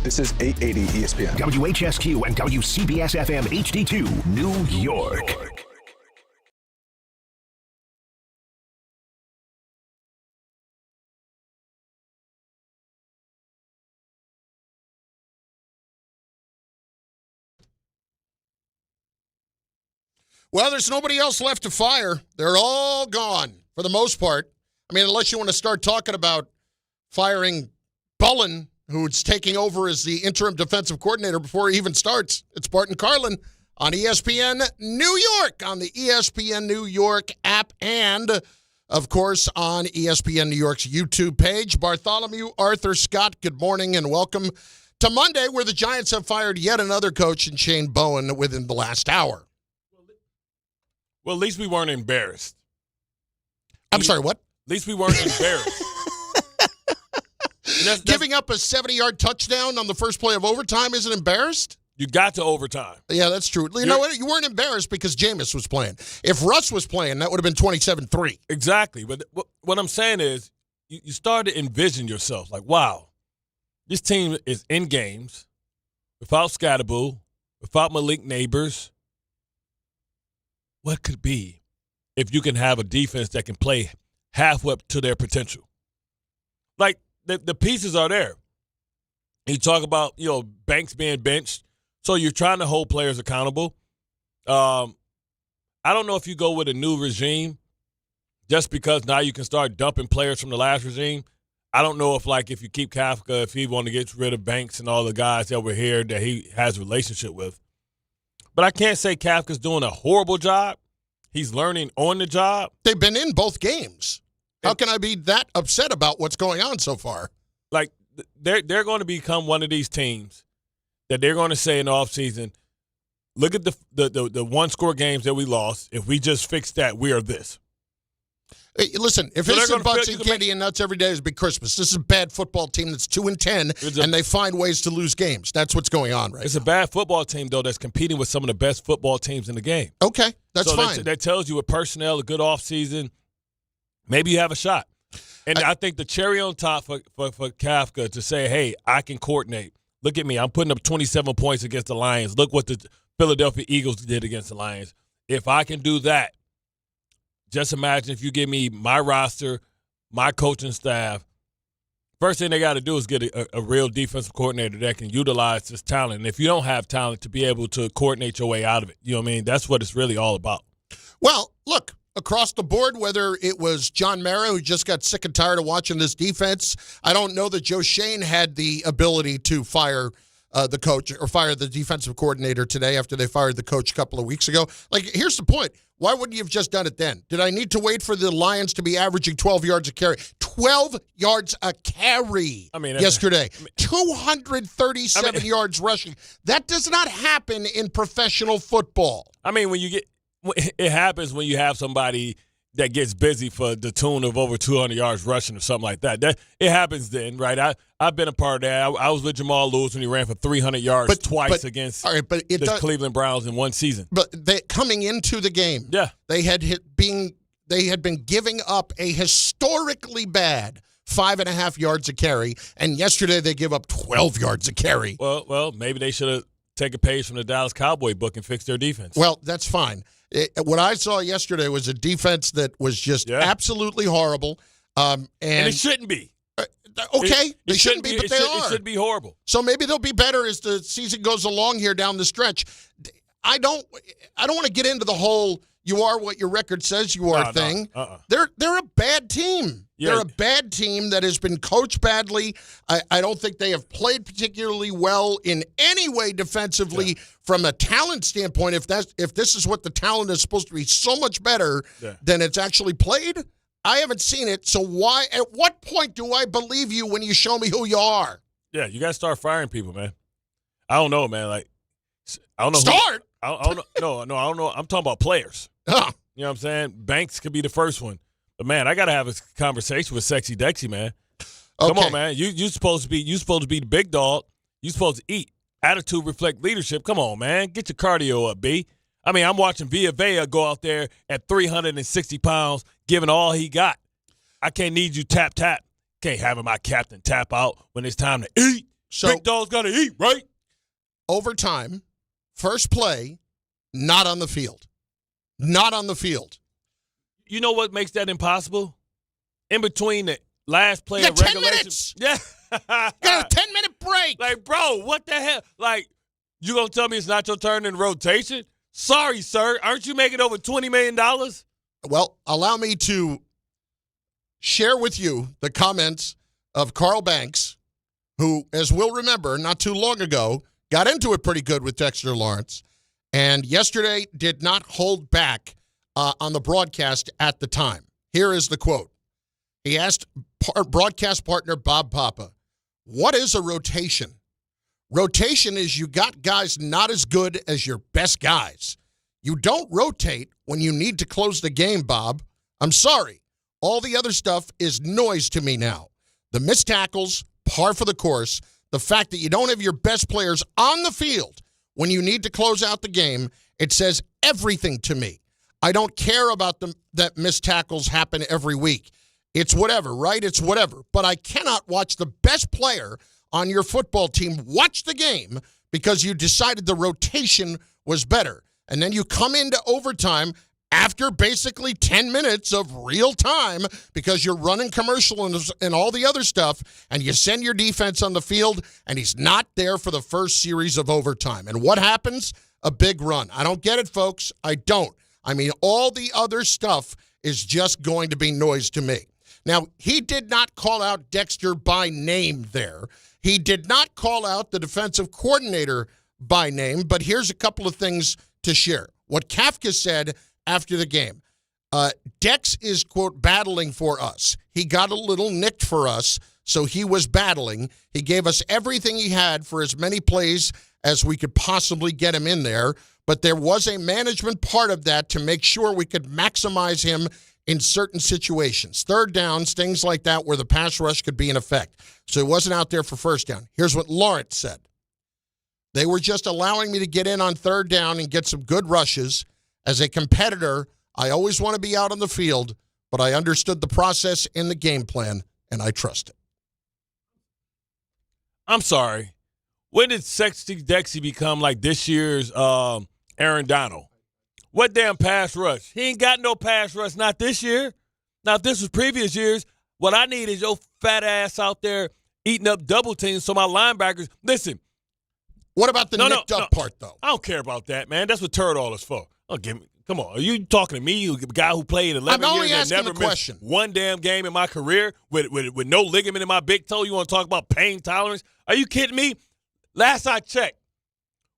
This is 880 ESPN. WHSQ and WCBS-FM HD2, New York. Well, there's nobody else left to fire. They're all gone for the most part. I mean, unless you want to start talking about firing Bowen, who's taking over as the interim defensive coordinator before he even starts. It's Bart and Carlin on ESPN New York, on the ESPN New York app, and, of course, on ESPN New York's YouTube page. Bartholomew, Arthur, Scott, good morning and welcome to Monday, where the Giants have fired yet another coach in Shane Bowen within the last hour. Well, at least we weren't embarrassed. I'm sorry, what? At least we weren't embarrassed. That's, Giving up a 70-yard touchdown on the first play of overtime isn't embarrassed? You got to overtime. Yeah, that's true. You know what? You weren't embarrassed because Jameis was playing. If Russ was playing, that would have been 27-3. Exactly. But what I'm saying is you start to envision yourself like, wow, this team is in games without Scatterboo, without Malik Neighbors. What could be if you can have a defense that can play halfway up to their potential? Like, the pieces are there. You talk about, Banks being benched, so you're trying to hold players accountable. I don't know if you go with a new regime just because now you can start dumping players from the last regime. I don't know if you keep Kafka, if he want to get rid of Banks and all the guys that were here that he has a relationship with. But I can't say Kafka's doing a horrible job. He's learning on the job. They've been in both games. How can I be that upset about what's going on so far? Like, they're going to become one of these teams that they're going to say in the offseason, look at the one-score games that we lost. If we just fix that, we are this. Hey, listen, if it's butts and candy and nuts every day is big Christmas. This is a bad football team that's 2-10, and they find ways to lose games. That's what's going on right It's now. a bad football team, though, that's competing with some of the best football teams in the game. Okay, that's fine. That tells you with personnel, a good offseason, maybe you have a shot. And I think the cherry on top for Kafka to say, hey, I can coordinate. Look at me. I'm putting up 27 points against the Lions. Look what the Philadelphia Eagles did against the Lions. If I can do that, just imagine if you give me my roster, my coaching staff, first thing they got to do is get a real defensive coordinator that can utilize this talent. And if you don't have talent, to be able to coordinate your way out of it. You know what I mean? That's what it's really all about. Well, look, across the board, whether it was John Mara, who just got sick and tired of watching this defense, I don't know that Joe Shane had the ability to fire the coach or fire the defensive coordinator today after they fired the coach a couple of weeks ago. Like, here's the point. Why wouldn't you have just done it then? Did I need to wait for the Lions to be averaging 12 yards a carry? 12 yards a carry yesterday. 237 yards rushing. That does not happen in professional football. I mean, it happens when you have somebody that gets busy for the tune of over 200 yards rushing or something like that. It happens then, right? I've been a part of that. I was with Jamal Lewis when he ran for 300 yards twice against the Cleveland Browns in one season. But coming into the game, they had been giving up a historically bad 5.5 yards a carry, and yesterday they give up 12 yards a carry. Well, maybe they should have taken a page from the Dallas Cowboy book and fixed their defense. Well, that's fine. What I saw yesterday was a defense that was just absolutely horrible. And it shouldn't be. Okay, they shouldn't be, but they are. It should be horrible. So maybe they'll be better as the season goes along here down the stretch. I don't want to get into the whole "you are what your record says you are" thing. They're a bad team. Yeah. They're a bad team that has been coached badly. I don't think they have played particularly well in any way defensively from a talent standpoint. If this is what the talent is supposed to be, so much better than it's actually played. I haven't seen it, so why? At what point do I believe you when you show me who you are? Yeah, you got to start firing people, man. I don't know, man. Like, I don't know. Start? I don't know. No, I don't know. I'm talking about players. Huh. You know what I'm saying? Banks could be the first one. But, man, I got to have a conversation with Sexy Dexy, man. Come on, man. You supposed to be the big dog. You supposed to eat. Attitude reflect leadership. Come on, man. Get your cardio up, B. I mean, I'm watching Villa go out there at 360 pounds, giving all he got. I can't need you tap. Can't have my captain tap out when it's time to eat. So big dog's got to eat, right? overtime, first play, not on the field. Not on the field. You know what makes that impossible? In between the last play You of got 10 regulation. minutes. Yeah. Got a 10-minute break. Like, bro, what the hell? Like, you going to tell me it's not your turn in rotation? Sorry, sir. Aren't you making over $20 million? Well, allow me to share with you the comments of Carl Banks, who, as we'll remember, not too long ago, got into it pretty good with Dexter Lawrence, and yesterday did not hold back on the broadcast at the time. Here is the quote. He asked broadcast partner Bob Papa, what is a rotation? Rotation is you got guys not as good as your best guys. You don't rotate when you need to close the game, Bob. I'm sorry. All the other stuff is noise to me now. The missed tackles, par for the course. The fact that you don't have your best players on the field when you need to close out the game, it says everything to me. I don't care about that missed tackles happen every week. It's whatever, right? It's whatever. But I cannot watch the best player on your football team watch the game because you decided the rotation was better. And then you come into overtime after basically 10 minutes of real time because you're running commercial and all the other stuff, and you send your defense on the field, and he's not there for the first series of overtime. And what happens? A big run. I don't get it, folks. I don't. I mean, all the other stuff is just going to be noise to me. Now, he did not call out Dexter by name there. He did not call out the defensive coordinator by name, but here's a couple of things to share. What Kafka said after the game. Dex is, quote, battling for us. He got a little nicked for us, so he was battling. He gave us everything he had for as many plays as we could possibly get him in there, but there was a management part of that to make sure we could maximize him in certain situations. Third downs, things like that where the pass rush could be in effect. So he wasn't out there for first down. Here's what Lawrence said. They were just allowing me to get in on third down and get some good rushes. As a competitor, I always want to be out on the field, but I understood the process in the game plan, and I trust it. I'm sorry. When did Sexy Dexy become like this year's Aaron Donald? What damn pass rush? He ain't got no pass rush, not this year. Now, if this was previous years, what I need is your fat ass out there eating up double teams so my linebackers – listen. What about the nicked up part, though? I don't care about that, man. That's what Turd all is for. Oh, come on. Are you talking to me, the guy who played 11 years and never missed one damn game in my career with no ligament in my big toe? You want to talk about pain tolerance? Are you kidding me? Last I checked,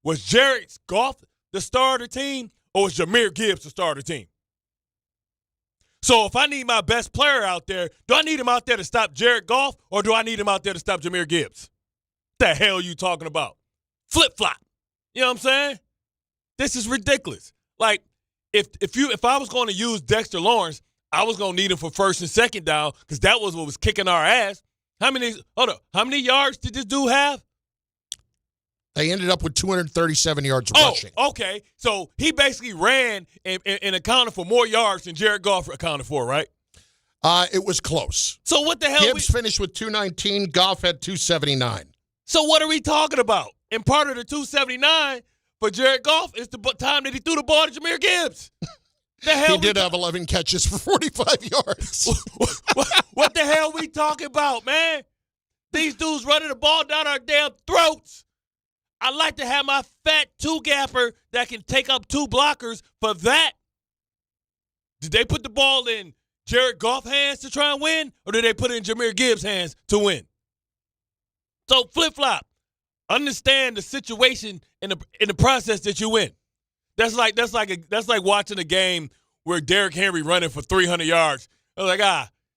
was Jared Goff the star of the team or was Jahmyr Gibbs the star of the team? So if I need my best player out there, do I need him out there to stop Jared Goff or do I need him out there to stop Jahmyr Gibbs? What the hell are you talking about? Flip-flop. You know what I'm saying? This is ridiculous. Like, if I was going to use Dexter Lawrence, I was going to need him for first and second down because that was what was kicking our ass. How many yards did this dude have? They ended up with 237 yards rushing. Okay. So he basically ran and accounted for more yards than Jared Goff accounted for, right? It was close. So what the hell? Gibbs finished with 219. Goff had 279. So what are we talking about? And part of the 279 for Jared Goff is the time that he threw the ball to Jahmyr Gibbs. The hell he did have 11 catches for 45 yards. What the hell we talking about, man? These dudes running the ball down our damn throats. I like to have my fat two-gapper that can take up two blockers for that. Did they put the ball in Jared Goff's hands to try and win, or did they put it in Jahmyr Gibbs' hands to win? So flip-flop. Understand the situation in the process that you win. That's like watching a game where Derrick Henry running for 300 yards. I'm like,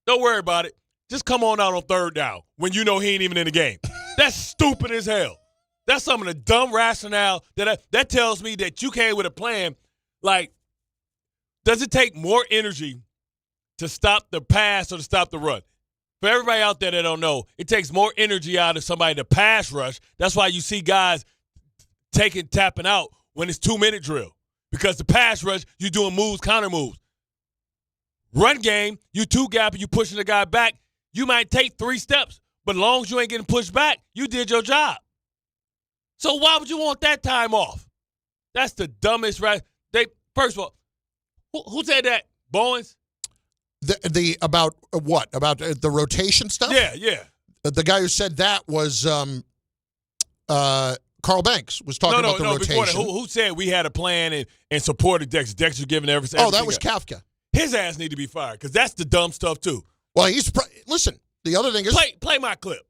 don't worry about it. Just come on out on third down when you know he ain't even in the game. That's stupid as hell. That's some of the dumb rationale that tells me that you came with a plan. Like, does it take more energy to stop the pass or to stop the run? For everybody out there that don't know, it takes more energy out of somebody to pass rush. That's why you see guys tapping out when it's 2-minute drill. Because the pass rush, you're doing moves, counter moves. Run game, you two-gap, you pushing the guy back. You might take 3 steps, But as long as you ain't getting pushed back, you did your job. So why would you want that time off? That's the dumbest, right? First of all, who said that? Bowens? About what? About the rotation stuff? Yeah. The guy who said that was Carl Banks was talking about the rotation. Before that, who said we had a plan and supported Dexter? Dexter giving everything. Oh, that was Kafka. His ass need to be fired because that's the dumb stuff too. Well, listen. The other thing is play my clip.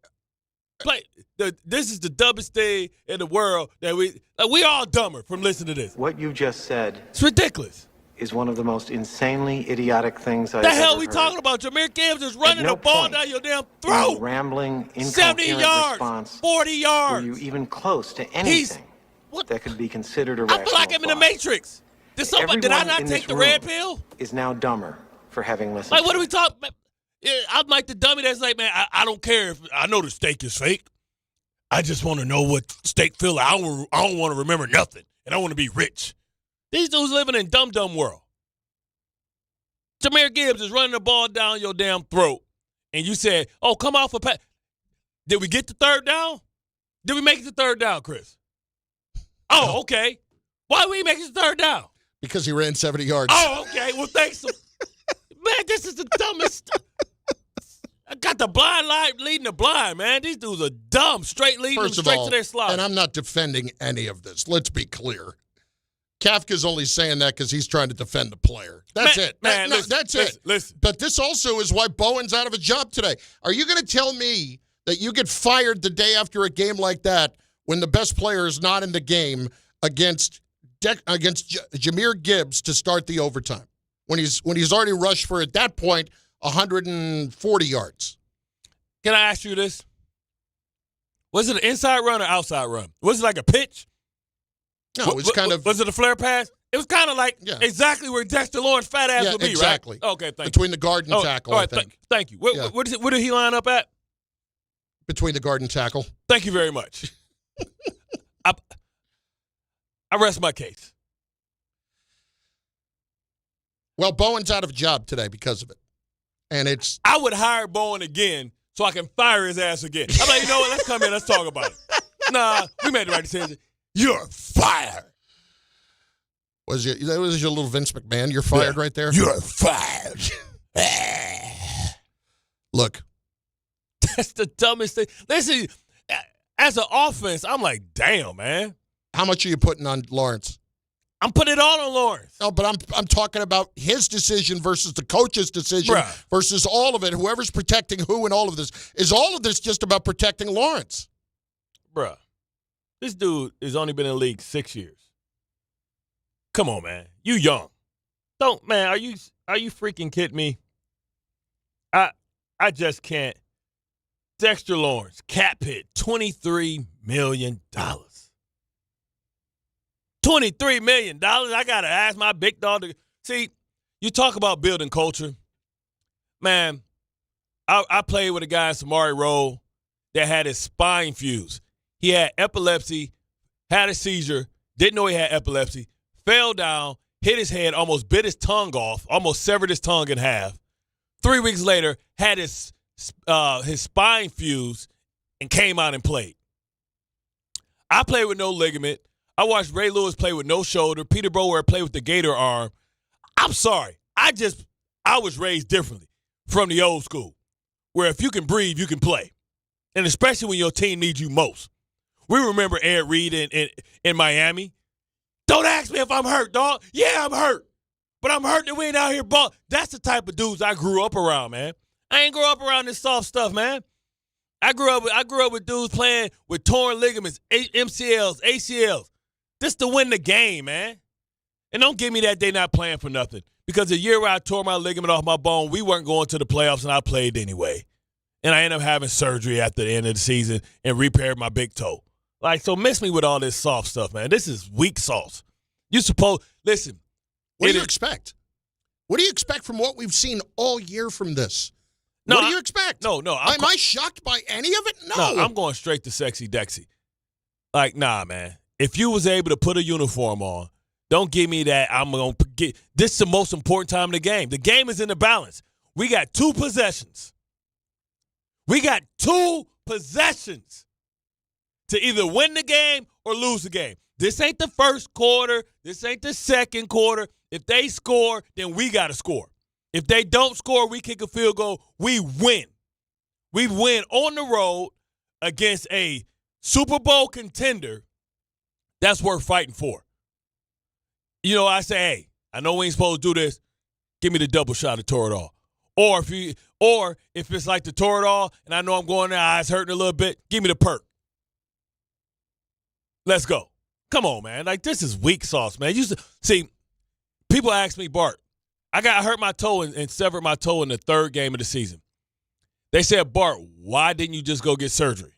This is the dumbest thing in the world that we all dumber from listening to this. What you just said It's ridiculous. is one of the most insanely idiotic things I've ever heard. The hell we talking about? Jameis Gibbs is running the ball down your damn throat. Rambling, 70 yards, response 40 yards. were you even close to anything that could be considered a rational I feel like I'm in the Matrix. Did I not take the red pill? Is now dumber for having listened. Like, what are we talking about? Yeah, I'm like the dummy that's like, man, I don't care if I know the steak is fake. I just want to know what steak feel like. I don't want to remember nothing, and I want to be rich. These dudes living in dumb world. Jameis Gibbs is running the ball down your damn throat, and you said, "Oh, come off a pass." Did we get the third down? Did we make it to third down, Chris? Oh, okay. Why we make it to third down? Because he ran 70 yards. Oh, okay. Well, thanks. Man, this is the dumbest. I got the blind lie leading the blind, man. These dudes are dumb. Straight leading them straight to their slot. And I'm not defending any of this. Let's be clear. Kafka's only saying that because he's trying to defend the player. That's it. Man, that's it. Listen. But this also is why Bowen's out of a job today. Are you going to tell me that you get fired the day after a game like that when the best player is not in the game against Jameis Gibbs to start the overtime? When he's already rushed for, at that point, 140 yards. Can I ask you this? Was it an inside run or outside run? Was it like a pitch? No, it was kind of. Was it a flare pass? It was kind of like exactly where Dexter Lawrence fat ass would be, exactly. right? Okay, thank you. Between the guard and tackle, all right, I think. Thank you. Where did he line up at? Between the guard and tackle. Thank you very much. I rest my case. Well, Bowen's out of a job today because of it. And I would hire Bowen again so I can fire his ass again. I'm like, you know what? Let's come in. Let's talk about it. Nah, we made the right decision. You're fired. That was your little Vince McMahon? You're fired right there? You're fired. Look. That's the dumbest thing. Listen, as an offense, I'm like, damn, man. How much are you putting on Lawrence? I'm putting it all on Lawrence. No, but I'm talking about his decision versus the coach's decision versus all of it. Whoever's protecting who in all of this. Is all of this just about protecting Lawrence? Bruh, this dude has only been in the league 6 years. Come on, man. You young. Man, are you freaking kidding me? I just can't. Dexter Lawrence, cap hit, $23 million. $23 million. I got to ask my big dog to see. You talk about building culture. Man, I played with a guy in Samari Road that had his spine fused. He had epilepsy, had a seizure, didn't know he had epilepsy, fell down, hit his head, almost bit his tongue off, almost severed his tongue in half. 3 weeks later, had his spine fused and came out and played. I played with no ligament. I watched Ray Lewis play with no shoulder. Peter Bower play with the gator arm. I'm sorry. I was raised differently from the old school, where if you can breathe, you can play. And especially when your team needs you most. We remember Ed Reed in Miami. Don't ask me if I'm hurt, dog. Yeah, I'm hurt. But I'm hurt that we ain't out here ball. That's the type of dudes I grew up around, man. I ain't grow up around this soft stuff, man. I grew up with dudes playing with torn ligaments, MCLs, ACLs. This to win the game, man. And don't give me that they not playing for nothing. Because the year where I tore my ligament off my bone, we weren't going to the playoffs, and I played anyway. And I ended up having surgery at the end of the season and repaired my big toe. Like, so miss me with all this soft stuff, man. This is weak sauce. Listen. What do you expect? What do you expect from what we've seen all year from this? No, what do you expect? No. Am I shocked by any of it? No. I'm going straight to sexy Dexy. Like, nah, man. If you was able to put a uniform on, don't give me that I'm going to get – this is the most important time in the game. The game is in the balance. We got 2 possessions. We got 2 possessions to either win the game or lose the game. This ain't the first quarter. This ain't the second quarter. If they score, then we got to score. If they don't score, we kick a field goal, we win. We win on the road against a Super Bowl contender that's worth fighting for. You know, I say, hey, I know we ain't supposed to do this. Give me the double shot of Toradol. Or if it's like the Toradol and I know I'm going there, eyes hurting a little bit, give me the perk. Let's go. Come on, man. Like, this is weak sauce, man. See, people ask me, Bart, I hurt my toe and severed my toe in the 3rd game of the season. They said, Bart, why didn't you just go get surgery?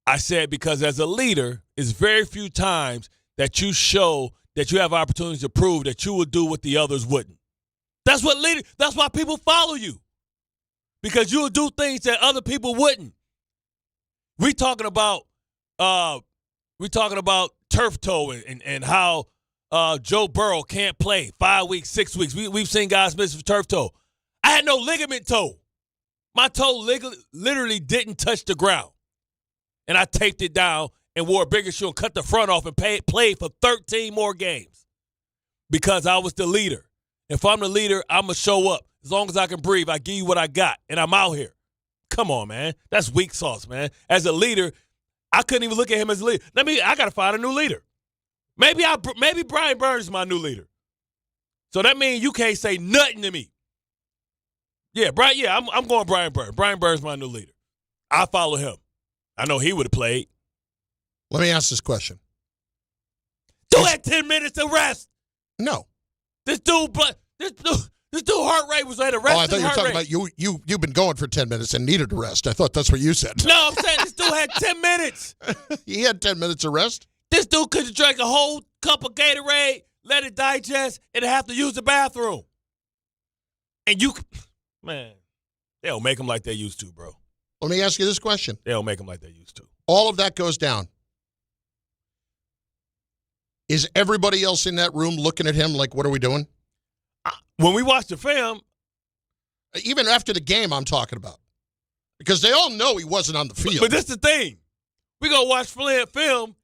I said, because as a leader, it's very few times that you show that you have opportunities to prove that you will do what the others wouldn't. That's why people follow you. Because you will do things that other people wouldn't. We talking about turf toe and how Joe Burrow can't play 5 weeks, 6 weeks. We've seen guys miss with turf toe. I had no ligament toe. My toe literally didn't touch the ground. And I taped it down and wore a bigger shoe and cut the front off and played for 13 more games because I was the leader. If I'm the leader, I'm going to show up. As long as I can breathe, I give you what I got, and I'm out here. Come on, man. That's weak sauce, man. As a leader, I couldn't even look at him as a leader. I got to find a new leader. Maybe Brian Burns is my new leader. So that means you can't say nothing to me. Yeah, I'm going Brian Burns. Brian Burns is my new leader. I follow him. I know he would have played. Let me ask this question. Dude had 10 minutes of rest. No. This dude heart rate was at a rest. Oh, I thought you were talking about you've been going for 10 minutes and needed a rest. I thought that's what you said. No, I'm saying this dude had 10 minutes. He had 10 minutes of rest? This dude could have drank a whole cup of Gatorade, let it digest, and have to use the bathroom. And man, they don't make them like they used to, bro. Let me ask you this question. They don't make them like they used to. All of that goes down. Is everybody else in that room looking at him like, what are we doing? When we watch the film. Even after the game, I'm talking about. Because they all know he wasn't on the field. But this is the thing. We're going to watch film,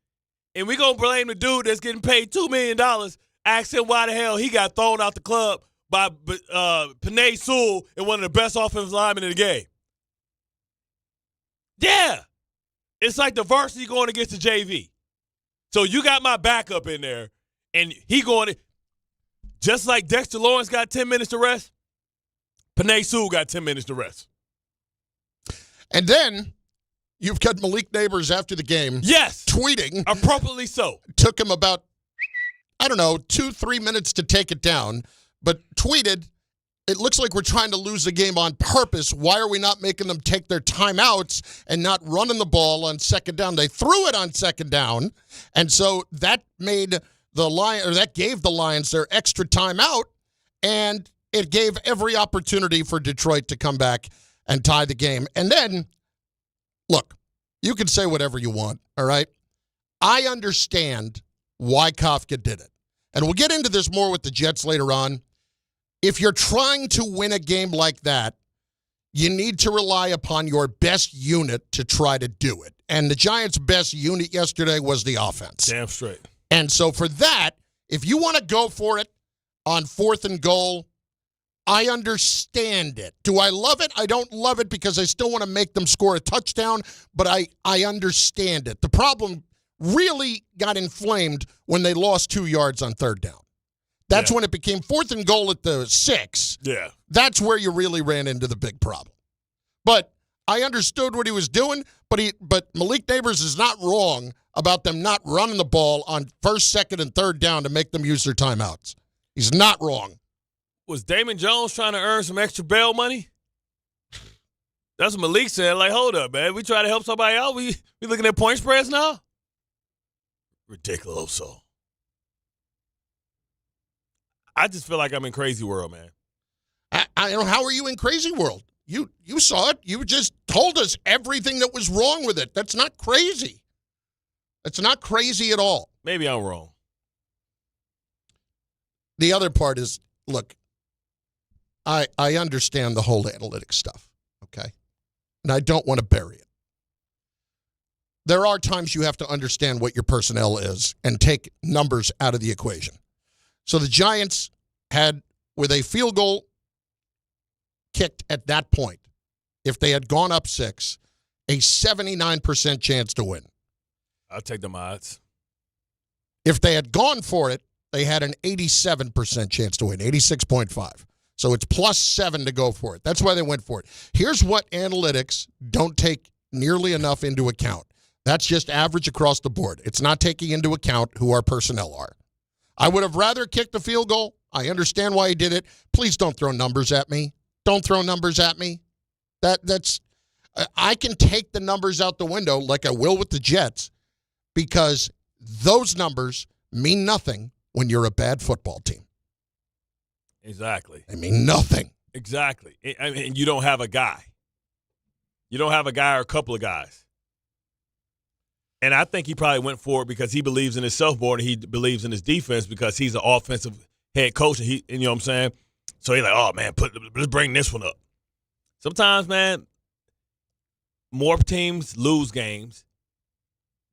and we're going to blame the dude that's getting paid $2 million, ask him why the hell he got thrown out the club by Penei Sewell and one of the best offensive linemen in the game. Yeah. It's like the varsity going against the JV. So you got my backup in there, and he going to, just like Dexter Lawrence got 10 minutes to rest, Penei Sewell got 10 minutes to rest. And then you've got Malik Neighbors after the game. Yes. Tweeting. Appropriately so. Took him about, 2-3 minutes to take it down, but tweeted, it looks like we're trying to lose the game on purpose. Why are we not making them take their timeouts and not running the ball on second down? They threw it on second down, and so that made that gave the Lions their extra timeout, and it gave every opportunity for Detroit to come back and tie the game. And then, look, you can say whatever you want, all right? I understand why Kafka did it. And we'll get into this more with the Jets later on. If you're trying to win a game like that, you need to rely upon your best unit to try to do it. And the Giants' best unit yesterday was the offense. Damn straight. And so for that, if you want to go for it on 4th and goal, I understand it. Do I love it? I don't love it because I still want to make them score a touchdown, but I understand it. The problem really got inflamed when they lost 2 yards on 3rd down. That's when it became 4th and goal at the 6. Yeah. That's where you really ran into the big problem. But I understood what he was doing, but Malik Neighbors is not wrong about them not running the ball on 1st, 2nd, and 3rd down to make them use their timeouts. He's not wrong. Was Damon Jones trying to earn some extra bail money? That's what Malik said. Like, hold up, man. We try to help somebody out. We looking at point spreads now? Ridiculoso. I just feel like I'm in crazy world, man. I don't know. How are you in crazy world? You saw it. You just told us everything that was wrong with it. That's not crazy. That's not crazy at all. Maybe I'm wrong. The other part is, look, I understand the whole analytics stuff, okay? and I don't want to bury it. There are times you have to understand what your personnel is and take numbers out of the equation. So the Giants had, with a field goal kicked at that point, if they had gone up 6, a 79% chance to win. I'll take them odds. If they had gone for it, they had an 87% chance to win, 86.5. So it's +7 to go for it. That's why they went for it. Here's what analytics don't take nearly enough into account. That's just average across the board. It's not taking into account who our personnel are. I would have rather kicked the field goal. I understand why he did it. Please don't throw numbers at me. Don't throw numbers at me. That's I can take the numbers out the window like I will with the Jets because those numbers mean nothing when you're a bad football team. Exactly. They mean nothing. Exactly. I mean, you don't have a guy. You don't have a guy or a couple of guys. And I think he probably went for it because he believes in himself more than he believes in his defense because he's an offensive head coach. And you know what I'm saying? So he's like, oh, man, let's bring this one up. Sometimes, man, more teams lose games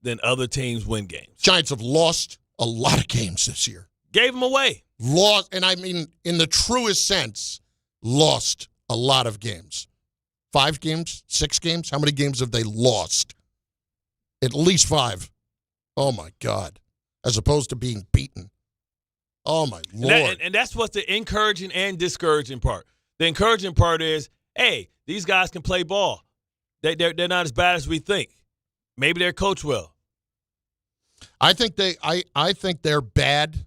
than other teams win games. Giants have lost a lot of games this year. Gave them away. Lost, and I mean, in the truest sense, lost a lot of games. 5 games? 6 games? How many games have they lost? At least 5. Oh, my God. As opposed to being beaten. Oh, my Lord. And that's what's the encouraging and discouraging part. The encouraging part is, hey, these guys can play ball. They're not as bad as we think. Maybe they're coached well. I think they're bad.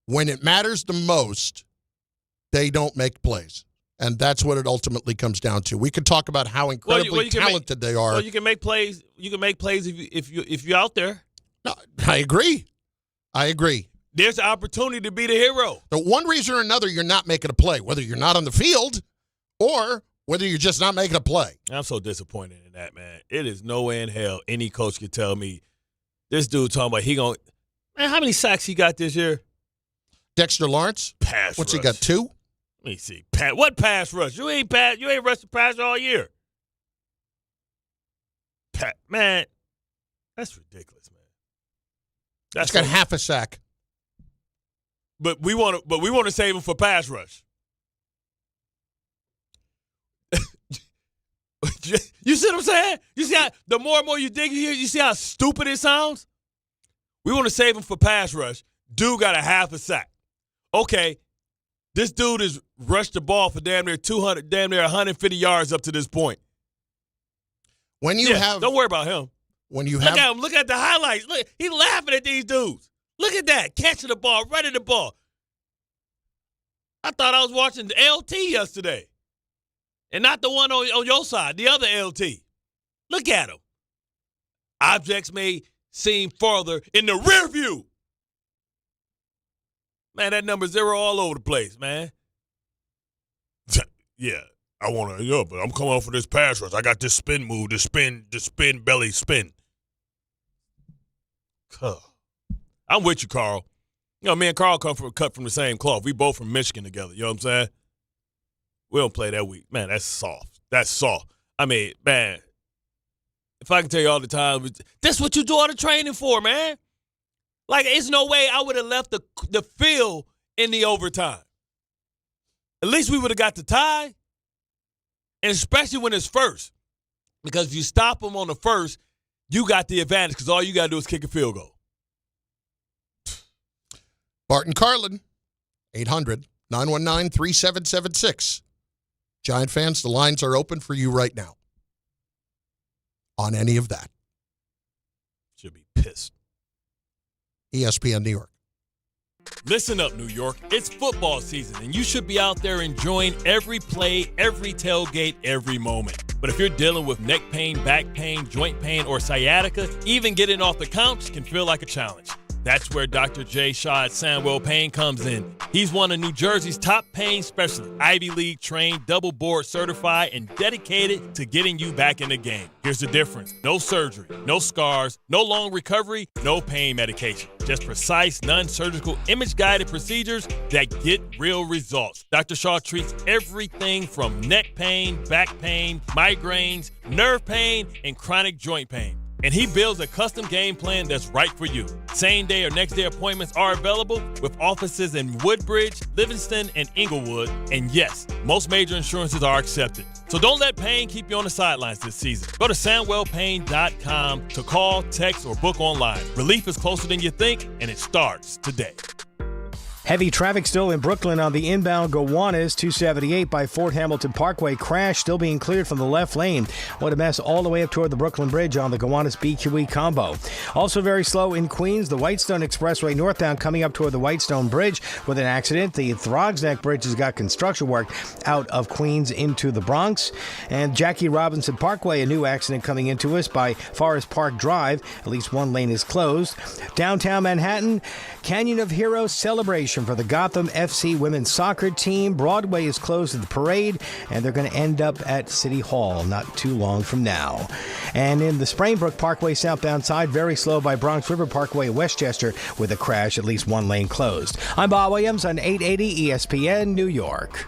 When it matters the most, they don't make plays. And that's what it ultimately comes down to. We could talk about how incredibly talented they are. Well, you can make plays. You can make plays if you're out there. No, I agree. There's an opportunity to be the hero. The one reason or another, you're not making a play, whether you're not on the field or whether you're just not making a play. I'm so disappointed in that, man. It is no way in hell any coach could tell me this dude talking about man, how many sacks he got this year? Dexter Lawrence? Pass What's rush. he got, 2? Let me see. What pass rush? You ain't rushed the pass all year. Man, that's ridiculous, man. He's got half a sack. But we want to save him for pass rush. You see what I'm saying? You see how the more and more you dig here, you see how stupid it sounds? We want to save him for pass rush. Dude got a half a sack. Okay, this dude has rushed the ball for damn near 150 yards up to this point. Don't worry about him. Look at him. Look at the highlights. Look, he's laughing at these dudes. Look at that. Catching the ball, running the ball. I thought I was watching the LT yesterday. And not the one on your side, the other LT. Look at him. Objects may seem farther in the rear view. Man, that number 0 all over the place, man. Yeah, I want to, but I'm coming off for this pass rush. I got this spin move, the spin belly spin. I'm with you, Carl. You know, me and Carl cut from the same cloth. We both from Michigan together. You know what I'm saying? We don't play that week. Man, that's soft. That's soft. I mean, man, if I can tell you all the time, that's what you do all the training for, man. Like, there's no way I would have left the field in the overtime. At least we would have got the tie, and especially when it's first. Because if you stop them on the first, you got the advantage because all you got to do is kick a field goal. Bart and Carlin, 800-919-3776. Giant fans, the lines are open for you right now on any of that. Should be pissed. ESPN New York. Listen up, New York. It's football season, and you should be out there enjoying every play, every tailgate, every moment. But if you're dealing with neck pain, back pain, joint pain, or sciatica, even getting off the couch can feel like a challenge. That's where Dr. J. Shaw at Sandwell Pain comes in. He's one of New Jersey's top pain specialists, Ivy League trained, double board certified, and dedicated to getting you back in the game. Here's the difference. No surgery, no scars, no long recovery, no pain medication. Just precise, non-surgical, image-guided procedures that get real results. Dr. Shaw treats everything from neck pain, back pain, migraines, nerve pain, and chronic joint pain. And he builds a custom game plan that's right for you. Same-day or next-day appointments are available with offices in Woodbridge, Livingston, and Inglewood. And yes, most major insurances are accepted. So don't let pain keep you on the sidelines this season. Go to SandwellPain.com to call, text, or book online. Relief is closer than you think, and it starts today. Heavy traffic still in Brooklyn on the inbound Gowanus 278 by Fort Hamilton Parkway. Crash still being cleared from the left lane. What a mess all the way up toward the Brooklyn Bridge on the Gowanus BQE combo. Also very slow in Queens. The Whitestone Expressway northbound coming up toward the Whitestone Bridge with an accident. The Throgs Neck Bridge has got construction work out of Queens into the Bronx. And Jackie Robinson Parkway, a new accident coming into us by Forest Park Drive. At least one lane is closed. Downtown Manhattan, Canyon of Heroes celebration for the Gotham FC women's soccer team. Broadway is closed at the parade, and they're going to end up at City Hall not too long from now. And in the Sprainbrook Parkway southbound side, very slow by Bronx River Parkway, Westchester, with a crash, at least one lane closed. I'm Bob Williams on 880 ESPN New York.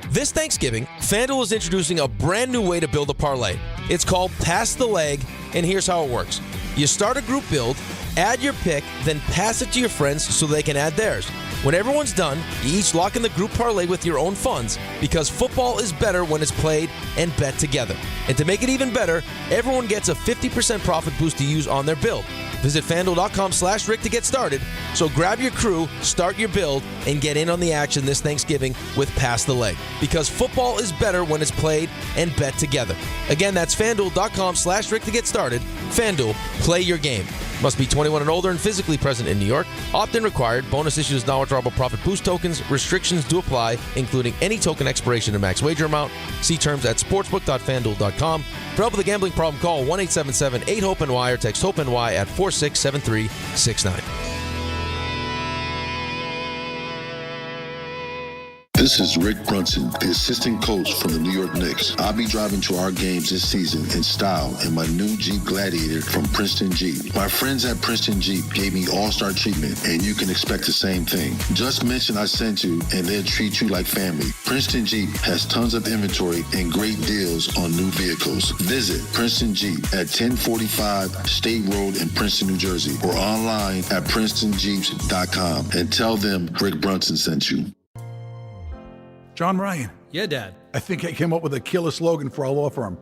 This Thanksgiving, FanDuel is introducing a brand new way to build a parlay. It's called Pass the Leg, and here's how it works. You start a group build, add your pick, then pass it to your friends so they can add theirs. When everyone's done, you each lock in the group parlay with your own funds because football is better when it's played and bet together. And to make it even better, everyone gets a 50% profit boost to use on their build. Visit FanDuel.com/Rick to get started. So grab your crew, start your build, and get in on the action this Thanksgiving with Pass the Leg. Because football is better when it's played and bet together. Again, that's FanDuel.com/Rick to get started. FanDuel, play your game. Must be 21 and older and physically present in New York. Opt-in required. Bonus issues non-withdrawable profit boost tokens. Restrictions do apply, including any token expiration and max wager amount. See terms at sportsbook.fanduel.com. For help with a gambling problem, call 1-877-8-HOPE-NY or text HOPE-NY at 467369. This is Rick Brunson, the assistant coach from the New York Knicks. I'll be driving to our games this season in style in my new Jeep Gladiator from Princeton Jeep. My friends at Princeton Jeep gave me all-star treatment, and you can expect the same thing. Just mention I sent you, and they'll treat you like family. Princeton Jeep has tons of inventory and great deals on new vehicles. Visit Princeton Jeep at 1045 State Road in Princeton, New Jersey, or online at PrincetonJeeps.com and tell them Rick Brunson sent you. John Ryan. Yeah, Dad. I think I came up with a killer slogan for our law firm.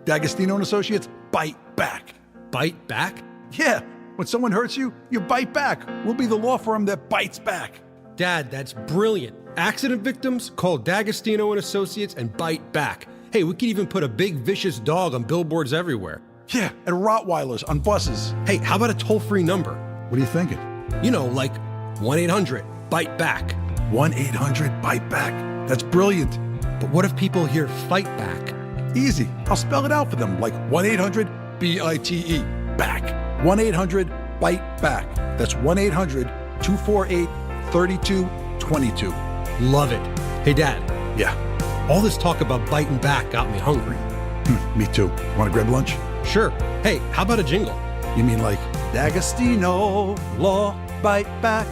D'Agostino and Associates, bite back. Bite back? Yeah. When someone hurts you, you bite back. We'll be the law firm that bites back. Dad, that's brilliant. Accident victims, call D'Agostino and Associates and bite back. Hey, we could even put a big vicious dog on billboards everywhere. Yeah, and Rottweilers on buses. Hey, how about a toll-free number? What are you thinking? You know, like 1-800-BITE-BACK. 1-800-BITE-BACK. That's brilliant. But what if people hear fight back? Easy. I'll spell it out for them, like 1-800-BITE, back. 1-800-BITE-BACK. That's 1-800-248-3222. Love it. Hey, Dad. Yeah. All this talk about biting back got me hungry. Me too. Want to grab lunch? Sure. Hey, how about a jingle? You mean like D'Agostino, law, bite back?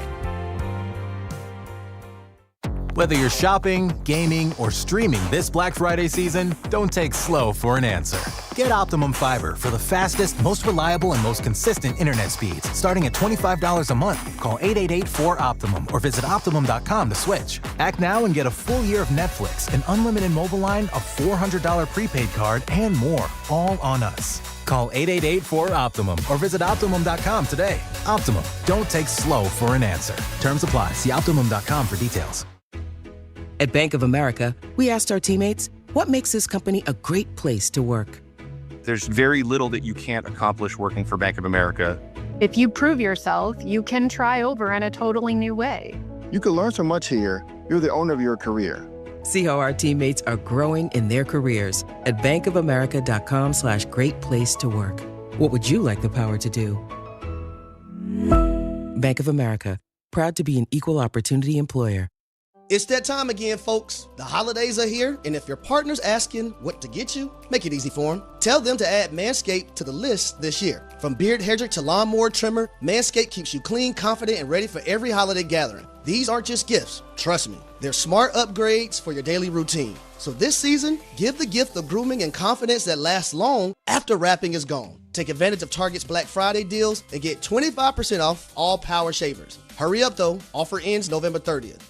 Whether you're shopping, gaming, or streaming this Black Friday season, don't take slow for an answer. Get Optimum Fiber for the fastest, most reliable, and most consistent internet speeds, starting at $25 a month. Call 888-4-OPTIMUM or visit Optimum.com to switch. Act now and get a full year of Netflix, an unlimited mobile line, a $400 prepaid card, and more, all on us. Call 888-4-OPTIMUM or visit Optimum.com today. Optimum, don't take slow for an answer. Terms apply. See Optimum.com for details. At Bank of America, we asked our teammates, what makes this company a great place to work? There's very little that you can't accomplish working for Bank of America. If you prove yourself, you can try over in a totally new way. You can learn so much here. You're the owner of your career. See how our teammates are growing in their careers at bankofamerica.com/great place to work. What would you like the power to do? Bank of America, proud to be an equal opportunity employer. It's that time again, folks. The holidays are here, and if your partner's asking what to get you, make it easy for them. Tell them to add Manscaped to the list this year. From beard hedger to lawnmower trimmer, Manscaped keeps you clean, confident, and ready for every holiday gathering. These aren't just gifts, trust me. They're smart upgrades for your daily routine. So this season, give the gift of grooming and confidence that lasts long after wrapping is gone. Take advantage of Target's Black Friday deals and get 25% off all power shavers. Hurry up though, offer ends November 30th.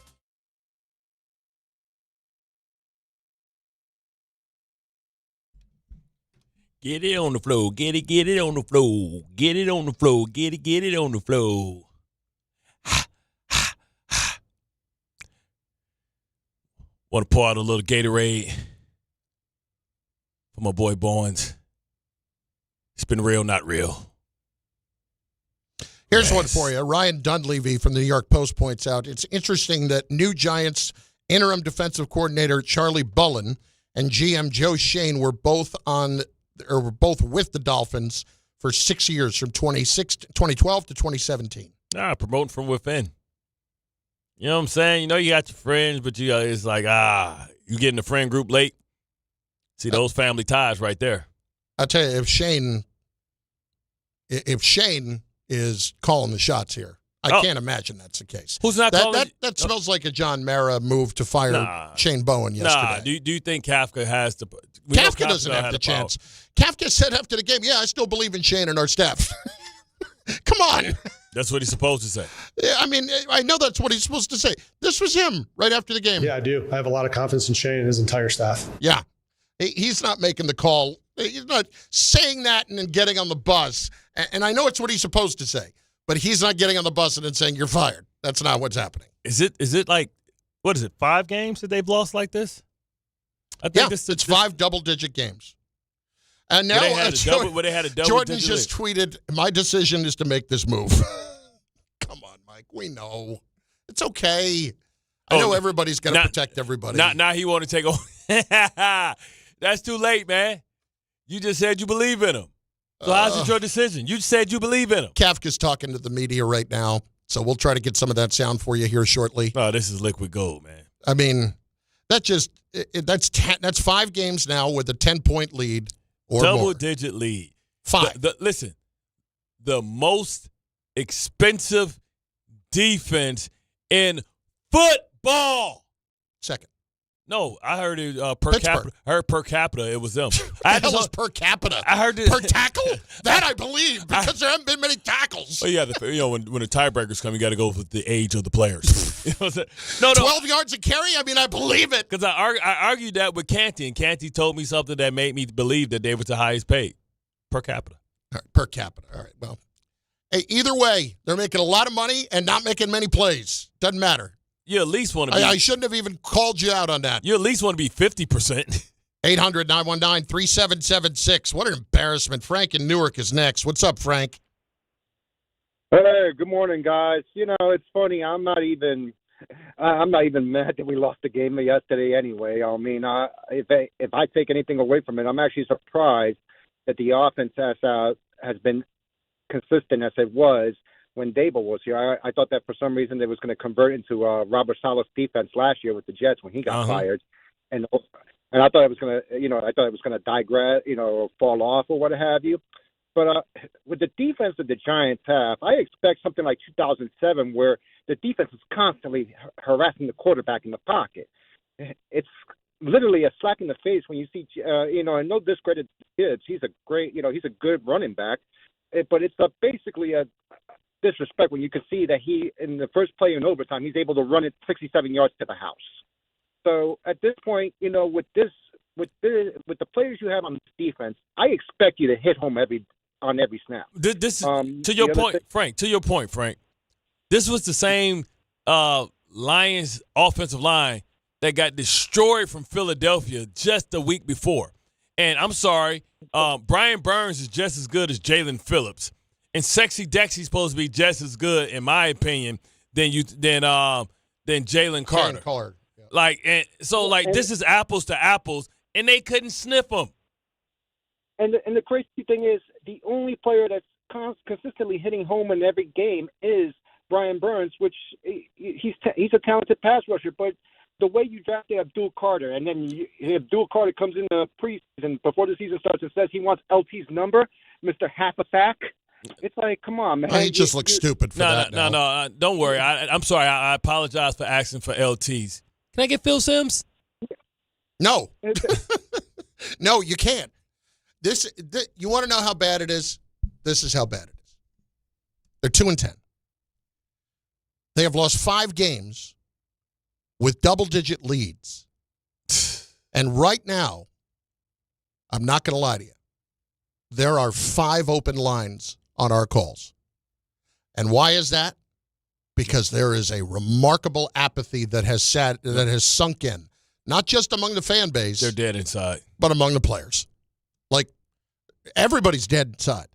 Get it on the floor. Get it on the floor. Get it on the floor. Get it on the floor. Want to pour out a little Gatorade for my boy Bowen. It's been real, not real. Here's one for you. Ryan Dunleavy from the New York Post points out, it's interesting that new Giants interim defensive coordinator Charlie Bowen and GM Joe Shane were both with the Dolphins for 6 years, from 2012 to 2017. Promoting from within. You know what I'm saying? You know you got your friends, but it's like, you get in the friend group late. See, those family ties right there. I'll tell you, if Shane is calling the shots here, I can't imagine that's the case. Who's not calling? That smells like a John Mara move to fire Shane Bowen yesterday. Do you think Kafka has to? Kafka doesn't have the chance. Kafka said after the game, I still believe in Shane and our staff. Come on. That's what he's supposed to say. Yeah, I mean, I know that's what he's supposed to say. This was him right after the game. Yeah, I do. I have a lot of confidence in Shane and his entire staff. Yeah. He's not making the call. He's not saying that and then getting on the bus. And I know it's what he's supposed to say, but he's not getting on the bus and then saying, you're fired. That's not what's happening. Is it like, what is it, 5 games that they've lost like this? I think it's 5 double-digit games. And now Jordan just tweeted, my decision is to make this move. Come on, Mike. We know. It's okay. I know everybody's got to protect everybody. Now he want to take over. That's too late, man. You just said you believe in him. So how's it your decision? You said you believe in him. Kafka's talking to the media right now, so we'll try to get some of that sound for you here shortly. Oh, this is liquid gold, man. I mean, that's 5 games now with a 10-point lead. Double-digit lead. 5. Listen, the most expensive defense in football. Second. No, I heard it per capita. I heard per capita, it was them. That was per capita. I heard it. Per tackle? That I believe, because there haven't been many tackles. Well, yeah, when the tiebreakers come, you got to go with the age of the players. You know what I'm saying? 12 yards a carry? I mean, I believe it. Because I argued that with Canty, and Canty told me something that made me believe that they were the highest paid per capita. All right, per capita. All right, well. Hey, either way, they're making a lot of money and not making many plays. Doesn't matter. You at least want to be. I shouldn't have even called you out on that. You at least want to be 50%. 800-919-3776. What an embarrassment. Frank in Newark is next. What's up, Frank? Hey, good morning, guys. You know, it's funny. I'm not even mad that we lost the game yesterday anyway. I mean, if I take anything away from it, I'm actually surprised that the offense has been consistent as it was when Dable was here. I thought that for some reason they was going to convert into Robert Saleh's defense last year with the Jets when he got fired, and I thought it was going to, digress, fall off or what have you. But with the defense that the Giants have, I expect something like 2007 where the defense is constantly harassing the quarterback in the pocket. It's literally a slap in the face when you see, and no discredit to Gibbs. He's a great, he's a good running back. But it's basically a disrespect when you can see that he, in the first play in overtime, he's able to run it 67 yards to the house. So at this point, with the players you have on defense, I expect you to hit home on every snap. This to your point, Frank. To your point, Frank. This was the same Lions offensive line that got destroyed from Philadelphia just the week before. And I'm sorry, Brian Burns is just as good as Jalen Phillips, and Sexy Dexy's supposed to be just as good, in my opinion, than Jalen Carter. Yeah. This is apples to apples, and they couldn't sniff them. And the crazy thing is, the only player that's consistently hitting home in every game is Brian Burns, which he's a talented pass rusher, but the way you drafted Abdul Carter, and then Abdul Carter comes in the preseason before the season starts and says he wants LT's number, Mr. Half a Sack. It's like, come on, man. He just looks stupid for that. No, don't worry. I'm sorry. I apologize for asking for LTs. Can I get Phil Simms? No. No, you can't. This you want to know how bad it is? This is how bad it is. They're 2-10. They have lost 5 games with double-digit leads. And right now, I'm not going to lie to you, there are 5 open lines on our calls. And why is that? Because there is a remarkable apathy that has sunk in, not just among the fan base. They're dead inside. But among the players. Like, everybody's dead inside.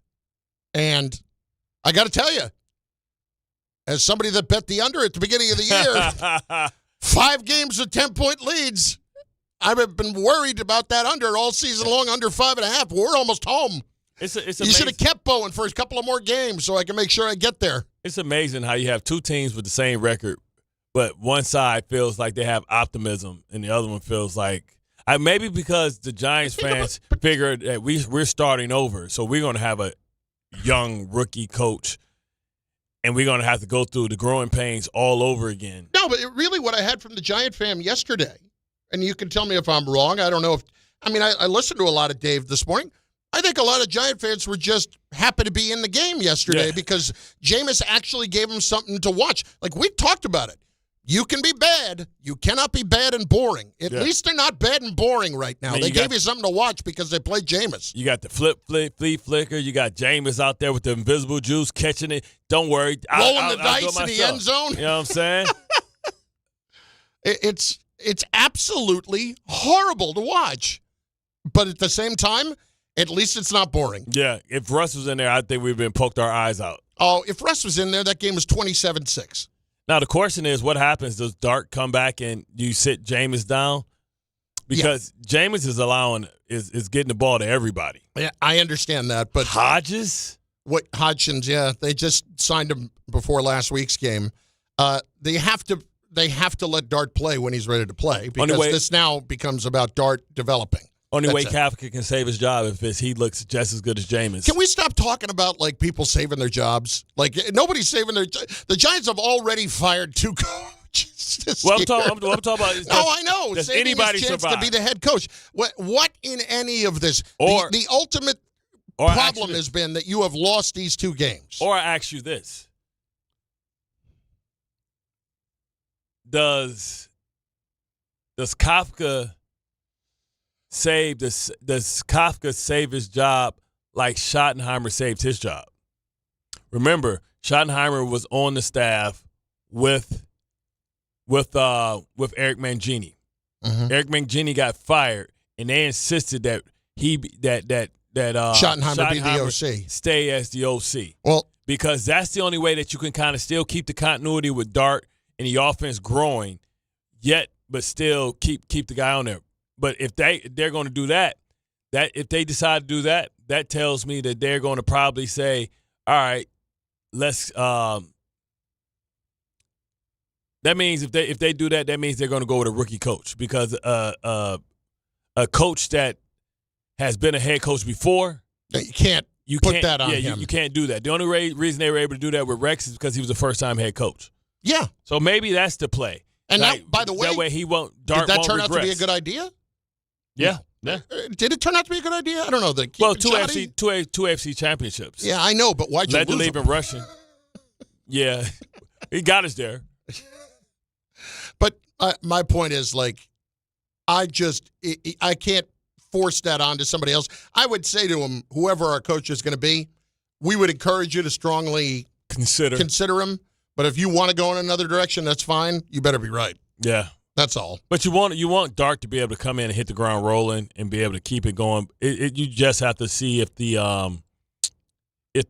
And I got to tell you, as somebody that bet the under at the beginning of the year, 5 games with 10-point leads, I've been worried about that under all season long, under 5.5. We're almost home. It's you should have kept Bowen for a couple of more games so I can make sure I get there. It's amazing how you have 2 teams with the same record, but one side feels like they have optimism and the other one feels like maybe because the Giants fans figured that we're starting over, so we're going to have a young rookie coach, and we're going to have to go through the growing pains all over again. No, but really what I had from the Giant fan yesterday, and you can tell me if I'm wrong. I don't know I listened to a lot of Dave this morning. I think a lot of Giant fans were just happy to be in the game yesterday because Jameis actually gave them something to watch. Like, we talked about it. You can be bad. You cannot be bad and boring. At least they're not bad and boring right now. They gave you something to watch because they played Jameis. You got the flea flicker. You got Jameis out there with the invisible juice catching it. Don't worry. Rolling the dice in the end zone. You know what I'm saying? It's absolutely horrible to watch. But at the same time, at least it's not boring. Yeah, if Russ was in there, I think we've been poked our eyes out. Oh, if Russ was in there, that game was 27-6. Now, the question is, what happens? Does Dart come back and you sit Jameis down? Because Jameis is getting the ball to everybody. Yeah, I understand that. But Hodgins? Hodgins, they just signed him before last week's game. They have to let Dart play when he's ready to play because this now becomes about Dart developing. Only way Kafka can save his job if he looks just as good as Jameis. Can we stop talking about, like, people saving their jobs? Like, nobody's saving their – the Giants have already fired 2 coaches this year. I'm talking about – I know. Does Saving anybody his chance survive? to be the head coach. What in any of this – the ultimate problem has been that you have lost these 2 games. Or I ask you this. Does Kafka – does Kafka save his job like Schottenheimer saved his job? Remember, Schottenheimer was on the staff with Eric Mangini. Mm-hmm. Eric Mangini got fired, and they insisted that Schottenheimer be the OC, stay as the OC. Well, because that's the only way that you can kind of still keep the continuity with Dart and the offense growing, but still keep the guy on there. But if they're going to do that if they decide to do that, that tells me that they're going to probably say, all right, let's that means if they do that, that means they're going to go with a rookie coach because a coach that has been a head coach before, you can't put that on him. You can't do that. The only reason they were able to do that with Rex is because he was a first-time head coach. Yeah. So maybe that's the play. And now, by the way, that way he won't. Did that turn out to be a good idea? Yeah. Did it turn out to be a good idea? I don't know. Two AFC championships. Yeah, I know, but why'd you led lose the league in rushing? Yeah, he got us there. But my point is, like, I can't force that onto somebody else. I would say to him, whoever our coach is going to be, we would encourage you to strongly consider him. But if you want to go in another direction, that's fine. You better be right. Yeah. That's all. But you want Dart to be able to come in and hit the ground rolling and be able to keep it going. You just have to see if the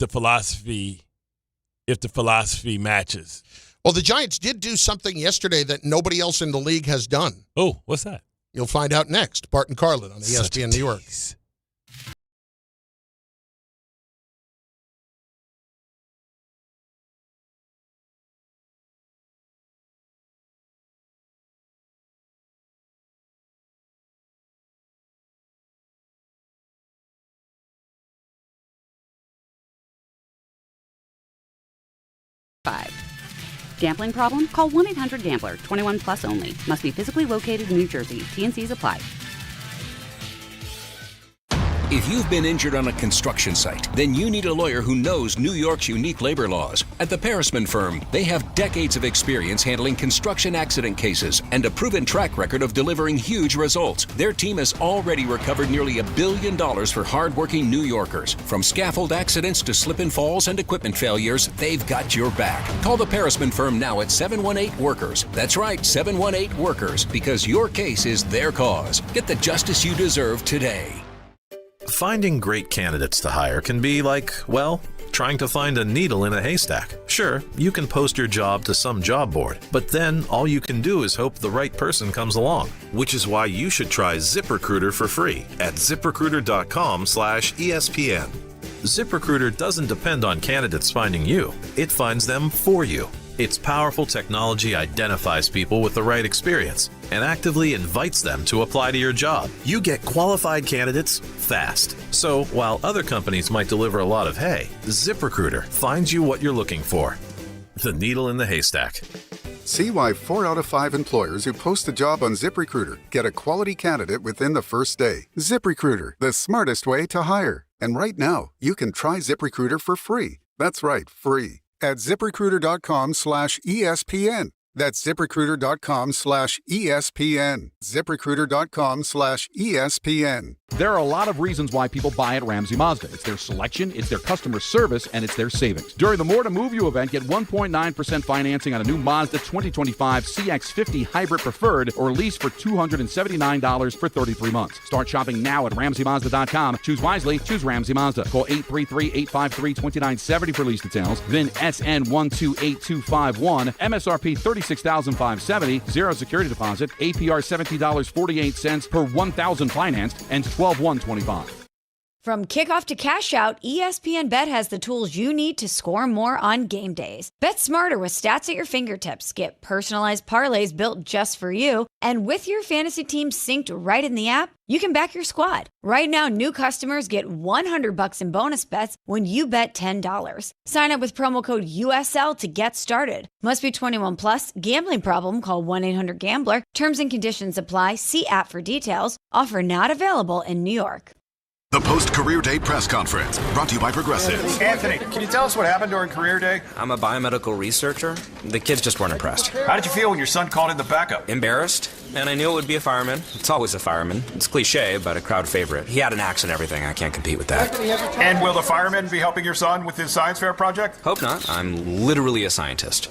philosophy matches. Well, the Giants did do something yesterday that nobody else in the league has done. Oh, what's that? You'll find out next. Bart and Carlin on ESPN New York. Gambling problem? Call 1-800-GAMBLER. 21 plus only. Must be physically located in New Jersey. T&Cs apply. If you've been injured on a construction site, then you need a lawyer who knows New York's unique labor laws. At the Parisman Firm, they have decades of experience handling construction accident cases and a proven track record of delivering huge results. Their team has already recovered nearly $1 billion for hardworking New Yorkers. From scaffold accidents to slip and falls and equipment failures, they've got your back. Call the Parisman Firm now at 718-WORKERS. That's right, 718-WORKERS, because your case is their cause. Get the justice you deserve today. Finding great candidates to hire can be like, well, trying to find a needle in a haystack. Sure, you can post your job to some job board, but then all you can do is hope the right person comes along, which is why you should try ZipRecruiter for free at ZipRecruiter.com/ESPN. ZipRecruiter doesn't depend on candidates finding you. It finds them for you. Its powerful technology identifies people with the right experience and actively invites them to apply to your job. You get qualified candidates fast. So while other companies might deliver a lot of hay, ZipRecruiter finds you what you're looking for. The needle in the haystack. See why 4 out of 5 employers who post a job on ZipRecruiter get a quality candidate within the first day. ZipRecruiter, the smartest way to hire. And right now, you can try ZipRecruiter for free. That's right, free. At ZipRecruiter.com/ESPN. That's ZipRecruiter.com/ESPN. ZipRecruiter.com/ESPN. There are a lot of reasons why people buy at Ramsey Mazda. It's their selection, it's their customer service, and it's their savings. During the More to Move You event, get 1.9% financing on a new Mazda 2025 CX-50 Hybrid Preferred or lease for $279 for 33 months. Start shopping now at RamseyMazda.com. Choose wisely. Choose Ramsey Mazda. Call 833-853-2970 for lease details. Then SN128251. MSRP $36,570. Zero security deposit. APR $17.48 per 1,000 financed and $12,125. From kickoff to cash out, ESPN Bet has the tools you need to score more on game days. Bet smarter with stats at your fingertips. Get personalized parlays built just for you. And with your fantasy team synced right in the app, you can back your squad. Right now, new customers get $100 in bonus bets when you bet $10. Sign up with promo code USL to get started. Must be 21 plus. Gambling problem? Call 1-800-GAMBLER. Terms and conditions apply. See app for details. Offer not available in New York. The post-career day press conference, brought to you by Progressive. Anthony, can you tell us what happened during career day? I'm a biomedical researcher. The kids just weren't impressed. How did you feel when your son called in the backup? Embarrassed, and I knew it would be a fireman. It's always a fireman. It's cliche, but a crowd favorite. He had an axe and everything. I can't compete with that. And will the fireman be helping your son with his science fair project? Hope not. I'm literally a scientist.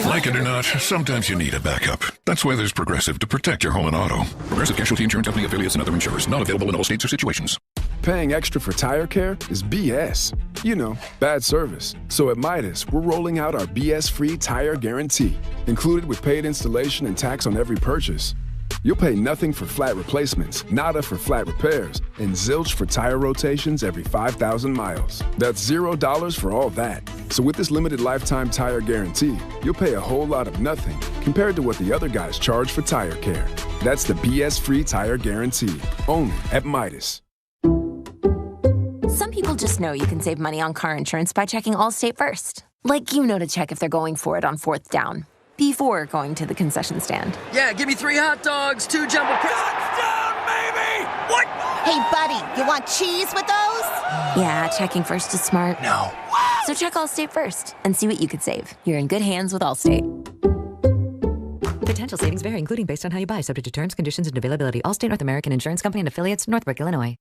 Like it or not, sometimes you need a backup. That's why there's Progressive to protect your home and auto. Progressive Casualty Insurance Company affiliates and other insurers. Not available in all states or situations. Paying extra for tire care is BS. You know, bad service. So at Midas, we're rolling out our BS-free tire guarantee, included with paid installation and tax on every purchase. You'll pay nothing for flat replacements, nada for flat repairs, and zilch for tire rotations every 5,000 miles. That's $0 for all that. So with this limited lifetime tire guarantee, you'll pay a whole lot of nothing compared to what the other guys charge for tire care. That's the BS-free tire guarantee, only at Midas. Some people just know you can save money on car insurance by checking Allstate first. Like you know to check if they're going for it on 4th down, before going to the concession stand. Yeah, give me 3 hot dogs, 2 jumbo touchdown, baby! What? Hey, buddy, you want cheese with those? Yeah, checking first is smart. No. So check Allstate first and see what you could save. You're in good hands with Allstate. Potential savings vary, including based on how you buy, subject to terms, conditions, and availability. Allstate North American Insurance Company and affiliates, Northbrook, Illinois.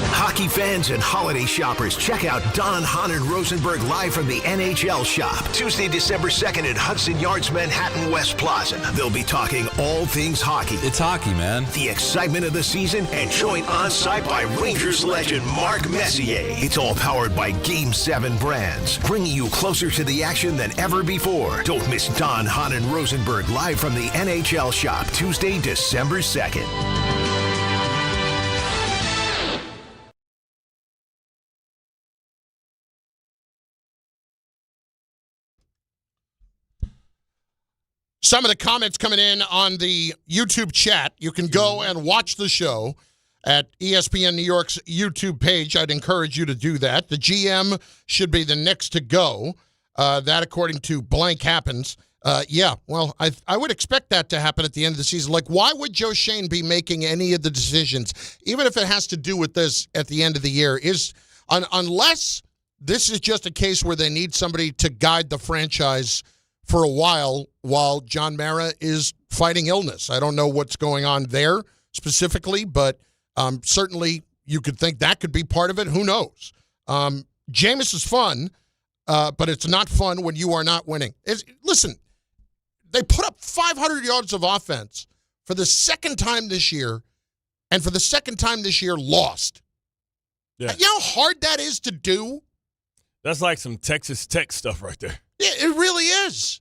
Hockey fans and holiday shoppers, check out Don, Hahn, and Rosenberg live from the NHL Shop. Tuesday, December 2nd at Hudson Yards, Manhattan West Plaza. They'll be talking all things hockey. It's hockey, man. The excitement of the season, and joined on-site by Rangers legend Mark Messier. It's all powered by Game 7 brands, bringing you closer to the action than ever before. Don't miss Don, Hahn, and Rosenberg live from the NHL Shop, Tuesday, December 2nd. Some of the comments coming in on the YouTube chat. You can go and watch the show at ESPN New York's YouTube page. I'd encourage you to do that. The GM should be the next to go. That, according to blank, happens. Well, I would expect that to happen at the end of the season. Like, why would Joe Schoen be making any of the decisions, even if it has to do with this at the end of the year, unless this is just a case where they need somebody to guide the franchise for a while John Mara is fighting illness. I don't know what's going on there specifically, but certainly you could think that could be part of it. Who knows? Jameis is fun, but it's not fun when you are not winning. Listen, they put up 500 yards of offense for the second time this year, and for the second time this year lost. Yeah. You know how hard that is to do? That's like some Texas Tech stuff right there. Yeah, it really is.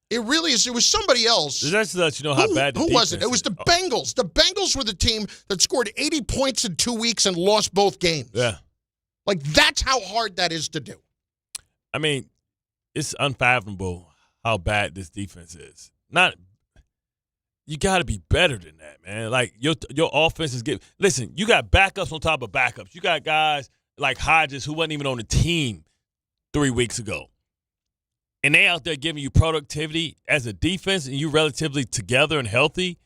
It really is. It was somebody else. That's to let you know how bad the Who was it? defense It was the Bengals. The Bengals were the team that scored 80 points in 2 weeks and lost both games. Yeah. Like, that's how hard that is to do. I mean, it's unfathomable how bad this defense is. You got to be better than that, man. Like, your offense is getting – listen, you got backups on top of backups. You got guys like Hodges who wasn't even on the team 3 weeks ago. And they out there giving you productivity as a defense, and you relatively together and healthy.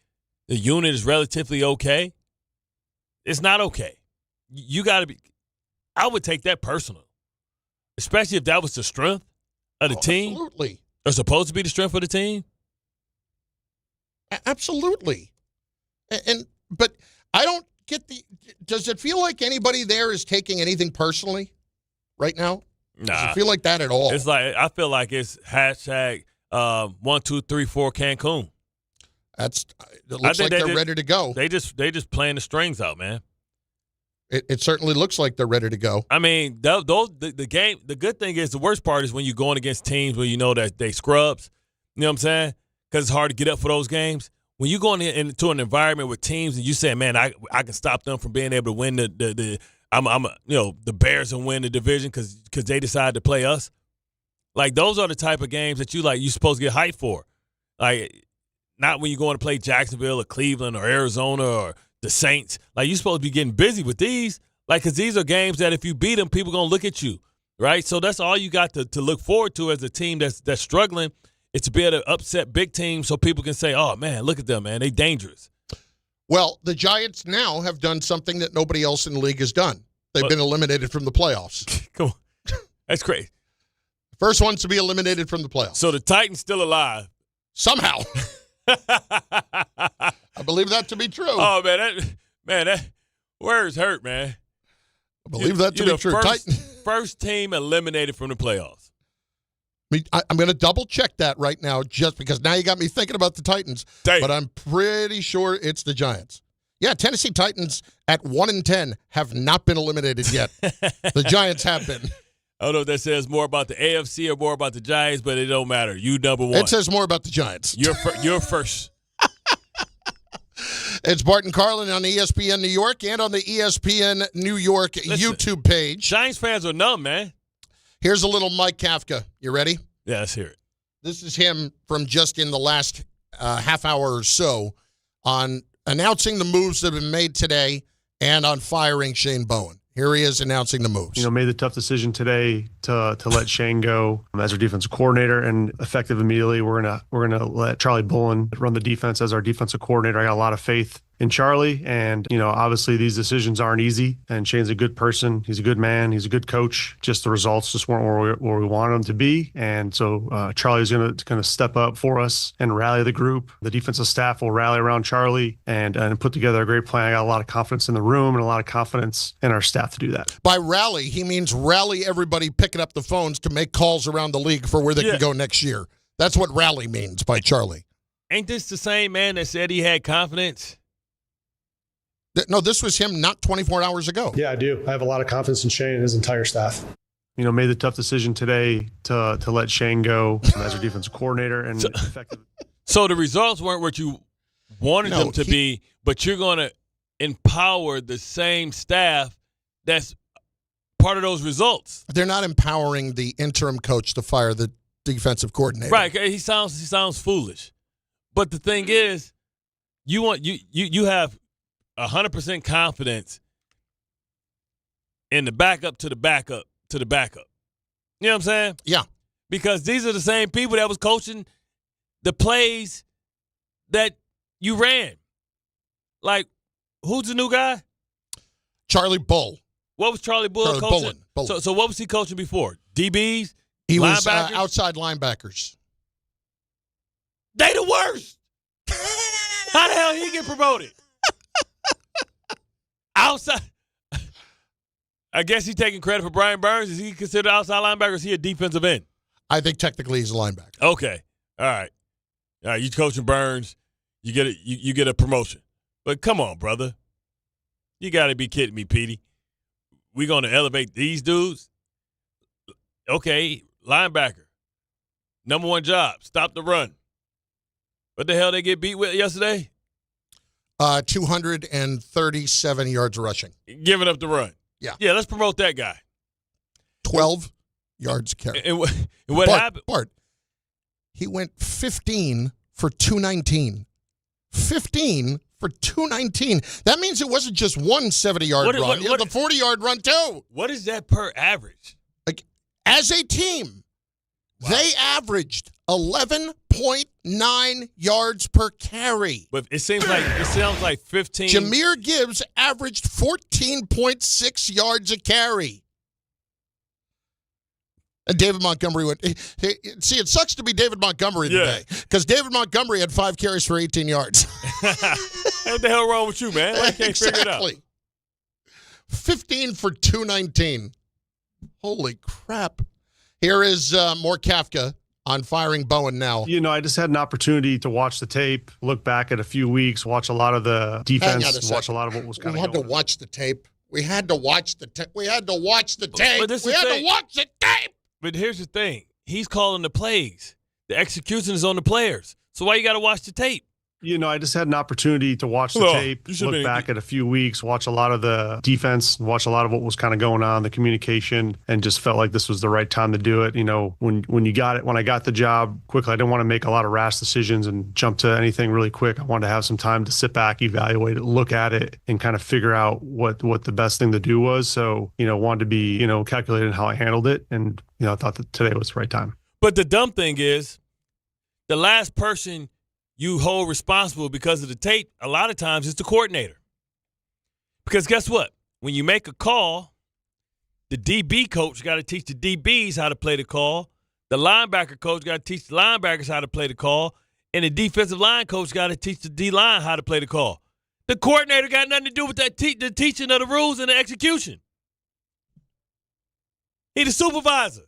The unit is relatively okay. It's not okay. You got to be – I would take that personal, especially if that was the strength of the team. Absolutely. Or supposed to be the strength of the team. Absolutely. But I don't get does it feel like anybody there is taking anything personally right now? Nah. Does it feel like that at all? It's like, I feel like it's hashtag 1, 2, 3, 4 Cancun. It looks like they're ready to go. They just playing the strings out, man. It certainly looks like they're ready to go. I mean, the game. The good thing is, the worst part is when you're going against teams where you know that they scrubs. You know what I'm saying? Because it's hard to get up for those games. When you go into an environment with teams and you say, "Man, I can stop them from being able to win the Bears and win the division because they decided to play us." Like, those are the type of games that you're supposed to get hyped for. Like, not when you're going to play Jacksonville or Cleveland or Arizona or the Saints. Like, you're supposed to be getting busy with these. Like, because these are games that if you beat them, people going to look at you, right? So that's all you got to look forward to as a team that's struggling. It's to be able to upset big teams so people can say, oh, man, look at them, man. They dangerous. Well, the Giants now have done something that nobody else in the league has done. They've been eliminated from the playoffs. Come on. That's crazy. First ones to be eliminated from the playoffs. So the Titans still alive. Somehow. I believe that to be true. Oh, man, that words hurt, man. I believe that to be true. First team eliminated from the playoffs. I'm going to double check that right now, just because now you got me thinking about the Titans. But I'm pretty sure it's the Giants. Yeah, Tennessee Titans at 1-10 have not been eliminated yet. The Giants have been. I don't know if that says more about the AFC or more about the Giants, but it don't matter. You number one. It says more about the Giants. You're first. It's Bart and Carlin on ESPN New York and on the ESPN New York YouTube page. Giants fans are numb, man. Here's a little Mike Kafka. You ready? Yeah, let's hear it. This is him from just in the last half hour or so on announcing the moves that have been made today and on firing Shane Bowen. Here he is announcing the moves. Made the tough decision today to let Shane go as our defensive coordinator, and effective immediately, we're gonna let Charlie Bowen run the defense as our defensive coordinator. I got a lot of faith in Charlie, and obviously these decisions aren't easy. And Shane's a good person. He's a good man. He's a good coach. Just the results just weren't where we wanted them to be. And so Charlie's going to step up for us and rally the group. The defensive staff will rally around Charlie and put together a great plan. I got a lot of confidence in the room and a lot of confidence in our staff to do that. By rally, he means rally everybody picking up the phones to make calls around the league for where they can go next year. That's what rally means by Charlie. Ain't this the same man that said he had confidence? No, this was him not 24 hours ago. Yeah, I do. I have a lot of confidence in Shane and his entire staff. Made the tough decision today to let Shane go as our defensive coordinator. And so the results weren't what you wanted them to be, but you're going to empower the same staff that's part of those results. They're not empowering the interim coach to fire the defensive coordinator. Right. He sounds foolish. But the thing is, you have 100% confidence in the backup to the backup to the backup. You know what I'm saying? Yeah. Because these are the same people that was coaching the plays that you ran. Like, who's the new guy? Charlie Bull. What was Charlie Bull coaching? Bullen. So what was he coaching before? DBs? He was linebackers? Outside linebackers. They the worst. How the hell he get promoted? Outside. I guess he's taking credit for Brian Burns. Is he considered outside linebacker or is he a defensive end? I think technically he's a linebacker. Okay. All right. You coaching Burns, you get a promotion. But come on, brother. You got to be kidding me, Petey. We going to elevate these dudes? Okay, linebacker. Number one job, stop the run. What the hell they get beat with yesterday? 237 yards rushing. Giving up the run. Yeah. Yeah, let's promote that guy. 12 yards carry. And what happened? Bart, he went 15 for 219. 15 for 219. That means it wasn't just one 70-yard run. It was a 40-yard run, too. What is that per average? Like, as a team, they averaged 11.9 yards per carry. But it sounds like 15. Jahmyr Gibbs averaged 14.6 yards a carry. And David Montgomery went. See, it sucks to be David Montgomery today because David Montgomery had 5 carries for 18 yards. What the hell wrong with you, man? I can't figure it out. 15 for 219. Holy crap. Here is more Kafka on firing Bowen now. I just had an opportunity to watch the tape, look back at a few weeks, watch a lot of the defense, watch a lot of what was kind of going on. We had to watch the tape. We had to watch the tape. We had to watch the tape. But here's the thing. He's calling the plays. The execution is on the players. So why you got to watch the tape? I just had an opportunity to watch the tape, look back at a few weeks, watch a lot of the defense, watch a lot of what was kind of going on, the communication, and just felt like this was the right time to do it. When I got the job quickly, I didn't want to make a lot of rash decisions and jump to anything really quick. I wanted to have some time to sit back, evaluate it, look at it, and kind of figure out what the best thing to do was. So, wanted to be, calculated in how I handled it. And, I thought that today was the right time. But the dumb thing is the last person you hold responsible because of the tape, a lot of times it's the coordinator. Because guess what? When you make a call, the DB coach got to teach the DBs how to play the call. The linebacker coach got to teach the linebackers how to play the call. And the defensive line coach got to teach the D-line how to play the call. The coordinator got nothing to do with that the teaching of the rules and the execution. He's the supervisor.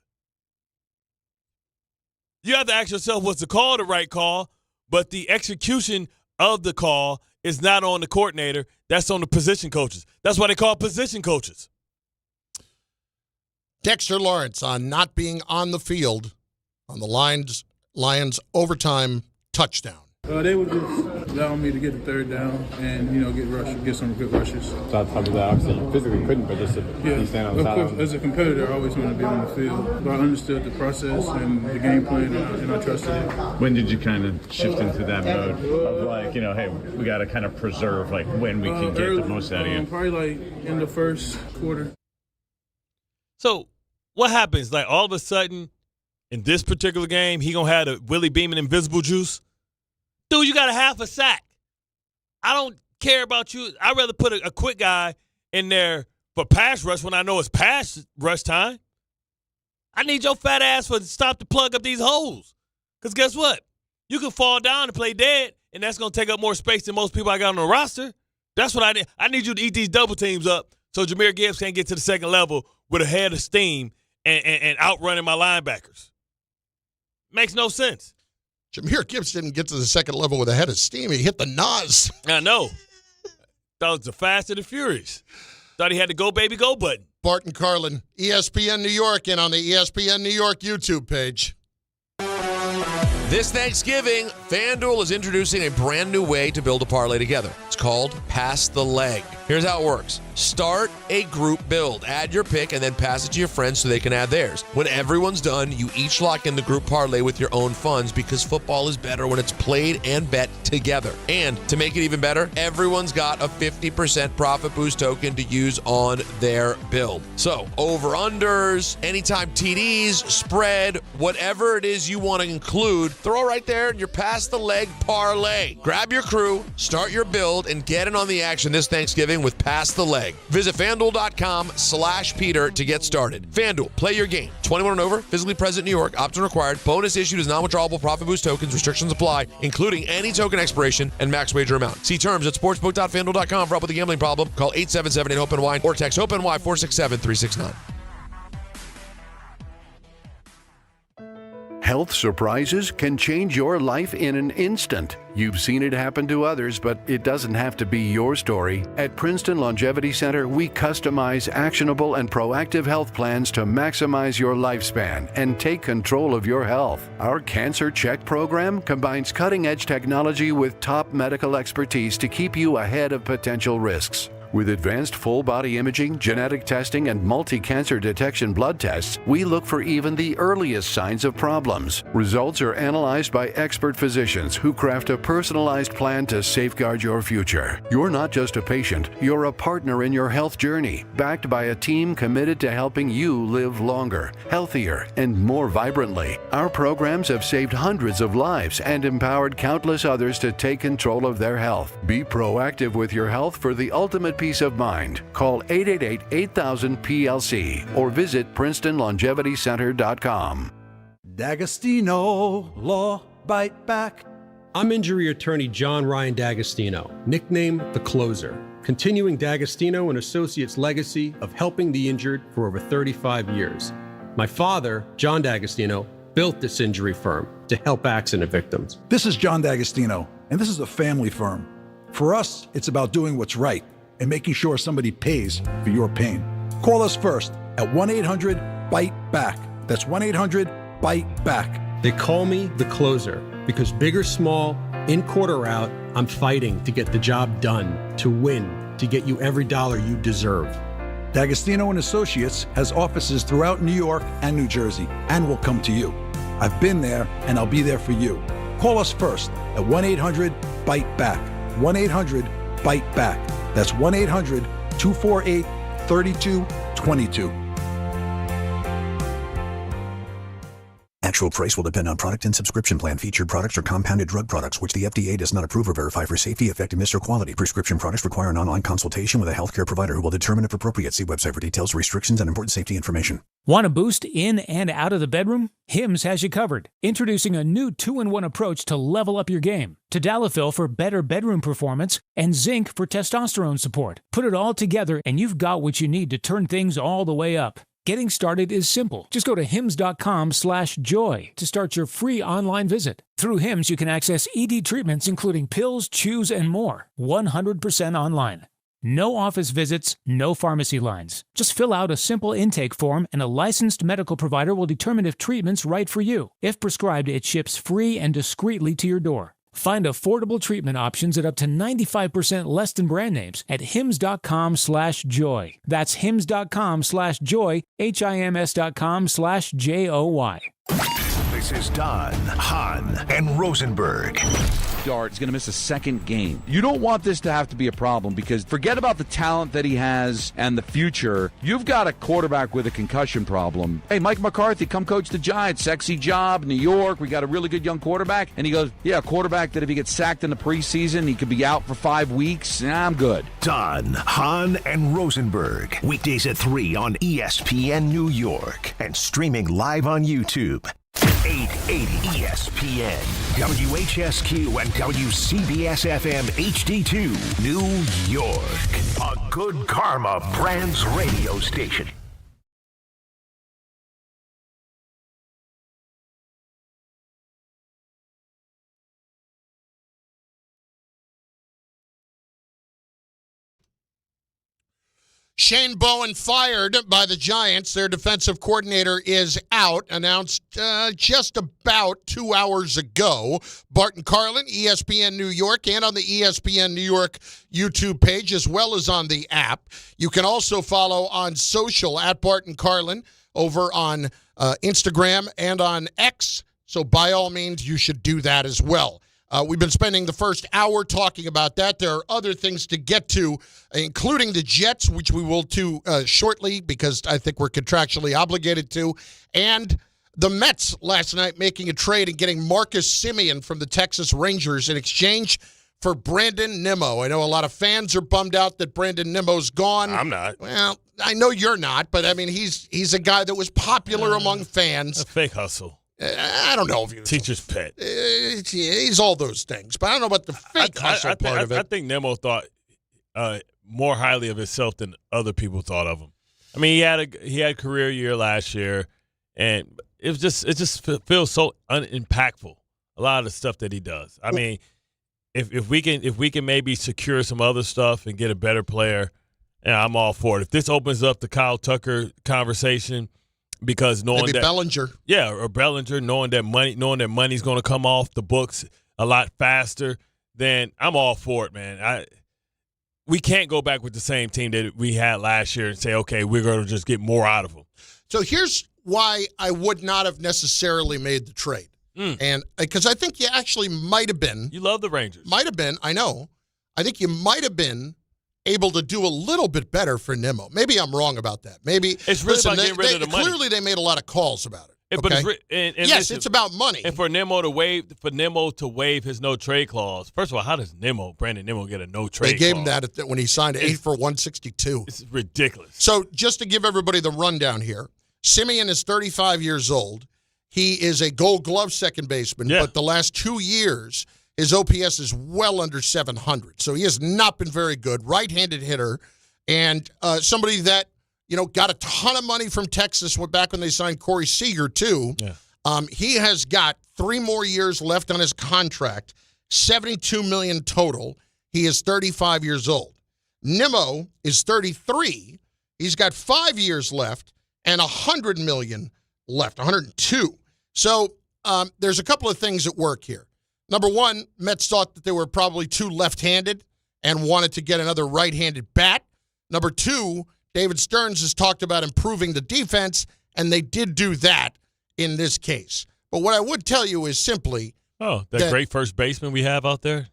You have to ask yourself, was the call the right call? But the execution of the call is not on the coordinator. That's on the position coaches. That's why they call position coaches. Dexter Lawrence on not being on the field on the Lions overtime touchdown. They were just allowing me to get the third down and, get some good rushes. So on top of that, obviously you physically couldn't, but just to stand on the sideline. Of course, as a competitor, I always want to be on the field. But I understood the process and the game plan, and I trusted it. When did you kind of shift into that mode of hey, we got to kind of preserve when we can get the most out of you? Probably in the first quarter. So what happens? All of a sudden, in this particular game, he going to have the Willie Beeman invisible juice? Dude, you got a half a sack. I don't care about you. I'd rather put a quick guy in there for pass rush when I know it's pass rush time. I need your fat ass to stop to plug up these holes. Because guess what? You can fall down and play dead, and that's going to take up more space than most people I got on the roster. That's what I need. I need you to eat these double teams up so Jahmyr Gibbs can't get to the second level with a head of steam and outrunning my linebackers. Makes no sense. Jahmyr Gibbs didn't get to the second level with a head of steam. He hit the NOS. I know. That was the Fast and the Furious. Thought he had the go, baby, go button. Bart and Carlin, ESPN New York, and on the ESPN New York YouTube page. This Thanksgiving, FanDuel is introducing a brand new way to build a parlay together. It's called Pass the Leg. Here's how it works. Start a group build. Add your pick and then pass it to your friends so they can add theirs. When everyone's done, you each lock in the group parlay with your own funds because football is better when it's played and bet together. And to make it even better, everyone's got a 50% profit boost token to use on their build. So over-unders, anytime TDs, spread, whatever it is you want to include, throw right there in your pass the leg parlay. Grab your crew, start your build, and get in on the action this Thanksgiving with Pass the Leg. Visit FanDuel.com/Peter to get started. FanDuel, play your game. 21 and over, physically present in New York, opt-in required. Bonus issued as non-withdrawable profit boost tokens. Restrictions apply, including any token expiration and max wager amount. See terms at sportsbook.fanduel.com. For help with a gambling problem, call 877-8-HOPE-NY or text HOPE-NY 467-369. Health surprises can change your life in an instant. You've seen it happen to others, but it doesn't have to be your story. At Princeton Longevity Center, we customize actionable and proactive health plans to maximize your lifespan and take control of your health. Our Cancer Check program combines cutting-edge technology with top medical expertise to keep you ahead of potential risks. With advanced full-body imaging, genetic testing, and multi-cancer detection blood tests, we look for even the earliest signs of problems. Results are analyzed by expert physicians who craft a personalized plan to safeguard your future. You're not just a patient, you're a partner in your health journey, backed by a team committed to helping you live longer, healthier, and more vibrantly. Our programs have saved hundreds of lives and empowered countless others to take control of their health. Be proactive with your health for the ultimate peace of mind. Call 888-8000-PLC or visit PrincetonLongevityCenter.com. D'Agostino Law Bite Back. I'm injury attorney John Ryan D'Agostino, nicknamed The Closer, continuing D'Agostino and Associates' legacy of helping the injured for over 35 years. My father, John D'Agostino, built this injury firm to help accident victims. This is John D'Agostino, and this is a family firm. For us, it's about doing what's right and making sure somebody pays for your pain. Call us first at 1-800-BITE-BACK. That's 1-800-BITE-BACK. They call me The Closer because big or small, in court or out, I'm fighting to get the job done, to win, to get you every dollar you deserve. D'Agostino and Associates has offices throughout New York and New Jersey and will come to you. I've been there and I'll be there for you. Call us first at 1-800-BITE-BACK. 1-800-BITE-BACK. That's 1-800-248-3222. Actual price will depend on product and subscription plan. Featured products are compounded drug products, which the FDA does not approve or verify for safety, effectiveness, or quality. Prescription products require an online consultation with a healthcare provider who will determine if appropriate. See website for details, restrictions, and important safety information. Want a boost in and out of the bedroom? Hims has you covered. Introducing a new 2-in-1 approach to level up your game. Tadalafil for better bedroom performance and zinc for testosterone support. Put it all together and you've got what you need to turn things all the way up. Getting started is simple. Just go to hims.com/joy to start your free online visit. Through Hims, you can access ED treatments including pills, chews, and more. 100% online. No office visits, no pharmacy lines. Just fill out a simple intake form and a licensed medical provider will determine if treatment's right for you. If prescribed, it ships free and discreetly to your door. Find affordable treatment options at up to 95% less than brand names at hims.com/joy. That's hims.com/joy, HIMS.com/JOY. This is Don, Hahn, and Rosenberg. Dart's going to miss a second game. You don't want this to have to be a problem because forget about the talent that he has and the future. You've got a quarterback with a concussion problem. Hey, Mike McCarthy, come coach the Giants. Sexy job, New York. We got a really good young quarterback. And he goes, yeah, a quarterback that if he gets sacked in the preseason, he could be out for 5 weeks. I'm good. Don, Hahn, and Rosenberg. Weekdays at 3 on ESPN New York and streaming live on YouTube. 880 ESPN, WHSQ, and WCBS-FM HD2, New York. A Good Karma Brands radio station. Shane Bowen fired by the Giants. Their defensive coordinator is out, announced just about 2 hours ago. Bart and Carlin, ESPN New York, and on the ESPN New York YouTube page, as well as on the app. You can also follow on social at Bart and Carlin over on Instagram and on X. So by all means, you should do that as well. We've been spending the first hour talking about that. There are other things to get to, including the Jets, which we will do shortly because I think we're contractually obligated to, and the Mets last night making a trade and getting Marcus Semien from the Texas Rangers in exchange for Brandon Nimmo. I know a lot of fans are bummed out that Brandon Nimmo's gone. I'm not. Well, I know you're not, but I mean, he's a guy that was popular among fans. A fake hustle. I don't know if you teacher's pet. He's all those things, but I don't know about the fake hustle part of it. I think Nimmo thought more highly of himself than other people thought of him. I mean, he had a career year last year, and it just feels so unimpactful. A lot of the stuff that he does. I mean, if we can maybe secure some other stuff and get a better player, yeah, I'm all for it. If this opens up the Kyle Tucker conversation. Because knowing maybe that Bellinger, or Bellinger, knowing that money's going to come off the books a lot faster, then I'm all for it, man. We can't go back with the same team that we had last year and say, okay, we're going to just get more out of them. So here's why I would not have necessarily made the trade, and because I think you actually might have been. You love the Rangers. Might have been. I know. I think you might have been able to do a little bit better for Nimmo. Maybe I'm wrong about that. Maybe it's really about getting rid of the money. Clearly, they made a lot of calls about it. Okay? But yes, it's about money. And for Nimmo to waive his no trade clause. First of all, how does Brandon Nimmo get a no trade clause? They gave him that when he signed 8 for $162. It's ridiculous. So just to give everybody the rundown here, Semien is 35 years old. He is a Gold Glove second baseman, but the last 2 years, his OPS is well under 700. So he has not been very good. Right-handed hitter, and somebody that got a ton of money from Texas back when they signed Corey Seager too. Yeah. He has got 3 more years left on his contract, $72 million total. He is 35 years old. Nimmo is 33. He's got 5 years left and $100 million left, 102. So there's a couple of things at work here. Number one, Mets thought that they were probably too left-handed and wanted to get another right-handed bat. Number two, David Stearns has talked about improving the defense, and they did do that in this case. But what I would tell you is simply that great first baseman we have out there.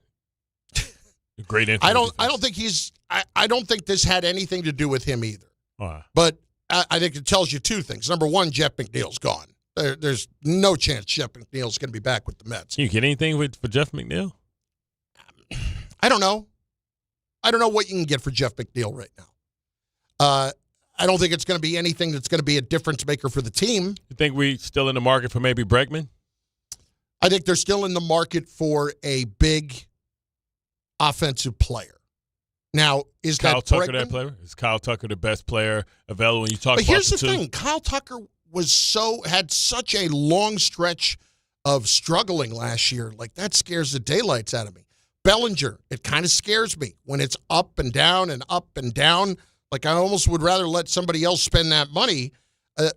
Great influence. I don't think this had anything to do with him either. Wow. But I think it tells you two things. Number one, Jeff McNeil's gone. There's no chance Jeff McNeil's going to be back with the Mets. Can you get anything for Jeff McNeil? I don't know. I don't know what you can get for Jeff McNeil right now. I don't think it's going to be anything that's going to be a difference maker for the team. You think we're still in the market for maybe Bregman? I think they're still in the market for a big offensive player. Now, is Kyle that Tucker Bregman? that player? Is Kyle Tucker the best player available when you talk But about here's the two? thing. Kyle Tucker had such a long stretch of struggling last year. Like, that scares the daylights out of me. Bellinger, it kind of scares me when it's up and down and up and down. Like, I almost would rather let somebody else spend that money.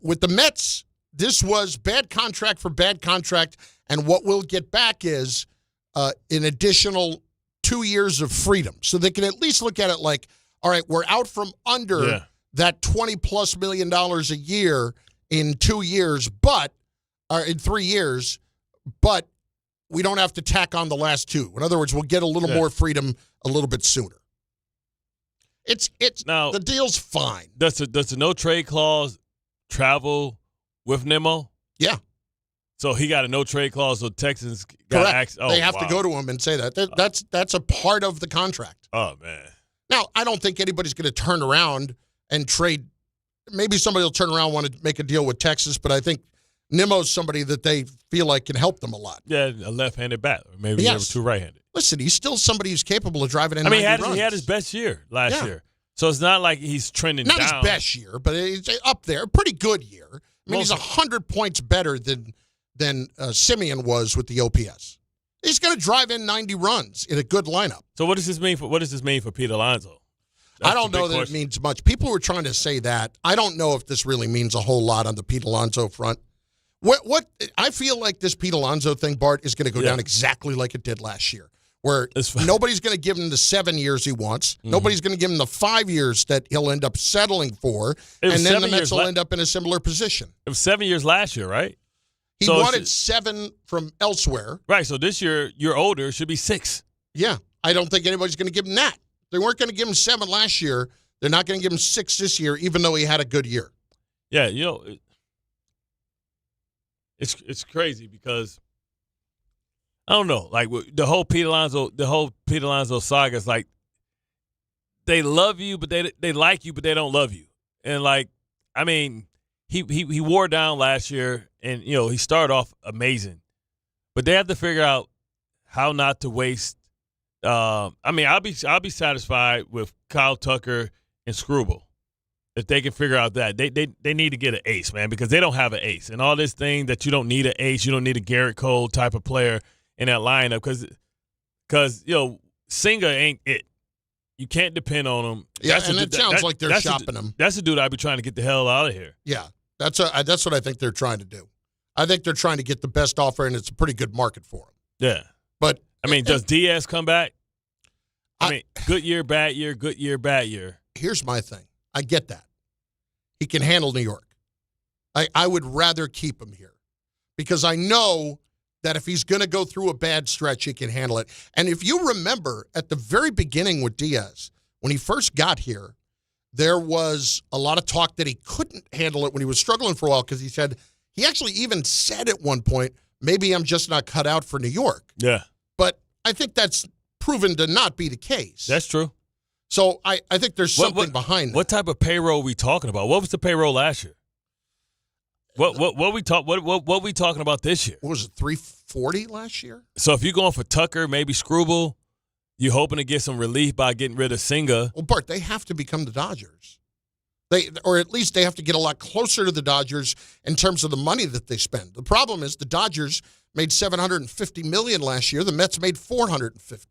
With the Mets, this was bad contract for bad contract, and what we'll get back is an additional 2 years of freedom. So they can at least look at it like, all right, we're out from under that $20+ million a year in 2 years, in 3 years, but we don't have to tack on the last 2. In other words, we'll get a little more freedom a little bit sooner. The deal's fine. Does the no trade clause travel with Nimmo? Yeah. So he got a no trade clause. So Texans got correct. They have to go to him and say that. That's a part of the contract. Oh man. Now I don't think anybody's going to turn around and trade. Maybe somebody will turn around and want to make a deal with Texas, but I think Nimmo's somebody that they feel like can help them a lot. Yeah, a left-handed bat, or maybe two right-handed. Listen, he's still somebody who's capable of driving in. I mean, he had his best year last year, so it's not like he's trending down. Not his best year, but he's up there. Pretty good year. I mean, he's 100 points better than Semien was with the OPS. He's going to drive in 90 runs in a good lineup. So what does this mean for Pete Alonso? I don't know that it means much. People were trying to say that. I don't know if this really means a whole lot on the Pete Alonso front. What I feel like this Pete Alonso thing, Bart, is going to go down exactly like it did last year, where nobody's going to give him the 7 years he wants. Mm-hmm. Nobody's going to give him the 5 years that he'll end up settling for, and then the Mets will end up in a similar position. It was 7 years last year, right? He wanted 7 from elsewhere. Right, so this year, you're older, it should be 6. Yeah, I don't think anybody's going to give him that. They weren't going to give him 7 last year. They're not going to give him 6 this year, even though he had a good year. Yeah, it's crazy because I don't know, like the whole Pete Alonso saga is like they love you, but they like you, but they don't love you. And like, I mean, he wore down last year, and he started off amazing, but they have to figure out how not to waste. I mean, I'll be satisfied with Kyle Tucker and Screwball. If they can figure out that, they need to get an ace, man, because they don't have an ace. And all this thing that you don't need an ace, you don't need a Garrett Cole type of player in that lineup because Senga ain't it. You can't depend on him. Yeah, it sounds like they're shopping him. That's the dude I'd be trying to get the hell out of here. Yeah, that's what I think they're trying to do. I think they're trying to get the best offer, and it's a pretty good market for him. Yeah. But, I mean, does Diaz come back? I mean, good year, bad year, good year, bad year. Here's my thing. I get that. He can handle New York. I would rather keep him here because I know that if he's going to go through a bad stretch, he can handle it. And if you remember at the very beginning with Diaz, when he first got here, there was a lot of talk that he couldn't handle it when he was struggling for a while because he actually even said at one point, maybe I'm just not cut out for New York. Yeah. But I think that's proven to not be the case. That's true. So I think there's something behind that. What type of payroll are we talking about? What was the payroll last year? What we talking about this year? What was it, 340 last year? So if you're going for Tucker, maybe Screwball, you're hoping to get some relief by getting rid of Senga. Well, Bart, they have to become the Dodgers. Or at least they have to get a lot closer to the Dodgers in terms of the money that they spend. The problem is the Dodgers made $750 million last year. The Mets made $450.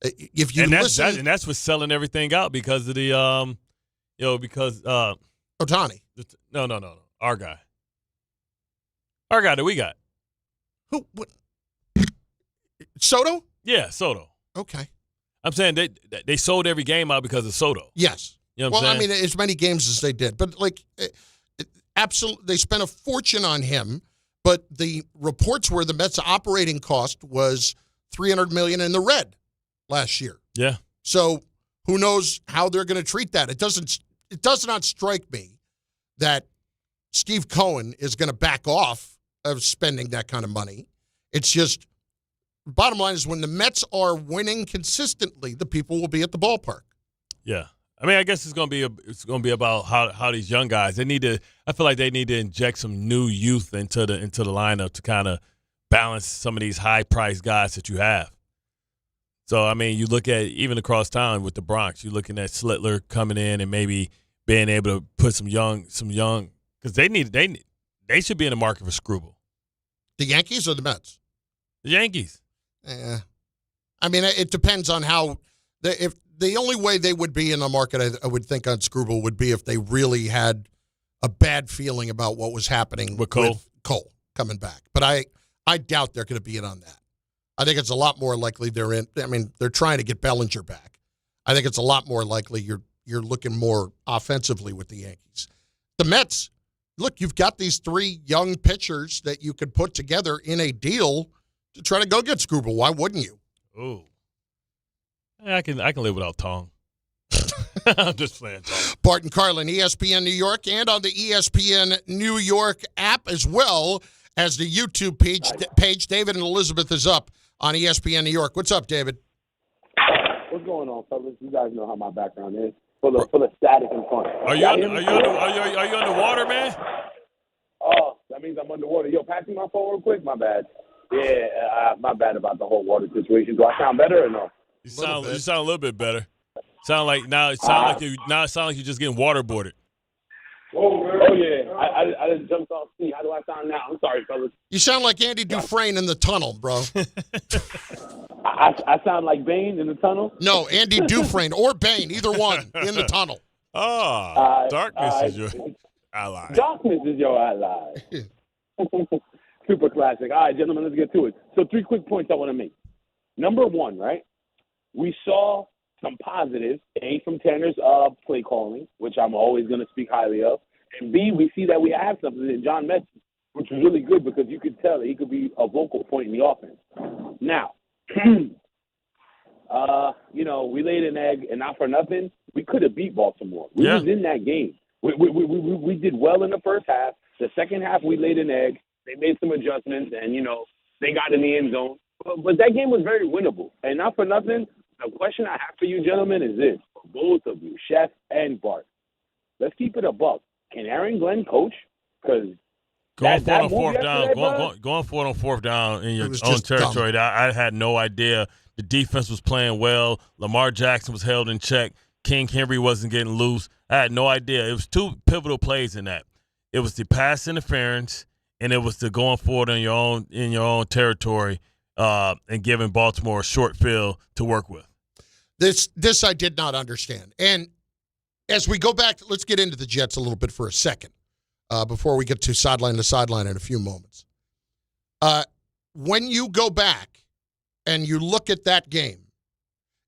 If you listen, and that's what's selling everything out because of the Ohtani. No, our guy that we got. Who? What? Soto? Yeah, Soto. Okay. I'm saying they sold every game out because of Soto. Yes. You know what I'm saying? I mean, as many games as they did, but absolutely, they spent a fortune on him. But the reports were the Mets' operating cost was $300 million in the red last year. Yeah. So who knows how they're going to treat that? It does not strike me that Steve Cohen is going to back off of spending that kind of money. It's just, bottom line is when the Mets are winning consistently, the people will be at the ballpark. Yeah. I mean, I guess it's going to be about how these young guys, I feel like they need to inject some new youth into the lineup to kind of balance some of these high-priced guys that you have. So, I mean, you look at even across town with the Bronx, you're looking at Slittler coming in and maybe being able to put some young, because they should be in the market for Screwball. The Yankees or the Mets? The Yankees. Yeah. I mean, it depends on how if the only way they would be in the market, I would think on Screwball would be if they really had a bad feeling about what was happening with Cole coming back. But I doubt they're going to be in on that. I think it's a lot more likely they're in. I mean, they're trying to get Bellinger back. I think it's a lot more likely you're looking more offensively with the Yankees. The Mets, look, you've got these 3 young pitchers that you could put together in a deal to try to go get Screwball. Why wouldn't you? Ooh. I can live without Tong. I'm just playing Tong. Bart and Carlin, ESPN New York, and on the ESPN New York app as well as the YouTube page. David and Elizabeth is up on ESPN New York. What's up, David? What's going on, fellas? You guys know how my background is. Full of static and fun. Are you underwater, man? Oh, that means I'm underwater. Yo, pass me my phone real quick. My bad. Yeah, my bad about the whole water situation. Do I sound better or no? You sound a little bit better. It sounds like you're just getting waterboarded. Oh yeah, I just jumped off seat. How do I sound now? I'm sorry, fellas. You sound like Andy Dufresne in the tunnel, bro. I sound like Bane in the tunnel? No, Andy Dufresne or Bane, either one, in the tunnel. Darkness is your ally. Darkness is your ally. Super classic. All right, gentlemen, let's get to it. So 3 quick points I want to make. Number 1, right? We saw some positives, A, from Tanner's play calling, which I'm always going to speak highly of. And B, we see that we have something in John Metz, which is really good because you could tell that he could be a vocal point in the offense. Now, we laid an egg, and not for nothing, we could have beat Baltimore. We was in that game. We did well in the first half. The second half, we laid an egg. They made some adjustments, and, they got in the end zone. But that game was very winnable. And not for nothing, the question I have for you gentlemen is this, for both of you, Chef and Bart. Let's keep it a buck. Can Aaron Glenn coach? Because going for it on fourth down in your own territory, I had no idea. The defense was playing well. Lamar Jackson was held in check. King Henry wasn't getting loose. I had no idea. It was 2 pivotal plays in that. It was the pass interference, and it was the going forward in your own territory and giving Baltimore a short field to work with. This I did not understand. And as we go back, let's get into the Jets a little bit for a second before we get to sideline in a few moments. When you go back and you look at that game,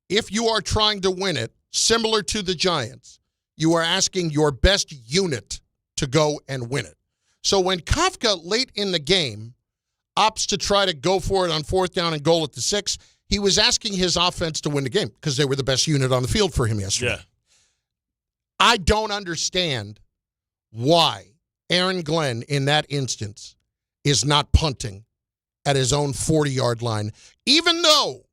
if you are trying to win it, similar to the Giants, you are asking your best unit to go and win it. So when Kafka, late in the game, opts to try to go for it on fourth down and goal at the 6, he was asking his offense to win the game because they were the best unit on the field for him yesterday. Yeah. I don't understand why Aaron Glenn, in that instance, is not punting at his own 40-yard line, even though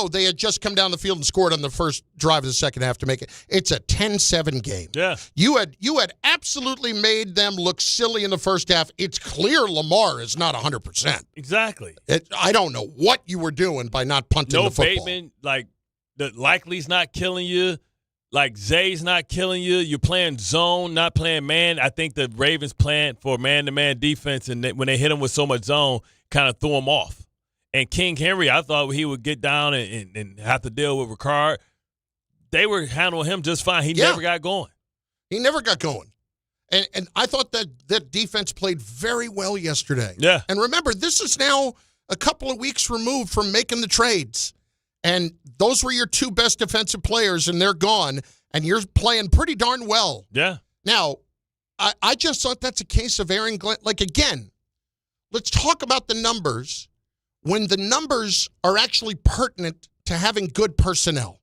they had just come down the field and scored on the first drive of the second half to make it. It's a 10-7 game. Yeah. You had absolutely made them look silly in the first half. It's clear Lamar is not 100%. Exactly. I don't know what you were doing by not punting the football. No Bateman, the Likely's not killing you. Zay's not killing you. You're playing zone, not playing man. I think the Ravens playing for man-to-man defense, and when they hit him with so much zone, kind of threw him off. And King Henry, I thought he would get down and have to deal with Ricard. They were handling him just fine. He never got going. He never got going. And I thought that defense played very well yesterday. Yeah. And remember, this is now a couple of weeks removed from making the trades. And those were your 2 best defensive players, and they're gone, and you're playing pretty darn well. Yeah. Now, I just thought that's a case of Aaron Glenn. Again, let's talk about the numbers when the numbers are actually pertinent to having good personnel.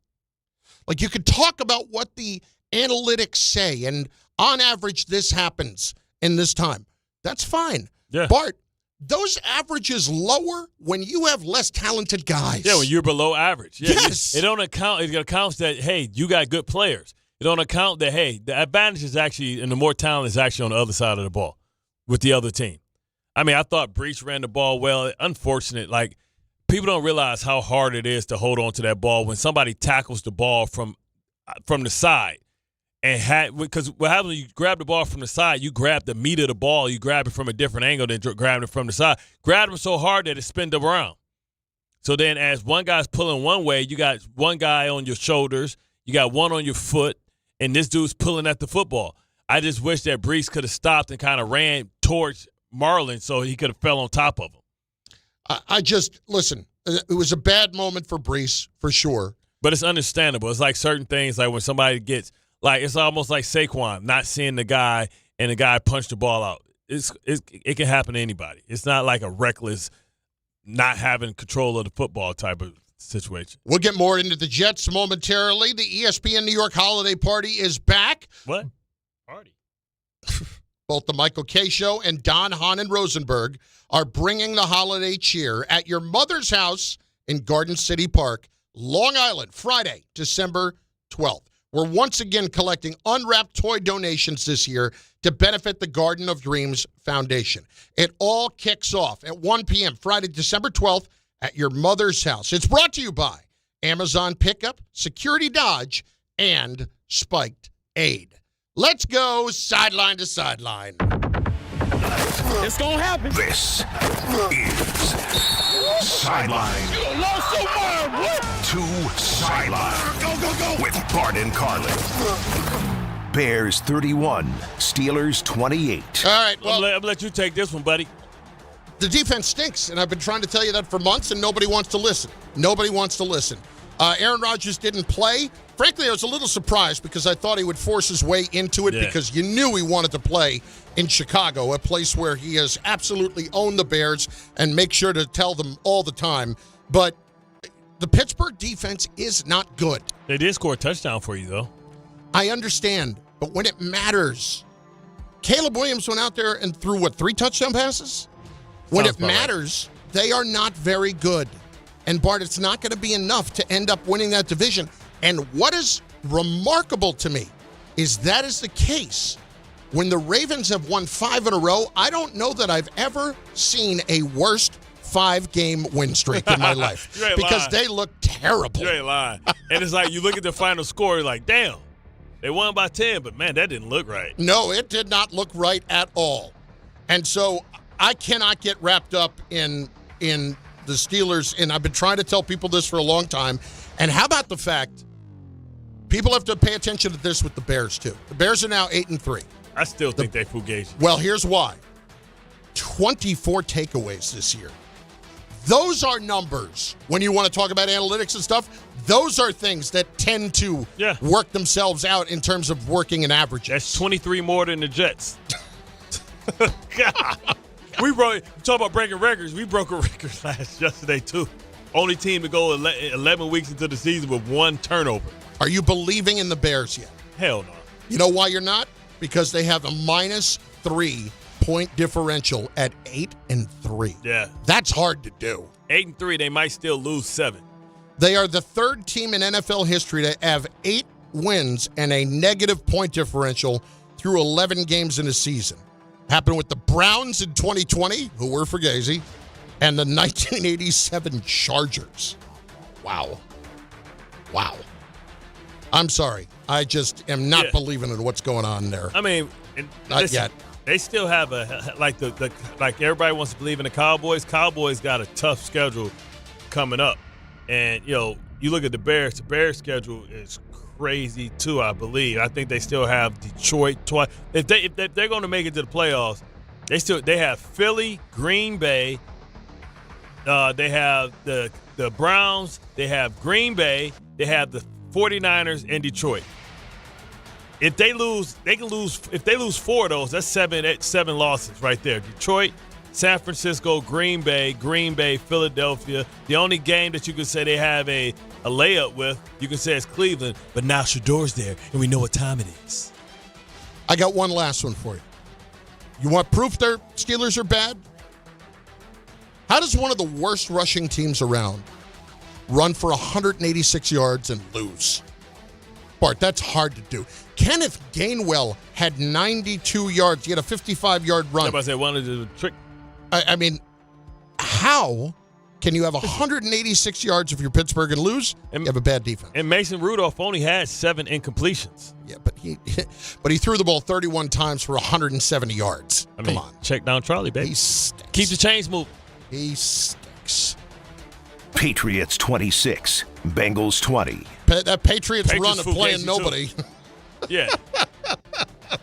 You could talk about what the analytics say, and on average, this happens in this time. That's fine. Yeah. Bart, those averages lower when you have less talented guys. Yeah, when you're below average. Yeah, yes. It accounts that, hey, you got good players. It don't account that, hey, the advantage is actually, and the more talent is actually on the other side of the ball with the other team. I mean, I thought Breece ran the ball well. Unfortunate, people don't realize how hard it is to hold on to that ball when somebody tackles the ball from the side. Because what happens when you grab the ball from the side, you grab the meat of the ball, you grab it from a different angle than grabbing it from the side. Grab them so hard that it spins around. So then as one guy's pulling one way, you got one guy on your shoulders, you got one on your foot, and this dude's pulling at the football. I just wish that Breece could have stopped and kind of ran towards Marlin so he could have fell on top of him. Listen, it was a bad moment for Breece, for sure. But it's understandable. It's like certain things, like when somebody gets – it's almost like Saquon not seeing the guy and the guy punched the ball out. It can happen to anybody. It's not like a reckless not having control of the football type of situation. We'll get more into the Jets momentarily. The ESPN New York holiday party is back. What? Party? Both the Michael Kay Show and Don Hahn and Rosenberg are bringing the holiday cheer at your mother's house in Garden City Park, Long Island, Friday, December 12th. We're once again collecting unwrapped toy donations this year to benefit the Garden of Dreams Foundation. It all kicks off at 1 p.m. Friday, December 12th at your mother's house. It's brought to you by Amazon Pickup, Security Dodge, and Spiked Aid. Let's go sideline to sideline. It's going to happen. This is Sideline. To Sideline. Go. With Bart and Carlin. Bears 31, Steelers 28. All right, well, I'm gonna let you take this one, buddy. The defense stinks, and I've been trying to tell you that for months, and nobody wants to listen. Nobody wants to listen. Aaron Rodgers didn't play. Frankly, I was a little surprised because I thought he would force his way into it because you knew he wanted to play in Chicago, a place where he has absolutely owned the Bears and make sure to tell them all the time. But the Pittsburgh defense is not good. They did score a touchdown for you, though. I understand, but when it matters, Caleb Williams went out there and threw, 3 touchdown passes? When it matters, they are not very good. And, Bart, it's not going to be enough to end up winning that division. And what is remarkable to me is that is the case when the Ravens have won 5 in a row. I don't know that I've ever seen a worst 5-game win streak in my life because they look terrible. You ain't lying. And it's like you look at the final score, you're like, damn, they won by 10, but, man, that didn't look right. No, it did not look right at all. And so I cannot get wrapped up in the Steelers, and I've been trying to tell people this for a long time. And how about the fact people have to pay attention to this with the Bears, too. The Bears are now 8-3. I still think they fugazi. Well, here's why. 24 takeaways this year. Those are numbers. When you want to talk about analytics and stuff, those are things that tend to work themselves out in terms of working an average. That's 23 more than the Jets. God. Talk about breaking records. We broke a record yesterday, too. Only team to go 11 weeks into the season with 1 turnover. Are you believing in the Bears yet? Hell no. You know why you're not? Because they have a -3 point differential at 8-3. Yeah. That's hard to do. 8-3, they might still lose 7. They are the 3rd team in NFL history to have 8 wins and a negative point differential through 11 games in a season. Happened with the Browns in 2020, who were fugazi, and the 1987 Chargers. Wow. I'm sorry. I just am not believing in what's going on there. I mean, not yet. They still have like everybody wants to believe in the Cowboys. Cowboys got a tough schedule coming up, and you look at the Bears. The Bears' schedule is crazy too. I believe. I think they still have Detroit twice. If they're going to make it to the playoffs, they have Philly, Green Bay. They have the Browns. They have Green Bay. They have the 49ers and Detroit. If they lose, they can lose. If they lose 4 of those, that's 7 losses right there. Detroit, San Francisco, Green Bay, Philadelphia. The only game that you can say they have a layup with, you can say it's Cleveland, but now Shedeur's there, and we know what time it is. I got one last one for you. You want proof their Steelers are bad? How does one of the worst rushing teams around run for 186 yards and lose? Bart, that's hard to do. Kenneth Gainwell had 92 yards. He had a 55-yard run. Somebody said one of the trick. I mean, how can you have 186 yards if you're Pittsburgh and lose? You have a bad defense. And Mason Rudolph only had 7 incompletions. Yeah, but he threw the ball 31 times for 170 yards. Come on. Check down Charlie, baby. He stinks. Keep the chains moving. He stinks. Patriots 26, Bengals 20. That Patriots run of playing nobody. Yeah.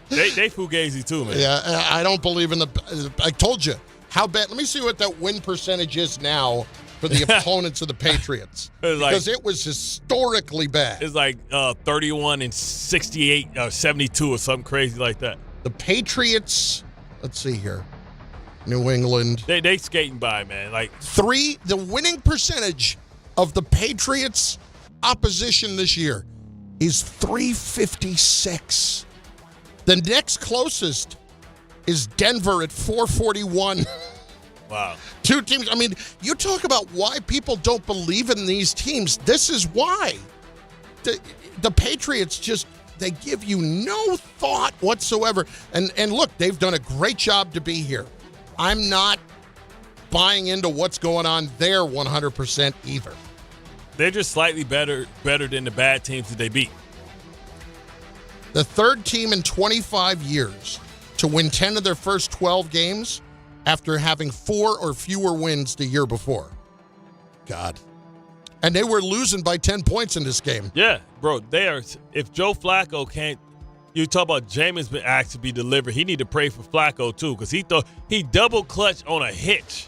they fugazi too, man. Yeah, I don't believe in I told you. How bad? Let me see what that win percentage is now for the opponents of the Patriots. Because it was historically bad. It's like 31 and 68 or 72 or something crazy like that. The Patriots, let's see here. New England. They skating by, man. The winning percentage of the Patriots opposition this year is .356. The next closest is Denver at .441. Wow. 2 teams. I mean, you talk about why people don't believe in these teams. This is why. The Patriots just, they give you no thought whatsoever. And look, they've done a great job to be here. I'm not buying into what's going on there 100% either. They're just slightly better than the bad teams that they beat. The 3rd team in 25 years to win 10 of their first 12 games after having 4 or fewer wins the year before. God. And they were losing by 10 points in this game. Yeah, bro. If Joe Flacco can't, you talk about Jameis been asked to be delivered. He need to pray for Flacco too, because he double clutched on a hitch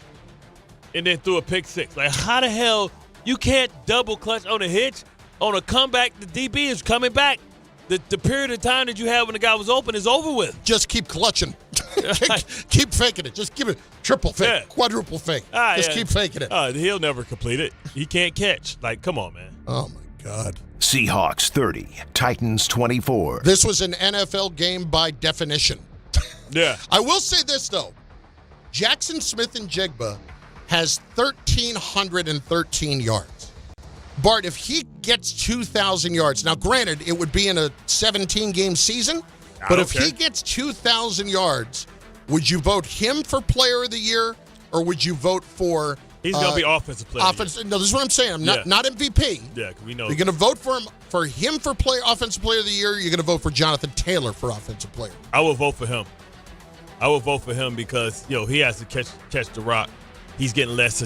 and then threw a pick six. Like, how the hell you can't double clutch on a hitch on a comeback? The DB is coming back. The period of time that you had when the guy was open is over with. Just keep clutching. keep faking it. Just give it triple fake, quadruple fake. Just keep faking it. He'll never complete it. He can't catch. Like, come on, man. Oh, my God. Seahawks 30, Titans 24. This was an NFL game by definition. Yeah. I will say this, though. Jackson Smith-Njigba has 1,313 yards. Bart, if he gets 2,000 yards, now granted, it would be in a 17-game season, but if he gets 2,000 yards, would you vote him for Player of the Year, or would you vote for... He's going to be Offensive Player of the Year. No, this is what I'm saying. I'm not MVP. Yeah, we know. You're going to vote for him for Offensive Player of the Year, you're going to vote for Jonathan Taylor for Offensive Player. I will vote for him. I will vote for him because, he has to catch the rock. He's getting less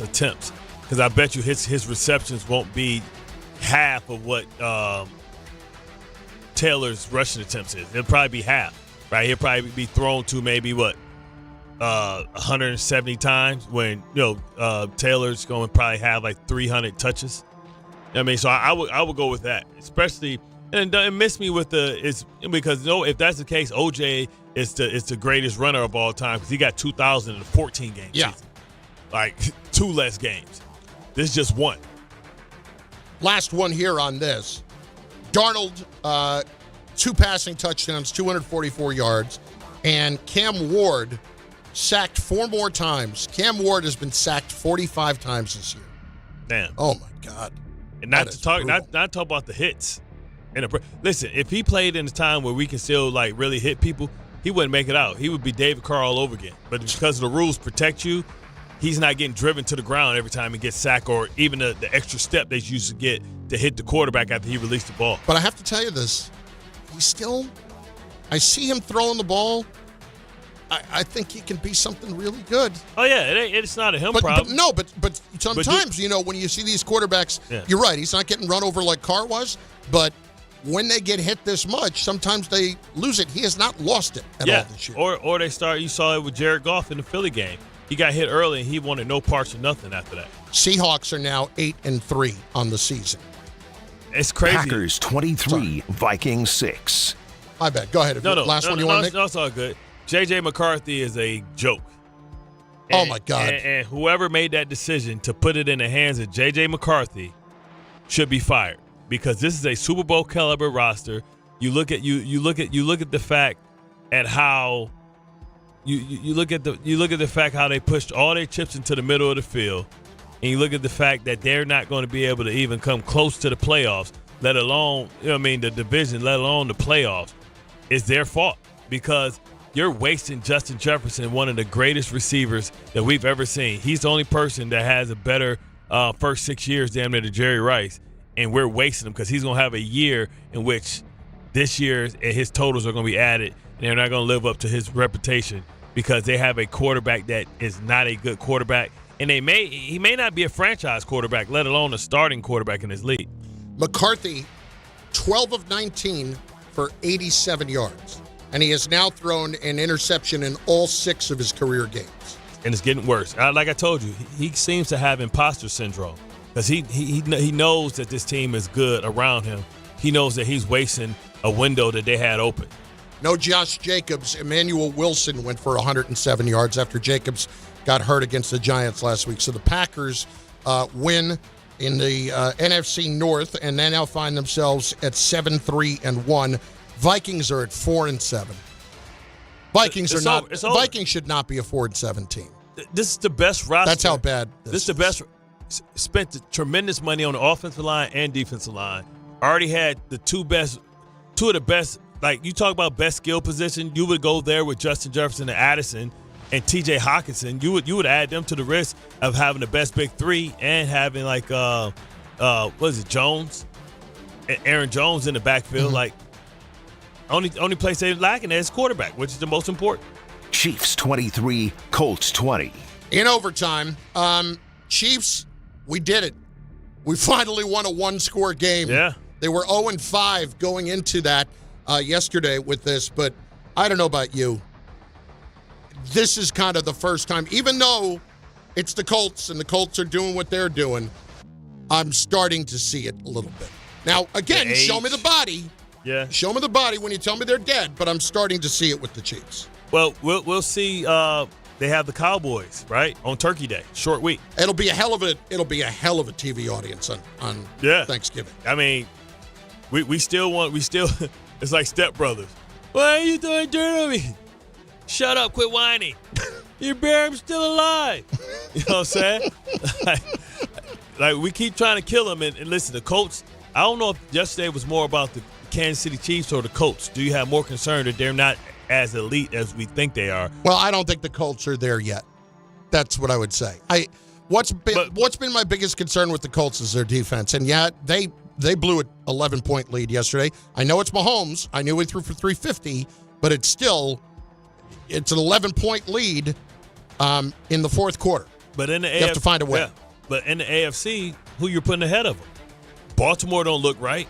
attempts. Because I bet you his receptions won't be half of what Taylor's rushing attempts is. It'll probably be half, right? He'll probably be thrown to maybe 170 times when Taylor's going to probably have like 300 touches. I mean, so I would go with that, especially and miss me with because if that's the case, OJ is the greatest runner of all time because he got 2,000 in a 14 game season. Like 2 less games. This is just one. Last one here on this. Darnold, 2 passing touchdowns, 244 yards. And Cam Ward sacked 4 more times. Cam Ward has been sacked 45 times this year. Damn. Oh, my God. And not talk about the hits. Listen, if he played in a time where we can still, really hit people, he wouldn't make it out. He would be David Carr all over again. But because the rules protect you, he's not getting driven to the ground every time he gets sacked or even the extra step they used to get to hit the quarterback after he released the ball. But I have to tell you this. I see him throwing the ball. I think he can be something really good. Oh, yeah. It's not a him problem. But sometimes, when you see these quarterbacks, you're right. He's not getting run over like Carr was. But when they get hit this much, sometimes they lose it. He has not lost it at all this year. Or they start, you saw it with Jared Goff in the Philly game. He got hit early, and he wanted no parts of nothing after that. Seahawks are now 8-3 on the season. It's crazy. Packers 23, Vikings 6. My bad. Go ahead. Last one you want to make? No, it's all good. J.J. McCarthy is a joke. Oh, my God. And whoever made that decision to put it in the hands of J.J. McCarthy should be fired because this is a Super Bowl caliber roster. You look at the fact at how you look at the fact how they pushed all their chips into the middle of the field, and you look at the fact that they're not going to be able to even come close to the playoffs, let alone the division, let alone the playoffs. It's their fault because you're wasting Justin Jefferson, one of the greatest receivers that we've ever seen. He's the only person that has a better first 6 years damn near to Jerry Rice, and we're wasting him because he's going to have a year in which this year his totals are going to be added, and they're not going to live up to his reputation because they have a quarterback that is not a good quarterback, and he may not be a franchise quarterback, let alone a starting quarterback in his league. McCarthy, 12 of 19 for 87 yards. And he has now thrown an interception in all 6 of his career games. And it's getting worse. Like I told you, he seems to have imposter syndrome because he knows that this team is good around him. He knows that he's wasting a window that they had open. No Josh Jacobs. Emmanuel Wilson went for 107 yards after Jacobs got hurt against the Giants last week. So the Packers win in the NFC North, and they now find themselves at 7-3-1. Vikings are at 4-7. Vikings should not be a 4-7 team. This is the best roster. That's how bad this is. The best. Spent tremendous money on the offensive line and defensive line. Already had two of the best. Like you talk about best skill position, you would go there with Justin Jefferson and Addison and T.J. Hawkinson. You would add them to the list of having the best big three and having Jones, and Aaron Jones in the backfield. Mm-hmm. Only place they're lacking is quarterback, which is the most important. Chiefs 23, Colts 20. In overtime, Chiefs We did it. We finally won a one-score game. Yeah. They were 0-5 going into that yesterday with this, but I don't know about you. This is kind of the first time, even though it's the Colts and the Colts are doing what they're doing, I'm starting to see it a little bit. Now, again, show me the body. Yeah. Show me the body when you tell me they're dead, but I'm starting to see it with the Chiefs. Well, we'll see. They have the Cowboys, right, on Turkey Day, short week. It'll be a hell of a TV audience on Thanksgiving. I mean, we still it's like Step Brothers. Why are you throwing dirt on me? Shut up, quit whining. Your bear, I'm still alive. You know what I'm saying? like we keep trying to kill them, and listen, the Colts, I don't know if yesterday was more about the Kansas City Chiefs or the Colts. Do you have more concern that they're not as elite as we think they are? Well, I don't think the Colts are there yet. That's what I would say. What's been my biggest concern with the Colts is their defense. And yeah, they blew an 11-point lead yesterday. I know it's Mahomes. I knew he threw for 350, but it's an 11-point lead in the fourth quarter. But in the you have to find a way. Yeah, but in the AFC, who you're putting ahead of them? Baltimore don't look right.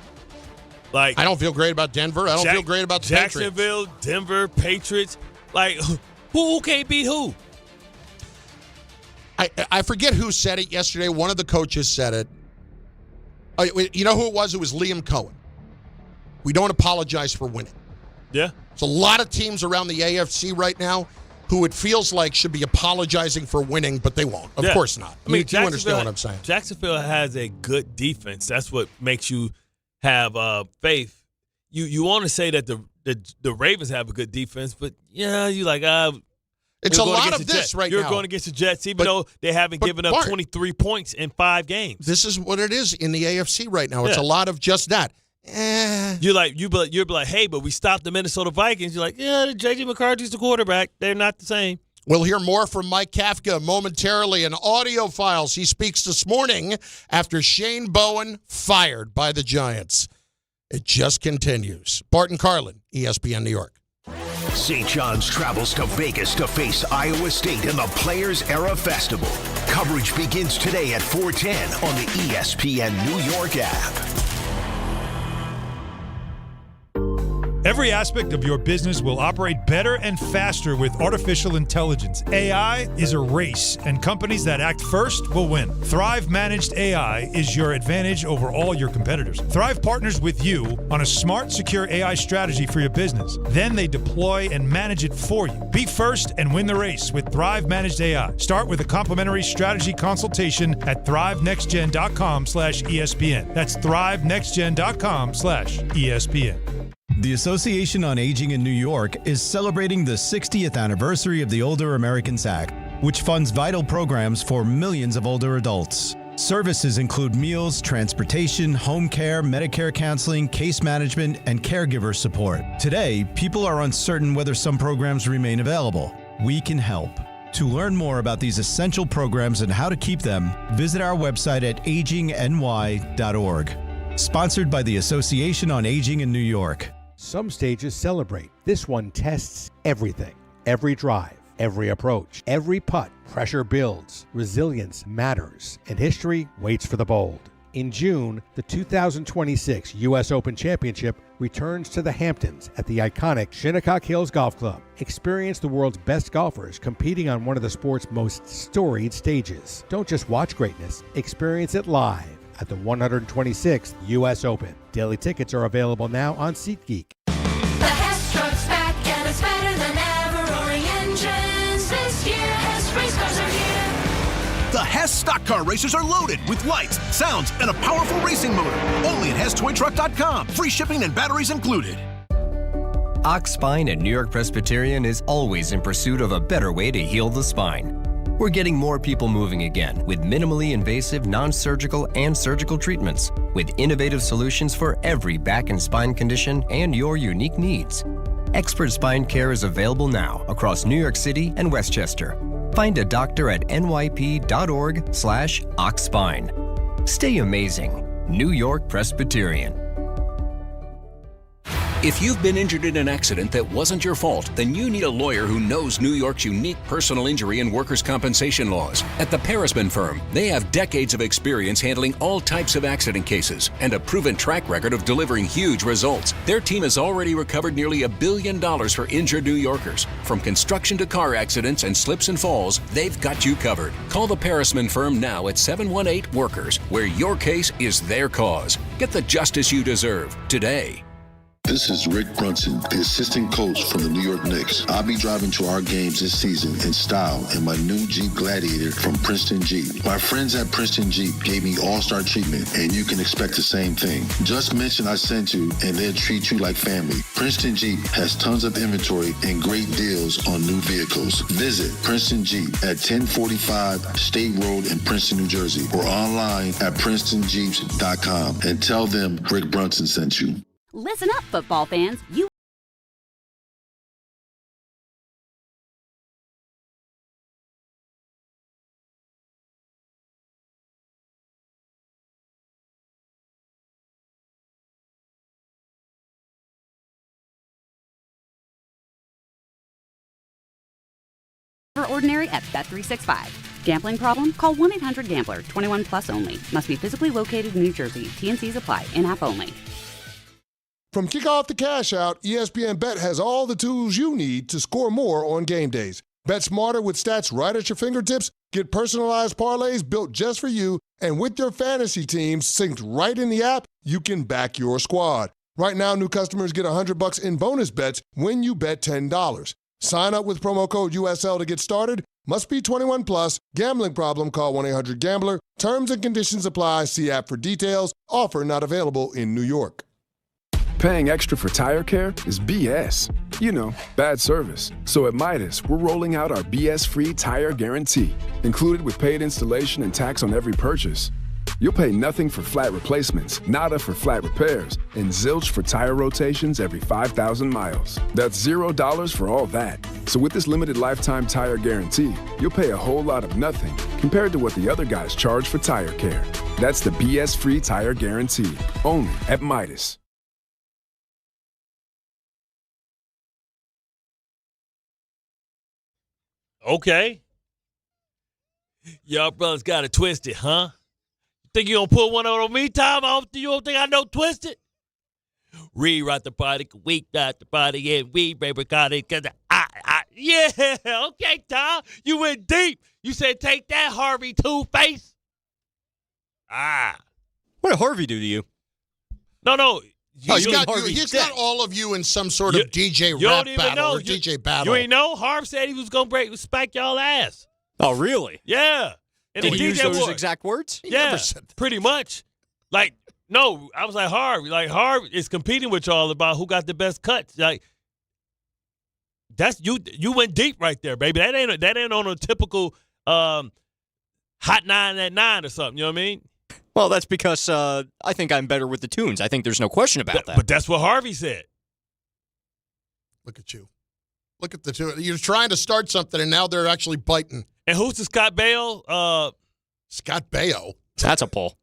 Like, I don't feel great about Denver. I don't feel great about the Jacksonville, Patriots. Denver, Patriots. Like, who can't beat who? I forget who said it yesterday. One of the coaches said it. You know who it was? It was Liam Cohen. We don't apologize for winning. Yeah. There's a lot of teams around the AFC right now who it feels like should be apologizing for winning, but they won't. Of course not. I mean, you understand what I'm saying. Jacksonville has a good defense. That's what makes you have faith. You want to say that the Ravens have a good defense, but yeah, you like it's a lot of this right now. You're going against the Jets, even though they haven't given up 23 points in 5 games. This is what it is in the AFC right now. It's a lot of just that. You're like, hey, but we stopped the Minnesota Vikings. You're like, yeah, J.J. McCarthy's the quarterback. They're not the same. We'll hear more from Mike Kafka momentarily in audio files. He speaks this morning after Shane Bowen fired by the Giants. It just continues. Bart and Carlin, ESPN New York. St. John's travels to Vegas to face Iowa State in the Players Era Festival. Coverage begins today at 4:10 on the ESPN New York app. Every aspect of your business will operate better and faster with artificial intelligence. AI is a race, and companies that act first will win. Thrive Managed AI is your advantage over all your competitors. Thrive partners with you on a smart, secure AI strategy for your business. Then they deploy and manage it for you. Be first and win the race with Thrive Managed AI. Start with a complimentary strategy consultation at thrivenextgen.com/ESPN. That's thrivenextgen.com/ESPN. The Association on Aging in New York is celebrating the 60th anniversary of the Older Americans Act, which funds vital programs for millions of older adults. Services include meals, transportation, home care, Medicare counseling, case management, and caregiver support. Today, people are uncertain whether some programs remain available. We can help. To learn more about these essential programs and how to keep them, visit our website at agingny.org. Sponsored by the Association on Aging in New York. Some stages celebrate. This one tests everything. Every drive, every approach, every putt. Pressure builds. Resilience matters. And history waits for the bold. In June, the 2026 U.S. Open Championship returns to the Hamptons at the iconic Shinnecock Hills Golf Club. Experience the world's best golfers competing on one of the sport's most storied stages. Don't just watch greatness, experience it live at the 126th U.S. Open. Daily tickets are available now on SeatGeek. The Hess truck's back and it's better than ever. Roaring engines this year. Hess race cars are here. The Hess stock car racers are loaded with lights, sounds, and a powerful racing motor. Only at HessToyTruck.com. Free shipping and batteries included. Ox Spine at New York Presbyterian is always in pursuit of a better way to heal the spine. We're getting more people moving again with minimally invasive, non-surgical, and surgical treatments with innovative solutions for every back and spine condition and your unique needs. Expert spine care is available now across New York City and Westchester. Find a doctor at nyp.org/oxspine. Stay amazing. New York Presbyterian. If you've been injured in an accident that wasn't your fault, then you need a lawyer who knows New York's unique personal injury and workers' compensation laws. At the Parisman Firm, they have decades of experience handling all types of accident cases and a proven track record of delivering huge results. Their team has already recovered nearly $1 billion for injured New Yorkers. From construction to car accidents and slips and falls, they've got you covered. Call the Parisman Firm now at 718-WORKERS, where your case is their cause. Get the justice you deserve today. This is Rick Brunson, the assistant coach from the New York Knicks. I'll be driving to our games this season in style in my new Jeep Gladiator from Princeton Jeep. My friends at Princeton Jeep gave me all-star treatment, and you can expect the same thing. Just mention I sent you, and they'll treat you like family. Princeton Jeep has tons of inventory and great deals on new vehicles. Visit Princeton Jeep at 1045 State Road in Princeton, New Jersey, or online at PrincetonJeeps.com and tell them Rick Brunson sent you. Listen up, football fans. You ordinary at Bet365. Gambling problem? Call 1-800-GAMBLER. 21 plus only. Must be physically located in New Jersey. T&Cs apply. In-app only. From kickoff to cash out, ESPN Bet has all the tools you need to score more on game days. Bet smarter with stats right at your fingertips. Get personalized parlays built just for you. And with your fantasy teams synced right in the app, you can back your squad. Right now, new customers get $100 in bonus bets when you bet $10. Sign up with promo code USL to get started. Must be 21 plus. Gambling problem? Call 1-800-GAMBLER. Terms and conditions apply. See app for details. Offer not available in New York. Paying extra for tire care is BS. You know, bad service. So at Midas, we're rolling out our BS-free tire guarantee, included with paid installation and tax on every purchase. You'll pay nothing for flat replacements, nada for flat repairs, and zilch for tire rotations every 5,000 miles. That's $0 for all that. So with this limited lifetime tire guarantee, you'll pay a whole lot of nothing compared to what the other guys charge for tire care. That's the BS-free tire guarantee, only at Midas. Okay. Y'all brothers got it twisted, huh? You think you gonna put one on me, Tom? You don't think I know twisted? Rewrite the body, weak out the body, and we got it. Yeah, okay, Tom. You went deep. You said take that, Harvey Two-Face. What did Harvey do to you? No. He's got all of you in some sort of DJ rap battle or DJ battle. You ain't know? Harv said he was going to spike y'all ass. Oh, really? Yeah. And did he use those exact words? Yeah, pretty much. Like, no, I was like, Harv is competing with y'all about who got the best cuts. Like, that's you went deep right there, baby. That ain't on a typical Hot 9 at 9 or something, you know what I mean? Well, that's because I think I'm better with the tunes. I think there's no question about that. But that's what Harvey said. Look at you. Look at the two. You're trying to start something, and now they're actually biting. And who's the Scott Baio? Scott Baio? That's a pull.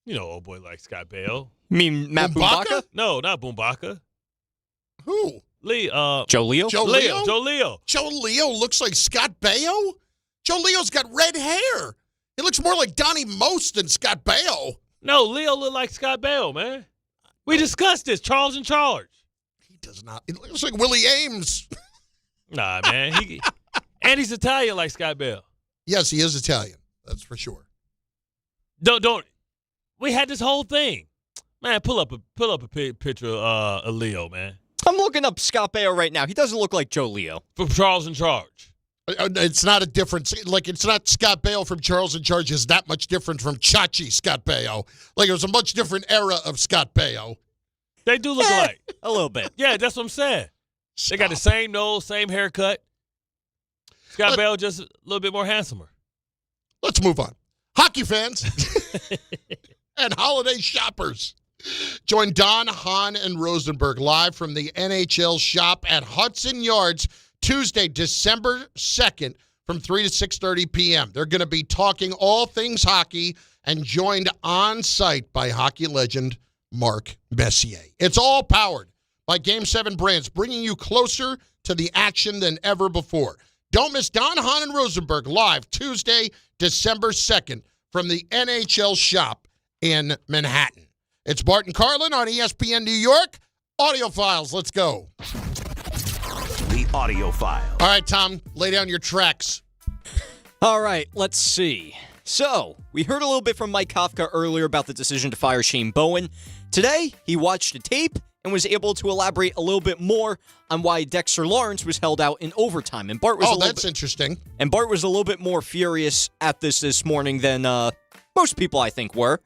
You know, old boy like Scott Baio. You mean Matt Boombaka? No, not Boombaka. Who? Joe Leo? Joe Leo? Joe Leo. Joe Leo looks like Scott Baio? Joe Leo's got red hair. He looks more like Donnie Most than Scott Baio. No, Leo look like Scott Baio, man. We discussed this. Charles in Charge. He does not. He looks like Willie Ames. Nah, man. And he's Italian like Scott Baio. Yes, he is Italian. That's for sure. Don't. We had this whole thing. Man, pull up a picture of Leo, man. I'm looking up Scott Baio right now. He doesn't look like Joe Leo. From Charles in Charge. It's not a difference. Like, it's not Scott Baio from Charles in Charge is that much different from Chachi Scott Baio. Like, it was a much different era of Scott Baio. They do look alike. A little bit. Yeah, that's what I'm saying. They got the same nose, same haircut. Scott Baio just a little bit more handsomer. Let's move on. Hockey fans and holiday shoppers. Join Don, Hahn, and Rosenberg live from the NHL shop at Hudson Yards Tuesday, December 2nd from 3 to 6:30 p.m. They're going to be talking all things hockey and joined on site by hockey legend Mark Messier. It's all powered by Game 7 Brands, bringing you closer to the action than ever before. Don't miss Don, Hahn, and Rosenberg live Tuesday, December 2nd from the NHL Shop in Manhattan. It's Bart and Carlin on ESPN New York. Audio Files, let's go. The Audio File. All right, Tom, lay down your tracks. All right, let's see. So, we heard a little bit from Mike Kafka earlier about the decision to fire Shane Bowen. Today, he watched a tape and was able to elaborate a little bit more on why Dexter Lawrence was held out in overtime. And Bart was that's interesting. And Bart was a little bit more furious at this morning than most people, I think, were.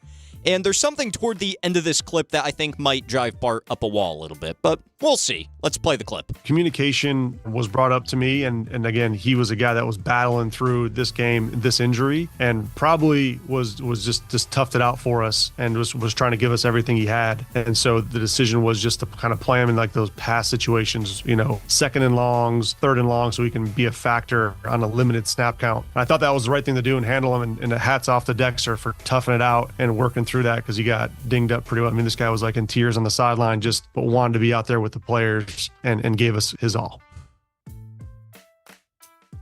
And there's something toward the end of this clip that I think might drive Bart up a wall a little bit, but we'll see. Let's play the clip. Communication was brought up to me, and again, he was a guy that was battling through this game, this injury, and probably was just toughed it out for us and was trying to give us everything he had. And so the decision was just to kind of play him in like those pass situations, second and longs, third and long, so he can be a factor on a limited snap count. And I thought that was the right thing to do and handle him, and hats off to Dexter for toughing it out and working through that, because he got dinged up pretty well. I mean, this guy was like in tears on the sideline, but wanted to be out there with the players and gave us his all.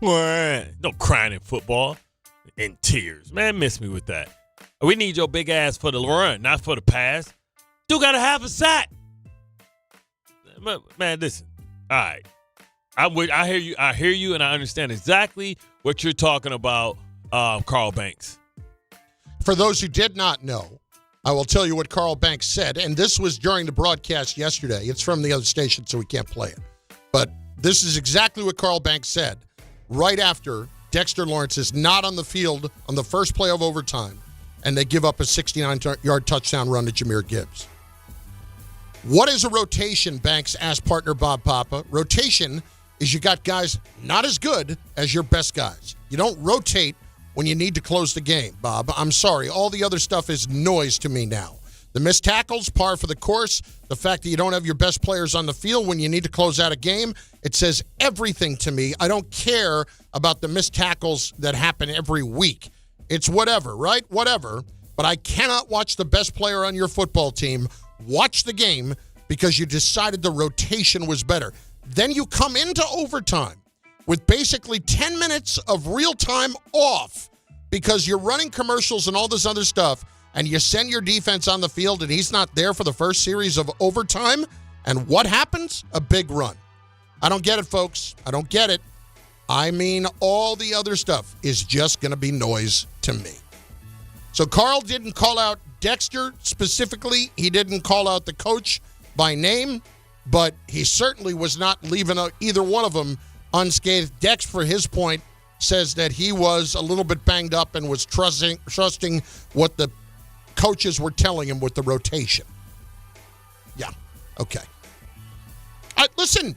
No crying in football. In tears. Man, miss me with that. We need your big ass for the run, not for the pass. Dude got to have a sack. Man, listen. All right. I hear you, and I understand exactly what you're talking about, Carl Banks. For those who did not know, I will tell you what Carl Banks said, and this was during the broadcast yesterday. It's from the other station, so we can't play it. But this is exactly what Carl Banks said right after Dexter Lawrence is not on the field on the first play of overtime, and they give up a 69-yard touchdown run to Jahmyr Gibbs. What is a rotation, Banks asked partner Bob Papa. Rotation is you got guys not as good as your best guys. You don't rotate when you need to close the game, Bob. I'm sorry. All the other stuff is noise to me now. The missed tackles, par for the course. The fact that you don't have your best players on the field when you need to close out a game, it says everything to me. I don't care about the missed tackles that happen every week. It's whatever, right? Whatever. But I cannot watch the best player on your football team watch the game because you decided the rotation was better. Then you come into overtime with basically 10 minutes of real time off because you're running commercials and all this other stuff, and you send your defense on the field and he's not there for the first series of overtime, and what happens? A big run. I don't get it, folks. I don't get it. I mean, all the other stuff is just going to be noise to me. So Carl didn't call out Dexter specifically. He didn't call out the coach by name, but he certainly was not leaving either one of them unscathed. Dex, for his point, says that he was a little bit banged up and was trusting what the coaches were telling him with the rotation. Yeah, okay. Listen,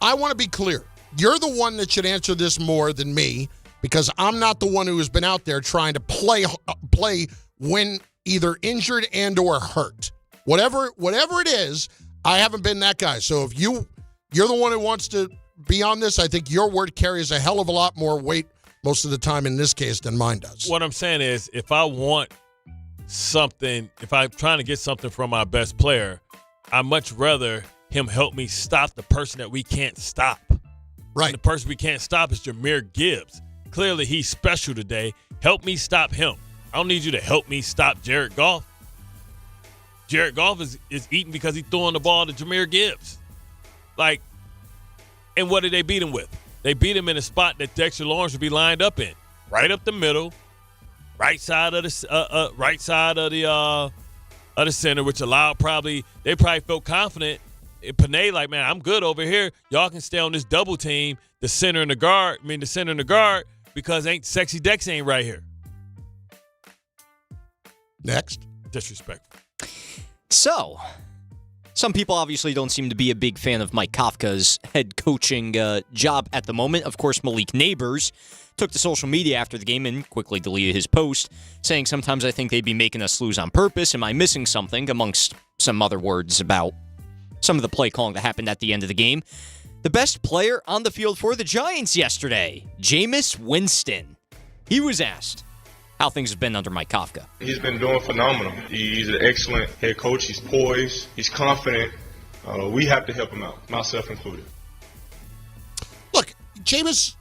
I want to be clear. You're the one that should answer this more than me, because I'm not the one who has been out there trying to play when either injured and or hurt. Whatever it is, I haven't been that guy. So if you're the one who wants to be on this, I think your word carries a hell of a lot more weight most of the time in this case than mine does. What I'm saying is, if I want something, if I'm trying to get something from my best player, I'd much rather him help me stop the person that we can't stop. Right. And the person we can't stop is Jahmyr Gibbs. Clearly, he's special today. Help me stop him. I don't need you to help me stop Jared Goff. Jared Goff is eating because he's throwing the ball to Jahmyr Gibbs. And what did they beat him with? They beat him in a spot that Dexter Lawrence would be lined up in, right up the middle, right side of the center, which allowed they probably felt confident. Panay like, man, I'm good over here. Y'all can stay on this double team. The center and the guard, because Sexy Dex ain't right here. Next. Disrespectful. So, some people obviously don't seem to be a big fan of Mike Kafka's head coaching job at the moment. Of course, Malik Neighbors took to social media after the game and quickly deleted his post, saying, sometimes I think they'd be making us lose on purpose. Am I missing something? Amongst some other words about some of the play calling that happened at the end of the game. The best player on the field for the Giants yesterday, Jameis Winston. He was asked how things have been under Mike Kafka. He's been doing phenomenal. He's an excellent head coach. He's poised. He's confident. we have to help him out, myself included. Look, Jameis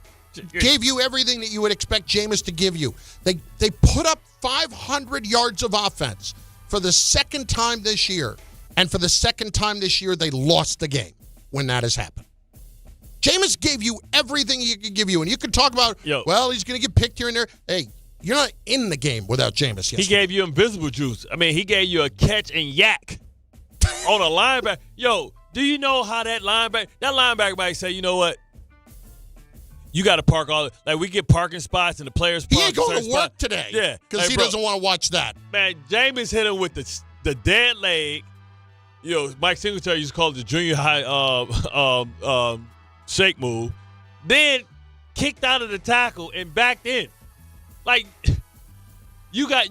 gave you everything that you would expect Jameis to give you. They put up 500 yards of offense for the second time this year. And for the second time this year, they lost the game when that has happened. Jameis gave you everything he could give you. And you can talk about, well, he's going to get picked here and there. Hey, you're not in the game without Jameis yesterday. He gave you invisible juice. I mean, he gave you a catch and yak on a linebacker. Yo, do you know how that linebacker might say, you know what? You got to park all – like we get parking spots and the players park. He ain't going to work today. Yeah. Because he doesn't want to watch that. Man, Jameis hit him with the dead leg. Mike Singletary used to call it the junior high shake move. Then kicked out of the tackle and backed in. Like you got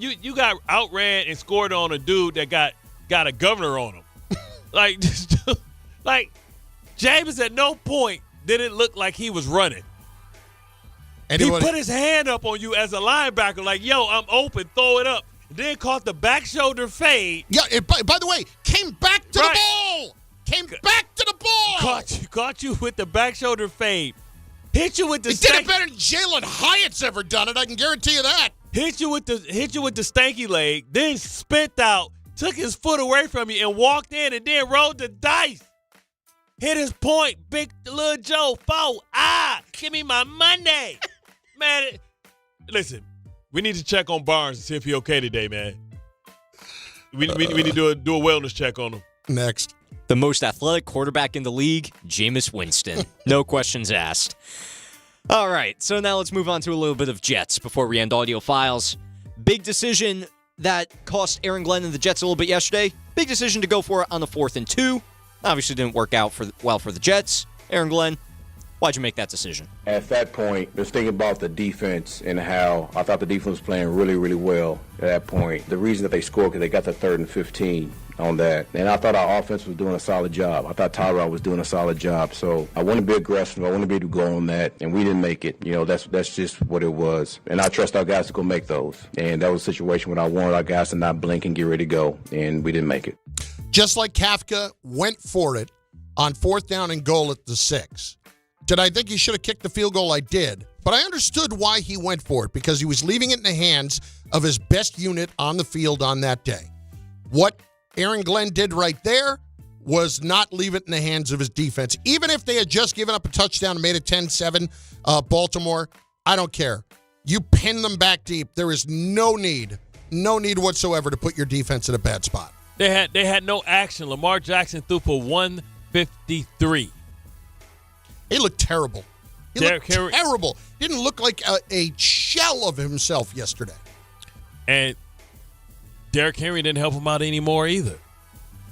outran and scored on a dude that got a governor on him. like Jameis at no point did it look like he was running. He put his hand up on you as a linebacker, like, yo, I'm open, throw it up. Then caught the back shoulder fade. Yeah, by the way, came back to the ball. Came back to the ball. Caught you with the back shoulder fade. Hit you with the. He did it better than Jalen Hyatt's ever done it. I can guarantee you that. Hit you with the stanky leg. Then spit out, took his foot away from you, and walked in, and then rolled the dice. Hit his point, big little Joe. Give me my money, man. Listen. We need to check on Barnes and see if he's okay today, man. We need to do a wellness check on him. Next. The most athletic quarterback in the league, Jameis Winston. No questions asked. All right, so now let's move on to a little bit of Jets before we end audio files. Big decision that cost Aaron Glenn and the Jets a little bit yesterday. Big decision to go for it on the 4th and 2. Obviously didn't work out well for the Jets. Aaron Glenn, why'd you make that decision? At that point, just thinking about the defense and how I thought the defense was playing really, really well at that point. The reason that they scored because they got the 3rd and 15 on that. And I thought our offense was doing a solid job. I thought Tyrod was doing a solid job. So I want to be aggressive. I want to be able to go on that. And we didn't make it. That's just what it was. And I trust our guys to go make those. And that was a situation where I wanted our guys to not blink and get ready to go. And we didn't make it. Just like Kafka went for it on 4th down and goal at the 6. Did I think he should have kicked the field goal? I did. But I understood why he went for it, because he was leaving it in the hands of his best unit on the field on that day. What Aaron Glenn did right there was not leave it in the hands of his defense. Even if they had just given up a touchdown and made it 10-7, Baltimore, I don't care. You pin them back deep. There is no need whatsoever to put your defense in a bad spot. They had no action. Lamar Jackson threw for 153. He looked terrible. Terrible. Didn't look like a shell of himself yesterday. And Derrick Henry didn't help him out anymore either.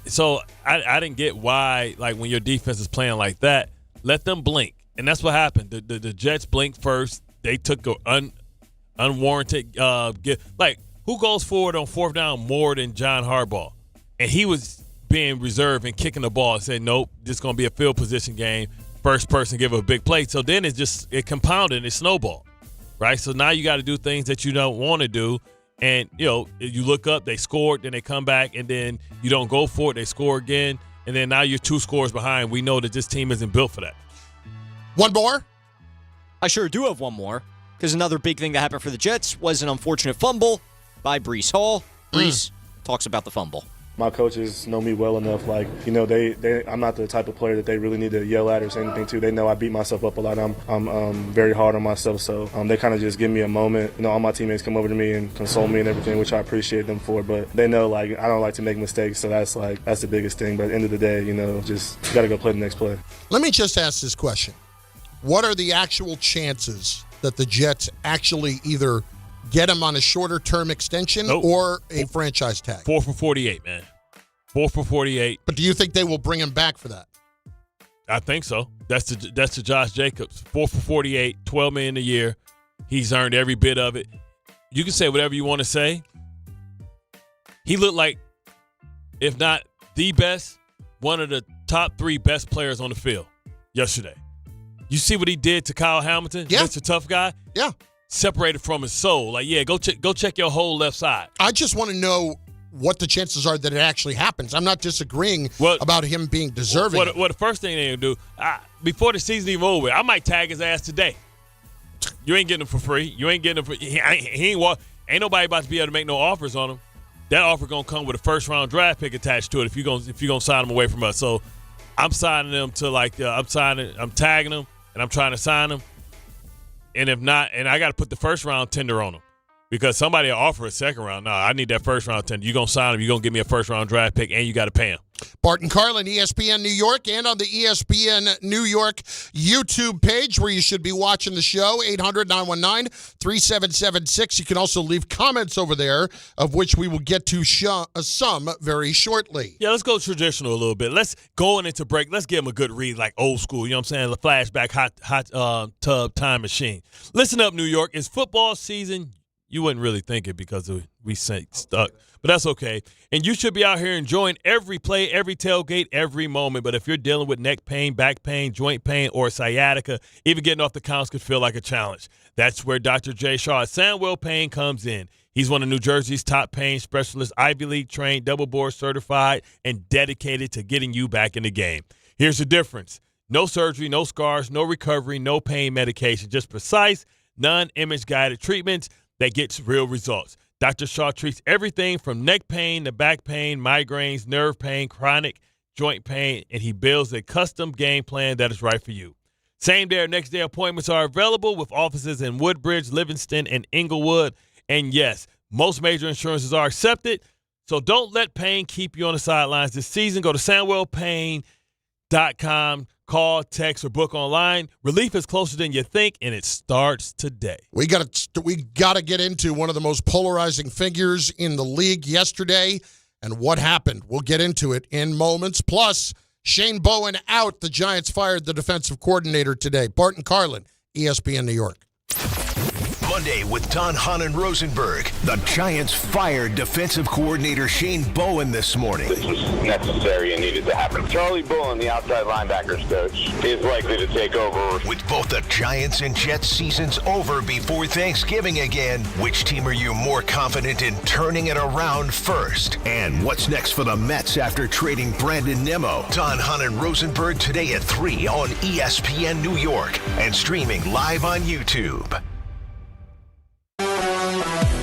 So I didn't get why, like, when your defense is playing like that, let them blink. And that's what happened. The Jets blinked first. They took an unwarranted like, who goes forward on 4th down more than John Harbaugh? And he was being reserved and kicking the ball and said, nope, this is going to be a field position game. First person give a big play. So then it compounded and it snowballed, right? So now you got to do things that you don't want to do. And, you look up, they scored, then they come back, and then you don't go for it, they score again, and then now you're 2 scores behind. We know that this team isn't built for that. One more? I sure do have one more, because another big thing that happened for the Jets was an unfortunate fumble by Breece Hall. Breece talks about the fumble. My coaches know me well enough, I'm not the type of player that they really need to yell at or say anything to. They know I beat myself up a lot. I'm very hard on myself, so they kind of just give me a moment. All my teammates come over to me and console me and everything, which I appreciate them for, but they know, I don't like to make mistakes, so that's the biggest thing. But at the end of the day, just got to go play the next play. Let me just ask this question. What are the actual chances that the Jets actually either get him on a shorter-term extension or a franchise tag? 4 for 48, man. 4 for 48. But do you think they will bring him back for that? I think so. That's the Josh Jacobs. 4 for 48, $12 million a year. He's earned every bit of it. You can say whatever you want to say. He looked like, if not the best, one of the top 3 best players on the field yesterday. You see what he did to Kyle Hamilton? Yeah. Mr. Tough Guy? Yeah. Separated from his soul. Go check your whole left side. I just want to know what the chances are that it actually happens. I'm not disagreeing about him being deserving. Well, the first thing they do, before the season even over, I might tag his ass today. You ain't getting him for free. You ain't getting him for ain't nobody about to be able to make no offers on him. That offer gonna come with a first-round draft pick attached to it if you're gonna sign him away from us. So I'm signing them to I'm tagging them and I'm trying to sign them. And if not, and I got to put the first-round tender on them. Because somebody will offer a second round. No, I need that first round tender. You're going to sign him. You're going to give me a first round draft pick, and you got to pay him. Bart and Carlin, ESPN New York, and on the ESPN New York YouTube page where you should be watching the show, 800-919-3776. You can also leave comments over there, of which we will get to some very shortly. Yeah, let's go traditional a little bit. Let's go into break. Let's give them a good read, like old school. You know what I'm saying? The flashback, hot tub time machine. Listen up, New York. It's football season. You wouldn't really think it because we stuck, but that's okay. And you should be out here enjoying every play, every tailgate, every moment. But if you're dealing with neck pain, back pain, joint pain, or sciatica, even getting off the counts could feel like a challenge. That's where Dr. J. Shaw at Sandwell Pain comes in. He's one of New Jersey's top pain specialists, Ivy League trained, double board certified, and dedicated to getting you back in the game. Here's the difference. No surgery, no scars, no recovery, no pain medication, just precise, non-image guided treatments that gets real results. Dr. Shaw treats everything from neck pain to back pain, migraines, nerve pain, chronic joint pain, and he builds a custom game plan that is right for you. Same day or next day appointments are available with offices in Woodbridge, Livingston, and Inglewood. And yes, most major insurances are accepted, so don't let pain keep you on the sidelines this season. Go to SandwellPain.com. Call, text, or book online. Relief is closer than you think, and it starts today. We got to get into one of the most polarizing figures in the league yesterday and what happened. We'll get into it in moments. Plus, Shane Bowen out. The Giants fired the defensive coordinator today. Bart and Carlin, ESPN New York. Monday with Don Hahn and Rosenberg. The Giants fired defensive coordinator Shane Bowen this morning. This was necessary and needed to happen. Charlie Bullen, the outside linebackers coach, is likely to take over. With both the Giants and Jets seasons over before Thanksgiving again, which team are you more confident in turning it around first? And what's next for the Mets after trading Brandon Nimmo? Don Hahn and Rosenberg today at 3 on ESPN New York and streaming live on YouTube.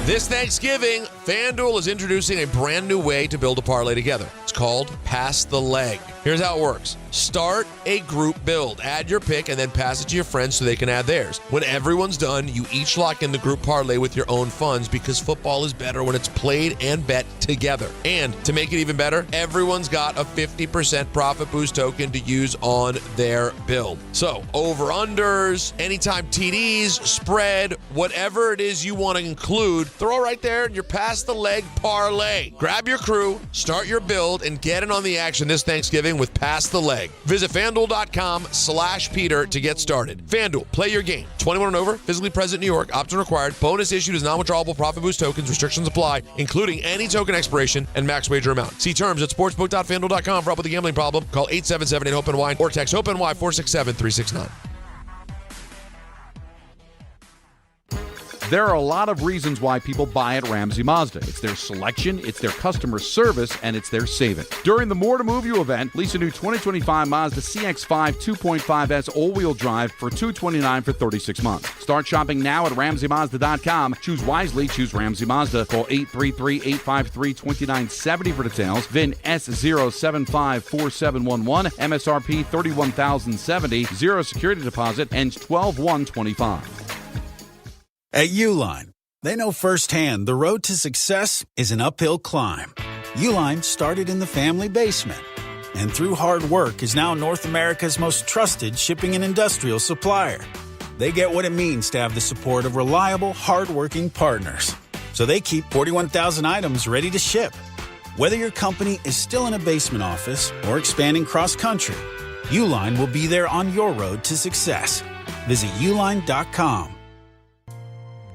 This Thanksgiving, FanDuel is introducing a brand new way to build a parlay together. It's called Pass the Leg. Here's how it works. Start a group build. Add your pick and then pass it to your friends so they can add theirs. When everyone's done, you each lock in the group parlay with your own funds because football is better when it's played and bet together. And to make it even better, everyone's got a 50% profit boost token to use on their build. So over-unders, anytime TDs, spread, whatever it is you want to include, throw right there in your Pass the Leg parlay. Grab your crew, start your build, and get in on the action this Thanksgiving with Pass the Leg. Visit FanDuel.com/Peter to get started. FanDuel, play your game. 21 and over, physically present, New York, opt-in required. Bonus issued as non-withdrawable profit boost tokens. Restrictions apply, including any token expiration and max wager amount. See terms at sportsbook.fanduel.com for help with a gambling problem. Call 877-8-HOPE-NY or text HOPE-NY 467-369. There are a lot of reasons why people buy at Ramsey Mazda. It's their selection, it's their customer service, and it's their savings. During the More to Move You event, lease a new 2025 Mazda CX-5 2.5S all-wheel drive for $229 for 36 months. Start shopping now at RamseyMazda.com. Choose wisely, choose Ramsey Mazda. Call 833-853-2970 for details. VIN S0754711, MSRP $31,070, zero security deposit, ends 12/1/25. At Uline, they know firsthand the road to success is an uphill climb. Uline started in the family basement and through hard work is now North America's most trusted shipping and industrial supplier. They get what it means to have the support of reliable, hardworking partners. So they keep 41,000 items ready to ship. Whether your company is still in a basement office or expanding cross-country, Uline will be there on your road to success. Visit uline.com.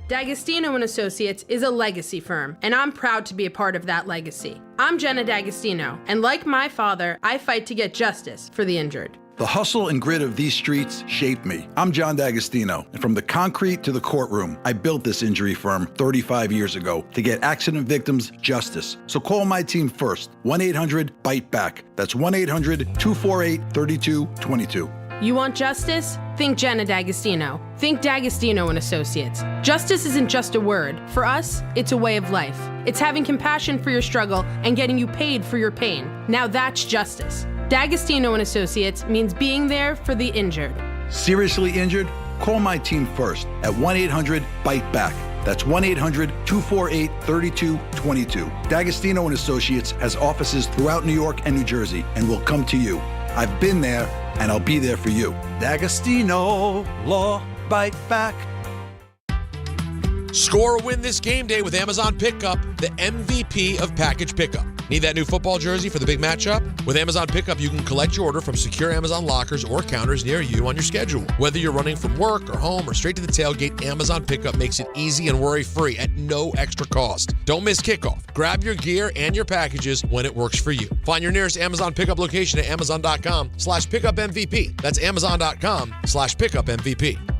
D'Agostino & Associates is a legacy firm, and I'm proud to be a part of that legacy. I'm Jenna D'Agostino, and like my father, I fight to get justice for the injured. The hustle and grit of these streets shaped me. I'm John D'Agostino, and from the concrete to the courtroom, I built this injury firm 35 years ago to get accident victims justice. So call my team first, 1-800-BITE-BACK. That's 1-800-248-3222. You want justice? Think Jenna D'Agostino. Think D'Agostino and Associates. Justice isn't just a word. For us, it's a way of life. It's having compassion for your struggle and getting you paid for your pain. Now that's justice. D'Agostino and Associates means being there for the injured. Seriously injured? Call my team first at 1-800-BITE-BACK. That's 1-800-248-3222. D'Agostino and Associates has offices throughout New York and New Jersey and will come to you. I've been there, and I'll be there for you. D'Agostino Law, Bite Back. Score a win this game day with Amazon Pickup, the MVP of package pickup. Need that new football jersey for the big matchup? With Amazon Pickup, you can collect your order from secure Amazon lockers or counters near you on your schedule. Whether you're running from work or home or straight to the tailgate, Amazon Pickup makes it easy and worry-free at no extra cost. Don't miss kickoff. Grab your gear and your packages when it works for you. Find your nearest Amazon Pickup location at amazon.com/pickupmvp. That's amazon.com/pickupmvp.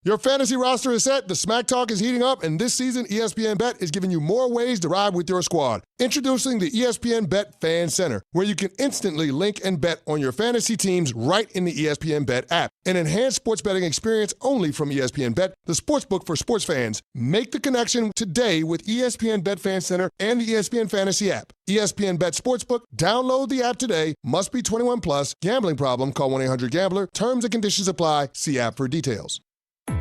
Your fantasy roster is set, the Smack Talk is heating up, and this season ESPN Bet is giving you more ways to ride with your squad. Introducing the ESPN Bet Fan Center, where you can instantly link and bet on your fantasy teams right in the ESPN Bet app. An enhanced sports betting experience only from ESPN Bet, the sportsbook for sports fans. Make the connection today with ESPN Bet Fan Center and the ESPN Fantasy app. ESPN Bet Sportsbook, download the app today. Must be 21 plus. Gambling problem, call 1-800-GAMBLER. Terms and conditions apply. See app for details.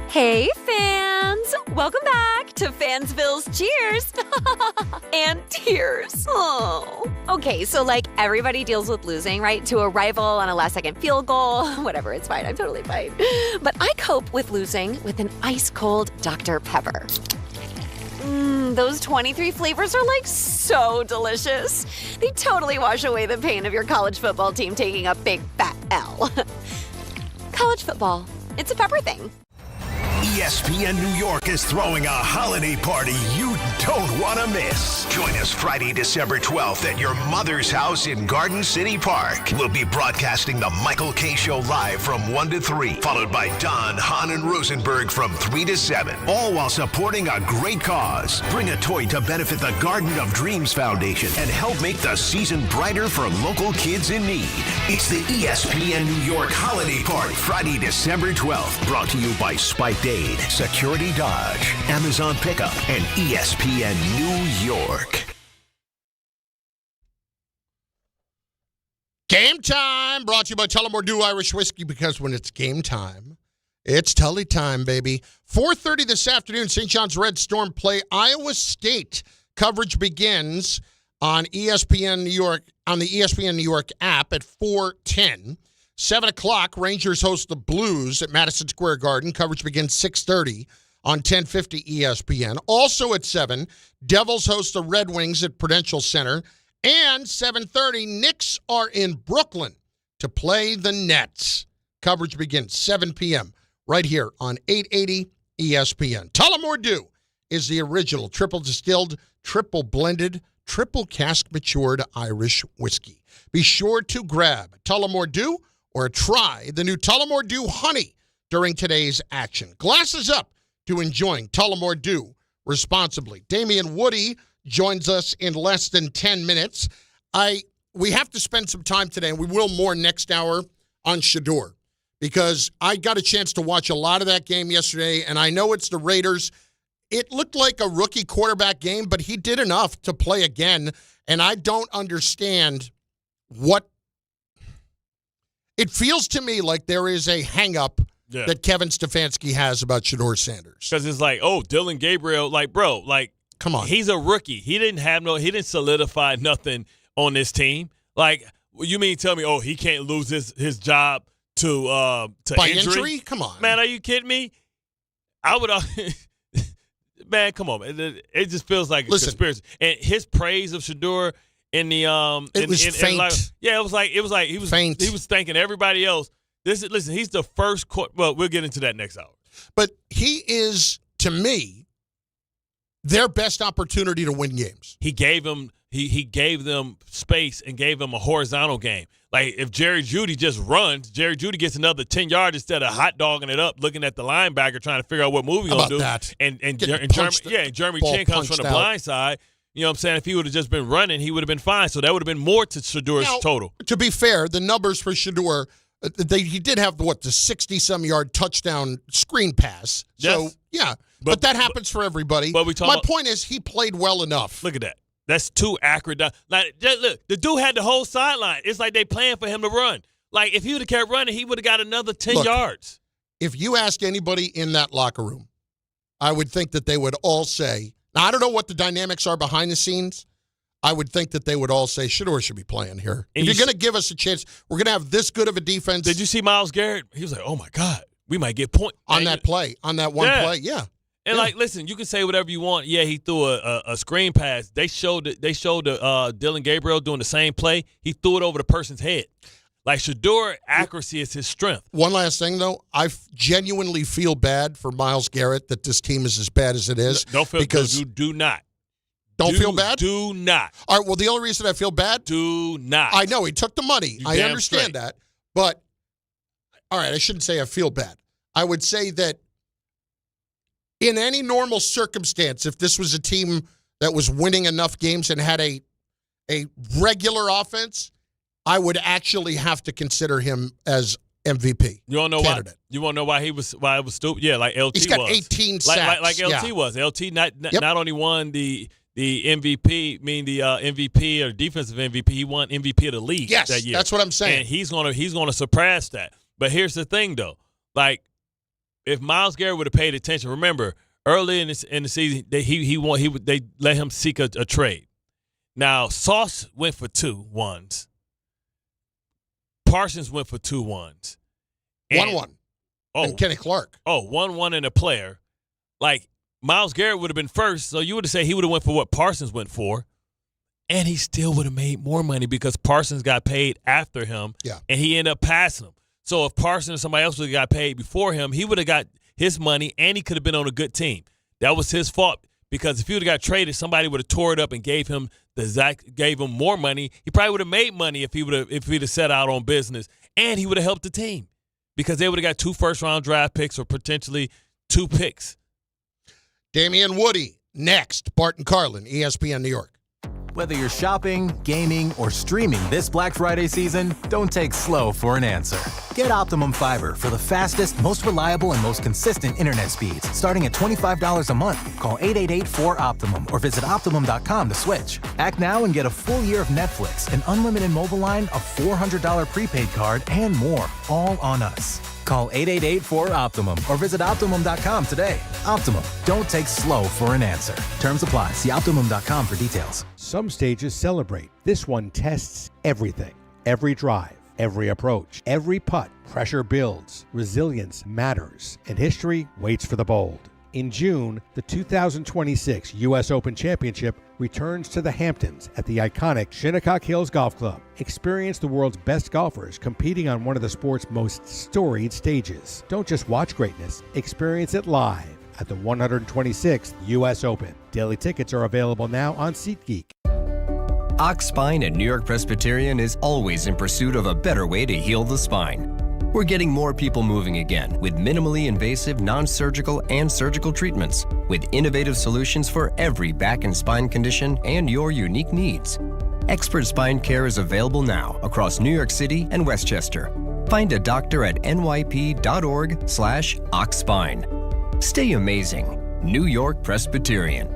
Hey, fans! Welcome back to Fansville's Cheers and Tears. Oh. Okay, so like everybody deals with losing, right? To a rival on a last-second field goal. Whatever, it's fine. I'm totally fine. But I cope with losing with an ice-cold Dr. Pepper. Those 23 flavors are like so delicious. They totally wash away the pain of your college football team taking a big fat L. College football, it's a pepper thing. ESPN New York is throwing a holiday party you don't want to miss. Join us Friday, December 12th at your mother's house in Garden City Park. We'll be broadcasting the Michael K. Show live from 1 to 3, followed by Don, Hahn, and Rosenberg from 3 to 7, all while supporting a great cause. Bring a toy to benefit the Garden of Dreams Foundation and help make the season brighter for local kids in need. It's the ESPN New York Holiday Party, Friday, December 12th, brought to you by Spike Dade, Security Dodge, Amazon Pickup, and ESPN New York. Game time, brought to you by Tullamore Dew Irish Whiskey, because when it's game time, it's Tully time, baby. 4:30 this afternoon, St. John's Red Storm play Iowa State. Coverage begins on ESPN New York, on the ESPN New York app at 4:10. 7 o'clock, Rangers host the Blues at Madison Square Garden. Coverage begins 6:30 on 1050 ESPN. Also at 7, Devils host the Red Wings at Prudential Center. And 7:30, Knicks are in Brooklyn to play the Nets. Coverage begins 7 p.m. right here on 880 ESPN. Tullamore Dew is the original triple distilled, triple blended, triple cask matured Irish whiskey. Be sure to grab Tullamore Dew or try the new Tullamore Dew Honey during today's action. Glasses up to enjoying Tullamore Dew responsibly. Damien Woody joins us in less than 10 minutes. We have to spend some time today, and we will more next hour, on Shedeur, because I got a chance to watch a lot of that game yesterday, and I know it's the Raiders. It looked like a rookie quarterback game, but he did enough to play again, and I don't understand what. It feels to me like there is a hang-up that Kevin Stefanski has about Shedeur Sanders. Because it's like, oh, Dylan Gabriel, like, bro, like, come on. He's a rookie. He didn't solidify nothing on this team. Like, you mean tell me, oh, he can't lose his job to by injury? Come on. Man, are you kidding me? I would man, come on, man. It just feels like a conspiracy. And his praise of Shedeur in the it was faint. It was like he was faint. He was thanking everybody else. Listen, he's the first well, we'll get into that next hour. But he is, to me, their best opportunity to win games. He gave him he gave them space and gave them a horizontal game. Like if Jerry Jeudy just runs, Jerry Jeudy gets another 10 yards instead of hot dogging it up, looking at the linebacker trying to figure out what move he's going to do. That? And Jeremy ball Chin comes from the punched out. blind side. You know what I'm saying? If he would have just been running, he would have been fine. So that would have been more to Shedeur's total. To be fair, the numbers for Shedeur, he did have, the 60-some-yard touchdown screen pass. So, Yes. yeah. But that happens for everybody. But My point is he played well enough. Look at that. That's too accurate. Like, look, the dude had the whole sideline. It's like they planned for him to run. Like, if he would have kept running, he would have got another 10 yards. If you asked anybody in that locker room, I would think that they would all say, now I don't know what the dynamics are behind the scenes. I would think that they would all say Shedeur should be playing here. And if you're going to give us a chance, we're going to have this good of a defense. Did you see Myles Garrett? He was like, oh, my God, we might get point. On that play, on that one play, yeah. And like, listen, you can say whatever you want. Yeah, he threw a screen pass. They showed Dylan Gabriel doing the same play. He threw it over the person's head. Like Shedeur, accuracy is his strength. One last thing though, I genuinely feel bad for Myles Garrett that this team is as bad as it is. Don't feel because do not. Don't feel bad? Do not. All right. Well, the only reason I feel bad. Do not. I know he took the money. You I damn understand straight. that, but all right. I shouldn't say I feel bad. I would say that. In any normal circumstance, if this was a team that was winning enough games and had a regular offense, I would actually have to consider him as MVP. You want to know candidate. why? You want to know why it was stupid? Yeah, like LT was. He's got 18 sacks. Like LT was. LT not only won the MVP, the MVP or defensive MVP, he won MVP of the league that year. That's what I'm saying. And he's gonna surpass that. But here's the thing, though, like. If Myles Garrett would have paid attention, remember early in the season they let him seek a trade. Now Sauce went for 2 1s. Parsons went for 2 1s. 1-1. And Kenny Clark. 1-1 and a player. Like Myles Garrett would have been first, so you would have said he would have went for what Parsons went for, and he still would have made more money because Parsons got paid after him, and he ended up passing him. So if Parsons or somebody else would have got paid before him, he would have got his money, and he could have been on a good team. That was his fault because if he would have got traded, somebody would have tore it up and gave him more money. He probably would have made money if he'd have set out on business, and he would have helped the team because they would have got 2 first-round draft picks or potentially 2 picks. Damien Woody next. Bart and Carlin, ESPN New York. Whether you're shopping, gaming, or streaming this Black Friday season, don't take slow for an answer. Get Optimum Fiber for the fastest, most reliable, and most consistent internet speeds, starting at $25 a month. Call 888-4OPTIMUM or visit Optimum.com to switch. Act now and get a full year of Netflix, an unlimited mobile line, a $400 prepaid card, and more, all on us. Call 888-4OPTIMUM or visit Optimum.com today. Optimum, don't take slow for an answer. Terms apply. See Optimum.com for details. Some stages celebrate. This one tests everything. Every drive, every approach, every putt. Pressure builds. Resilience matters. And history waits for the bold. In June, the 2026 U.S. Open Championship returns to the Hamptons at the iconic Shinnecock Hills Golf Club. Experience the world's best golfers competing on one of the sport's most storied stages. Don't just watch greatness, experience it live at the 126th U.S. Open. Daily tickets are available now on SeatGeek. Ox Spine at New York Presbyterian is always in pursuit of a better way to heal the spine. We're getting more people moving again with minimally invasive, non-surgical, and surgical treatments with innovative solutions for every back and spine condition and your unique needs. Expert spine care is available now across New York City and Westchester. Find a doctor at nyp.org/oxspine. Stay amazing. New York Presbyterian.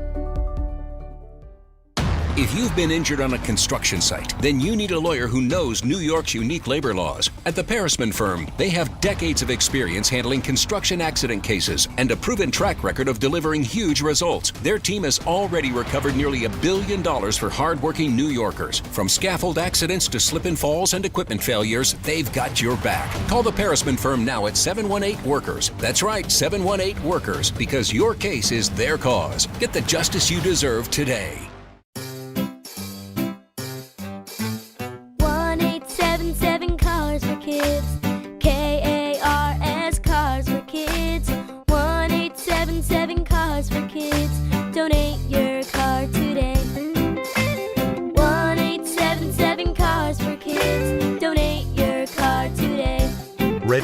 If you've been injured on a construction site, then you need a lawyer who knows New York's unique labor laws. At the Parisman Firm, they have decades of experience handling construction accident cases and a proven track record of delivering huge results. Their team has already recovered nearly $1 billion for hardworking New Yorkers. From scaffold accidents to slip and falls and equipment failures, they've got your back. Call the Parisman Firm now at 718-WORKERS. That's right, 718-WORKERS, because your case is their cause. Get the justice you deserve today. 1-877 Cars for Kids. KARS Cars for Kids. 1-877 Cars for Kids. Donate your car today.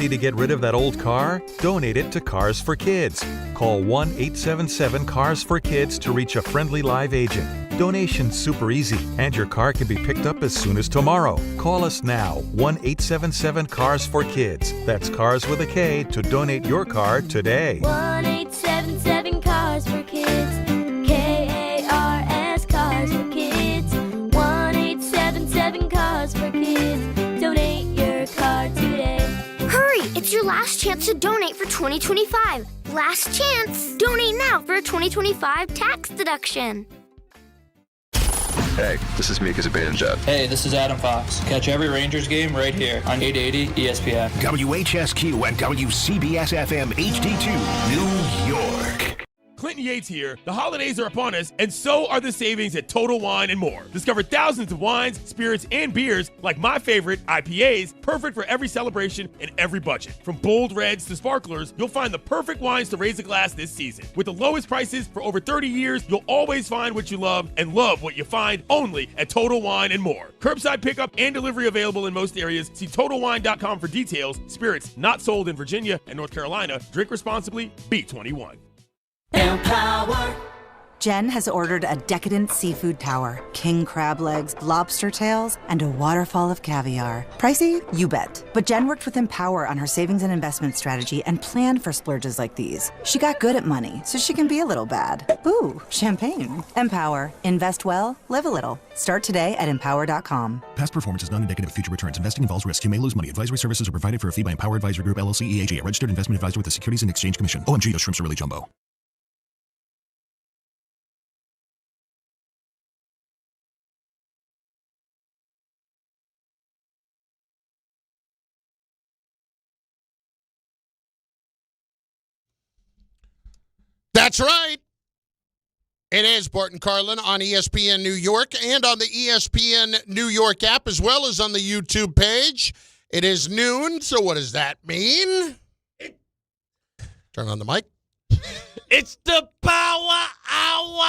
Ready to get rid of that old car? Donate it to Cars for Kids. Call 1-877-CARS-FOR-KIDS to reach a friendly live agent. Donation's super easy, and your car can be picked up as soon as tomorrow. Call us now, 1-877-CARS-FOR-KIDS. That's Cars with a K to donate your car today. 1-877-CARS-FOR-KIDS. K-A-R-S, Cars for Kids. 1-877-CARS-FOR-KIDS. Donate your car today. Hurry! It's your last chance to donate for 2025. Last chance! Donate now for a 2025 tax deduction. Hey, this is Mika Zibanejad. Hey, this is Adam Fox. Catch every Rangers game right here on 880 ESPN. WHSQ and WCBS-FM HD2, New York. Clinton Yates here. The holidays are upon us, and so are the savings at Total Wine & More. Discover thousands of wines, spirits, and beers like my favorite, IPAs, perfect for every celebration and every budget. From bold reds to sparklers, you'll find the perfect wines to raise a glass this season. With the lowest prices for over 30 years, you'll always find what you love and love what you find only at Total Wine & More. Curbside pickup and delivery available in most areas. See TotalWine.com for details. Spirits not sold in Virginia and North Carolina. Drink responsibly. Be 21. Empower. Jen has ordered a decadent seafood tower, king crab legs, lobster tails, and a waterfall of caviar. Pricey? You bet. But Jen worked with Empower on her savings and investment strategy and planned for splurges like these. She got good at money, so she can be a little bad. Ooh, champagne. Empower. Invest well, live a little. Start today at empower.com. Past performance is not indicative of future returns. Investing involves risk. You may lose money. Advisory services are provided for a fee by Empower Advisory Group, LLC, EAG, a registered investment advisor with the Securities and Exchange Commission. OMG, those shrimps are really jumbo. That's right. It is Bart and Carlin on ESPN New York and on the ESPN New York app, as well as on the YouTube page. It is noon, so what does that mean? Turn on the mic. It's the power hour.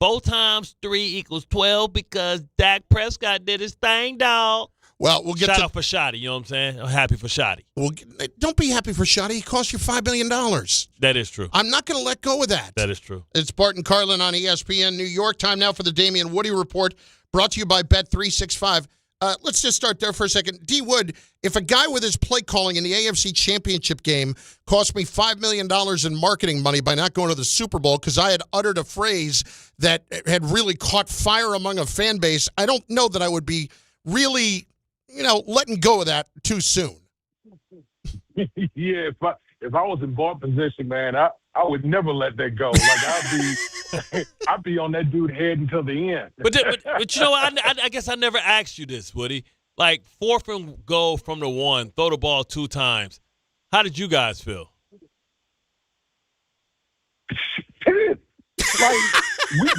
Both times 3 equals 12 because Dak Prescott did his thing, dog. Well, we'll get Shout out for Shotty, you know what I'm saying? I'm happy for Shotty. Well, don't be happy for Shotty. He cost you $5 million. That is true. I'm not going to let go of that. That is true. It's Bart and Carlin on ESPN New York. Time now for the Damien Woody Report, brought to you by Bet365. Let's just start there for a second. D. Wood, if a guy with his play calling in the AFC Championship game cost me $5 million in marketing money by not going to the Super Bowl because I had uttered a phrase that had really caught fire among a fan base, I don't know that I would be really, letting go of that too soon. Yeah, if I was in Bart position, man, I would never let that go. Like I'd be on that dude head until the end. But you know what? I guess I never asked you this, Woody. Like 4th and goal from the 1, throw the ball 2 times. How did you guys feel? Like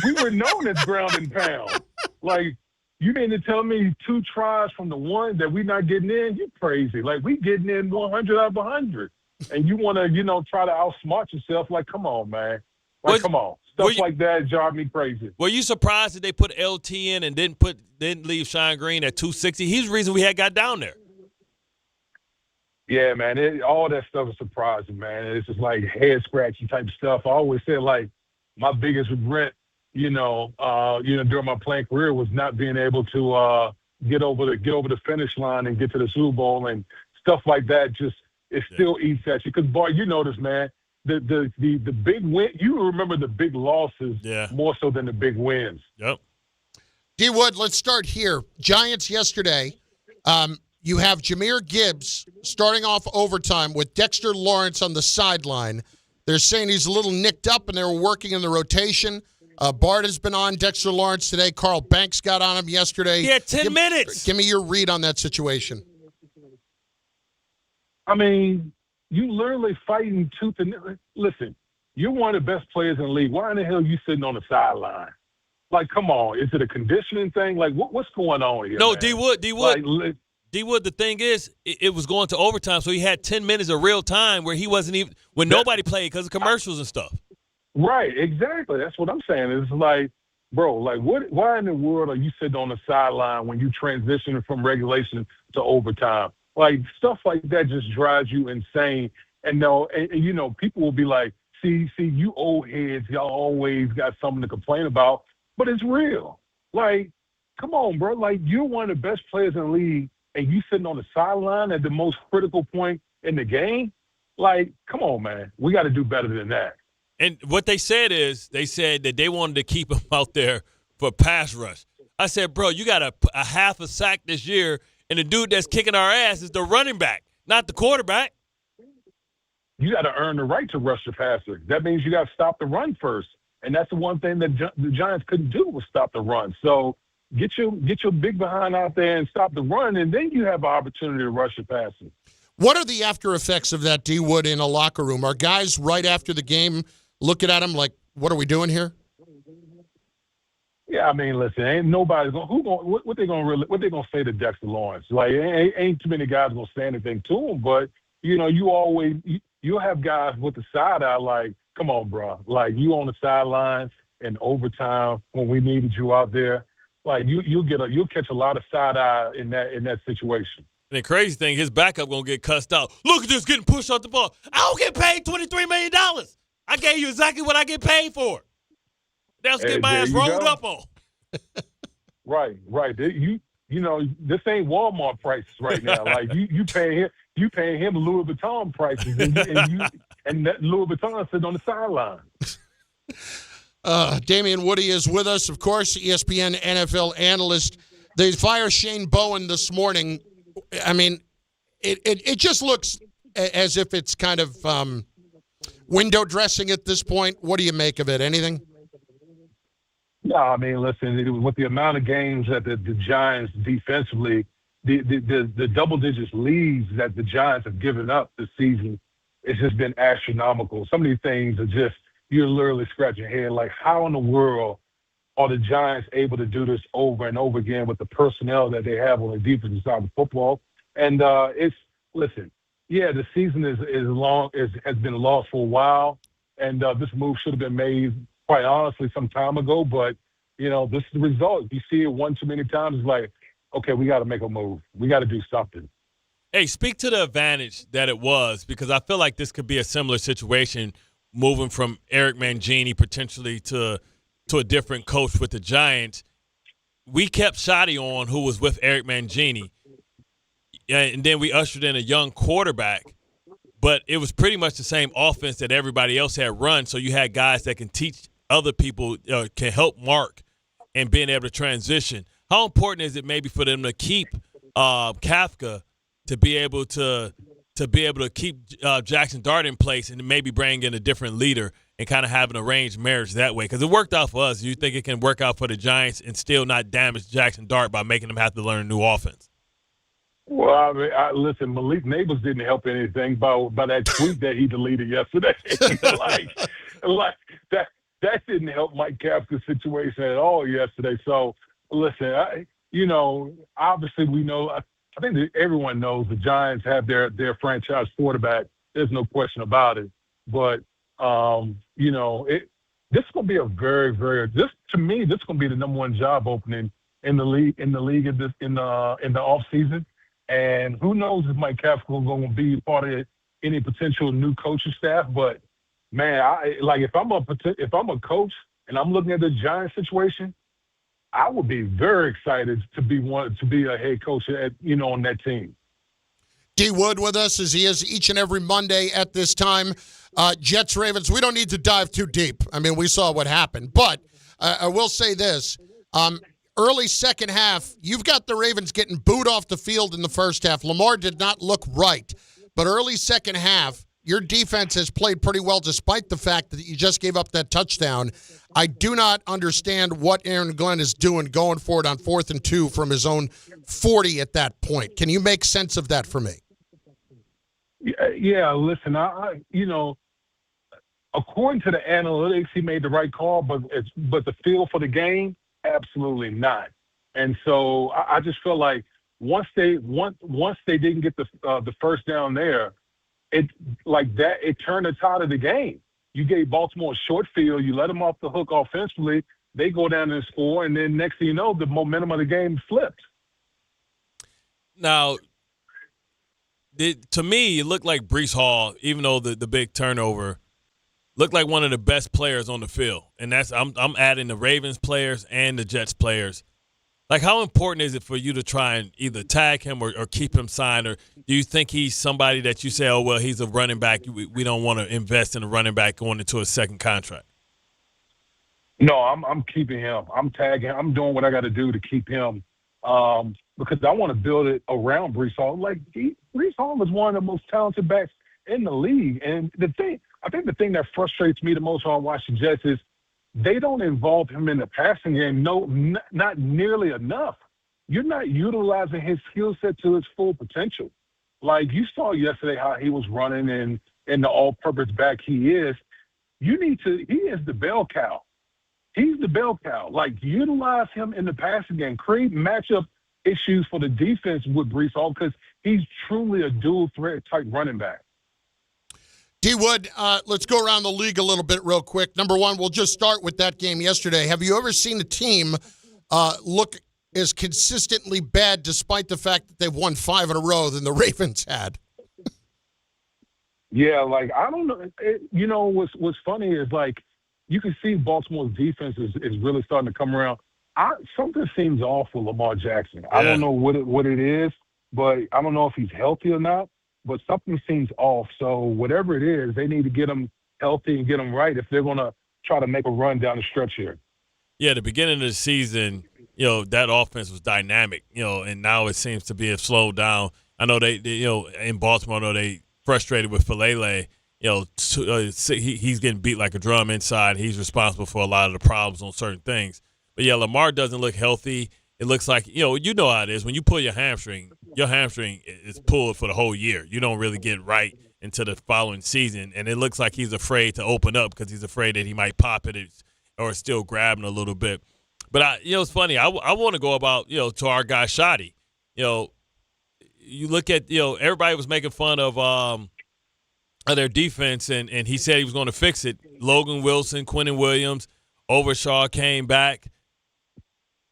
we were known as ground and pound. Like, you mean to tell me 2 tries from the 1 that we not getting in? You crazy. Like, we getting in 100 out of 100. And you want to, try to outsmart yourself. Like, come on, man. Like, come on. Stuff like that drive me crazy. Were you surprised that they put LT in and didn't leave Shine Green at 260? He's the reason we had got down there. Yeah, man. All that stuff is surprising, man. It's just like head-scratching type stuff. I always said, like, my biggest regret, during my playing career was not being able to get over the finish line and get to the Super Bowl and stuff like that. Just it still eats at you. Because Bart, you know this, man. The big win. You remember the big losses more so than the big wins. Yep. D. Wood, let's start here. Giants yesterday. You have Jahmyr Gibbs starting off overtime with Dexter Lawrence on the sideline. They're saying he's a little nicked up, and they were working in the rotation. Bart has been on Dexter Lawrence today. Carl Banks got on him yesterday. He had 10 minutes. Give me your read on that situation. I mean, you literally fighting tooth and nail. Listen, you're one of the best players in the league. Why in the hell are you sitting on the sideline? Like, come on. Is it a conditioning thing? Like, what's going on here? No, man? D. Wood. D. Wood, the thing is, it was going to overtime, so he had 10 minutes of real time where he wasn't even – when nobody played because of commercials and stuff. Right, exactly. That's what I'm saying. It's like bro, like why in the world are you sitting on the sideline when you transition from regulation to overtime? Like, stuff like that just drives you insane. And people will be like, see, you old heads, y'all always got something to complain about, but it's real. Like, come on, bro. Like, you're one of the best players in the league, and you sitting on the sideline at the most critical point in the game? Like, come on, man. We got to do better than that. And what they said that they wanted to keep him out there for pass rush. I said, bro, you got a half a sack this year, and the dude that's kicking our ass is the running back, not the quarterback. You got to earn the right to rush the passer. That means you got to stop the run first. And that's the one thing that the Giants couldn't do was stop the run. So get your big behind out there and stop the run, and then you have an opportunity to rush the passer. What are the after effects of that, D. Wood, in a locker room? Are guys right after the game looking at him like, what are we doing here? Yeah, I mean, listen, ain't nobody what they gonna say to Dexter Lawrence? Like, ain't too many guys gonna say anything to him, but you'll have guys with the side eye like, come on, bro. Like, you on the sidelines in overtime when we needed you out there. Like, you'll catch a lot of side eye in that situation. And the crazy thing, his backup gonna get cussed out. Look at this getting pushed off the ball. I don't get paid $23 million. I gave you exactly what I get paid for. That's get my ass rolled up on. Right. This ain't Walmart prices right now. Like, you paying him Louis Vuitton prices, and that Louis Vuitton sitting on the sideline. Damien Woody is with us, of course, ESPN NFL analyst. They fire Shane Bowen this morning. I mean, it just looks as if it's kind of window dressing at this point. What do you make of it? Anything? No, I mean, listen, with the amount of games that the Giants defensively, the double digits leads that the Giants have given up this season, it's just been astronomical. Some of these things are just, you're literally scratching your head. Like, how in the world are the Giants able to do this over and over again with the personnel that they have on the defensive side of football? And the season has been lost for a while, and this move should have been made, quite honestly, some time ago. But this is the result. You see it one too many times. It's like, okay, we got to make a move. We got to do something. Hey, speak to the advantage that it was, because I feel like this could be a similar situation moving from Eric Mangini potentially to a different coach with the Giants. We kept Shoddy on, who was with Eric Mangini, and then we ushered in a young quarterback, but it was pretty much the same offense that everybody else had run, so you had guys that can teach other people, can help Mark and being able to transition. How important is it maybe for them to keep Kafka to be able to keep Jackson Dart in place and maybe bring in a different leader and kind of have an arranged marriage that way? Because it worked out for us. Do you think it can work out for the Giants and still not damage Jackson Dart by making them have to learn a new offense? Well, I mean, listen, Malik Neighbors didn't help anything by that tweet that he deleted yesterday. like that didn't help Mike Kafka's situation at all yesterday. So, listen, obviously we know. I think that everyone knows the Giants have their franchise quarterback. There's no question about it. But this is going to be a very, very. This to me, this is going to be the number one job opening in the league in the off season. And who knows if Mike Kafka is going to be part of any potential new coaching staff. But man, if I'm a coach and I'm looking at the Giants situation, I would be very excited to be a head coach on that team. D. Wood with us, as he is each and every Monday at this time. Jets, Ravens, we don't need to dive too deep. I mean, we saw what happened. But I will say this. Early second half, you've got the Ravens getting booed off the field in the first half. Lamar did not look right. But early second half, your defense has played pretty well despite the fact that you just gave up that touchdown. I do not understand what Aaron Glenn is doing going forward on 4th and 2 from his own 40 at that point. Can you make sense of that for me? Yeah, listen, according to the analytics, he made the right call, but the feel for the game, absolutely not. And so I just feel like once they didn't get the first down there, it turned the tide of the game. You gave Baltimore a short field. You let them off the hook offensively. they go down and score, and then next thing you know, the momentum of the game flipped. Now, to me, it looked like Breece Hall, even though the big turnover, looked like one of the best players on the field. And that's I'm adding the Ravens players and the Jets players. Like, how important is it for you to try and either tag him or keep him signed? Or do you think he's somebody that you say, oh, well, he's a running back, we don't want to invest in a running back going into a second contract? No, I'm keeping him. I'm tagging. I'm doing what I got to do to keep him because I want to build it around Breece Hall. Like, Breece Hall is one of the most talented backs in the league. And I think the thing that frustrates me the most when I watch the Jets is they don't involve him in the passing game. No, not nearly enough. You're not utilizing his skill set to its full potential. Like, you saw yesterday how he was running and the all-purpose back he is. He is the bell cow. He's the bell cow. Like, utilize him in the passing game. Create matchup issues for the defense with Breece Hall because he's truly a dual threat type running back. D. Wood, let's go around the league a little bit real quick. Number one, we'll just start with that game yesterday. Have you ever seen a team look as consistently bad despite the fact that they've won 5 in a row than the Ravens had? Yeah, like, I don't know. What's funny is, like, you can see Baltimore's defense is really starting to come around. Something seems off with Lamar Jackson. I don't know what it is, but I don't know if he's healthy or not, but something seems off. So whatever it is, they need to get him healthy and get him right if they're going to try to make a run down the stretch here. Yeah, the beginning of the season, that offense was dynamic, and now it seems to be a slowed down. I know they in Baltimore, I know they frustrated with Falele. He's getting beat like a drum inside. He's responsible for a lot of the problems on certain things. But, yeah, Lamar doesn't look healthy. It looks like, you know how it is. When you pull your hamstring is pulled for the whole year. You don't really get right into the following season. And it looks like he's afraid to open up because he's afraid that he might pop it or still grabbing a little bit. But, it's funny. I want to go about, to our guy Shoddy. You look at, everybody was making fun of their defense, and he said he was going to fix it. Logan Wilson, Quinnen Williams, Overshaw came back.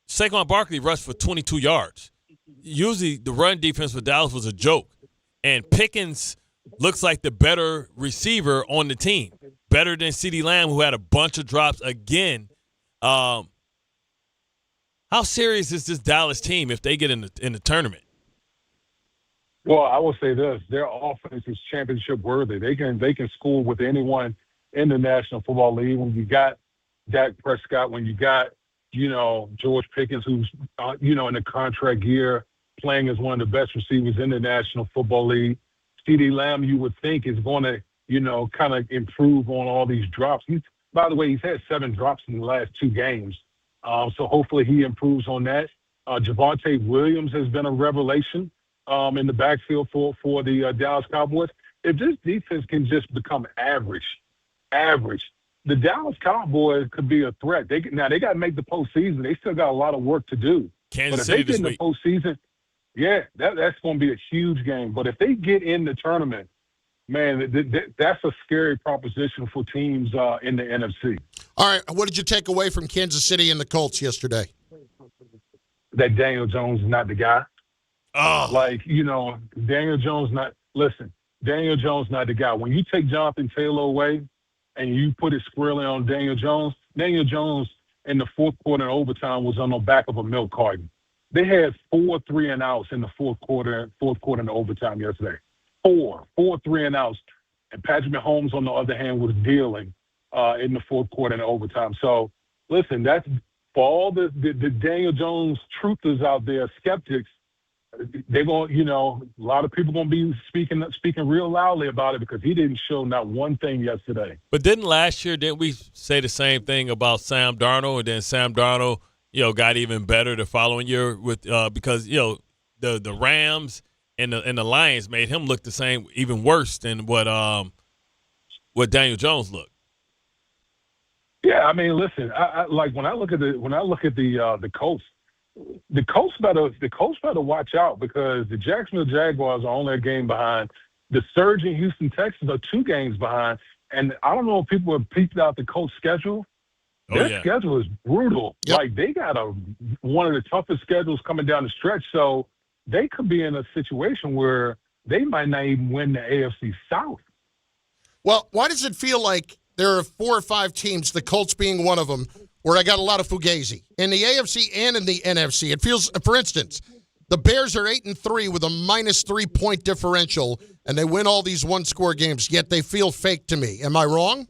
Saquon Barkley rushed for 22 yards. Usually the run defense for Dallas was a joke. And Pickens looks like the better receiver on the team, better than CeeDee Lamb, who had a bunch of drops again. How serious is this Dallas team if they get in the tournament? Well, I will say this: their offense is championship worthy. They can score with anyone in the National Football League. When you got Dak Prescott, when you got George Pickens, who's in the contract year, playing as one of the best receivers in the National Football League. CeeDee Lamb, you would think, is going to kind of improve on all these drops. By the way, he's had 7 drops in the last 2 games, so hopefully he improves on that. Javonte Williams has been a revelation in the backfield for the Dallas Cowboys. If this defense can just become average, the Dallas Cowboys could be a threat. They got to make the postseason. They still got a lot of work to do. Kansas City this week. But if they get in the postseason, yeah, that's going to be a huge game. But if they get in the tournament, man, that's a scary proposition for teams in the NFC. All right, what did you take away from Kansas City and the Colts yesterday? That Daniel Jones is not the guy. Oh. Daniel Jones not the guy. When you take Jonathan Taylor away and you put it squarely on Daniel Jones in the fourth quarter and overtime was on the back of a milk carton. They had 4 3-and-outs in the fourth quarter and overtime yesterday. 4 3-and-outs. And Patrick Mahomes, on the other hand, was dealing in the fourth quarter and overtime. So, listen, that's for all the Daniel Jones truthers out there, skeptics. They're going, a lot of people going to be speaking real loudly about it because he didn't show not one thing yesterday. But didn't we say the same thing about Sam Darnold? And then Sam Darnold, got even better the following year with because the Rams and the Lions made him look the same, even worse than what Daniel Jones looked. Yeah, I mean, listen, I like when I look at the Colts. The Colts better watch out because the Jacksonville Jaguars are only a game behind. The surging Houston Texans are 2 games behind. And I don't know if people have peeked out the Colts schedule, Their schedule is brutal. Yep. Like, they got one of the toughest schedules coming down the stretch, so they could be in a situation where they might not even win the AFC South. Well, why does it feel like there are 4 or 5 teams, the Colts being one of them, where I got a lot of fugazi? In the AFC and in the NFC, it feels, for instance, the Bears are 8-3 with a -3 point differential, and they win all these one-score games, yet they feel fake to me. Am I wrong?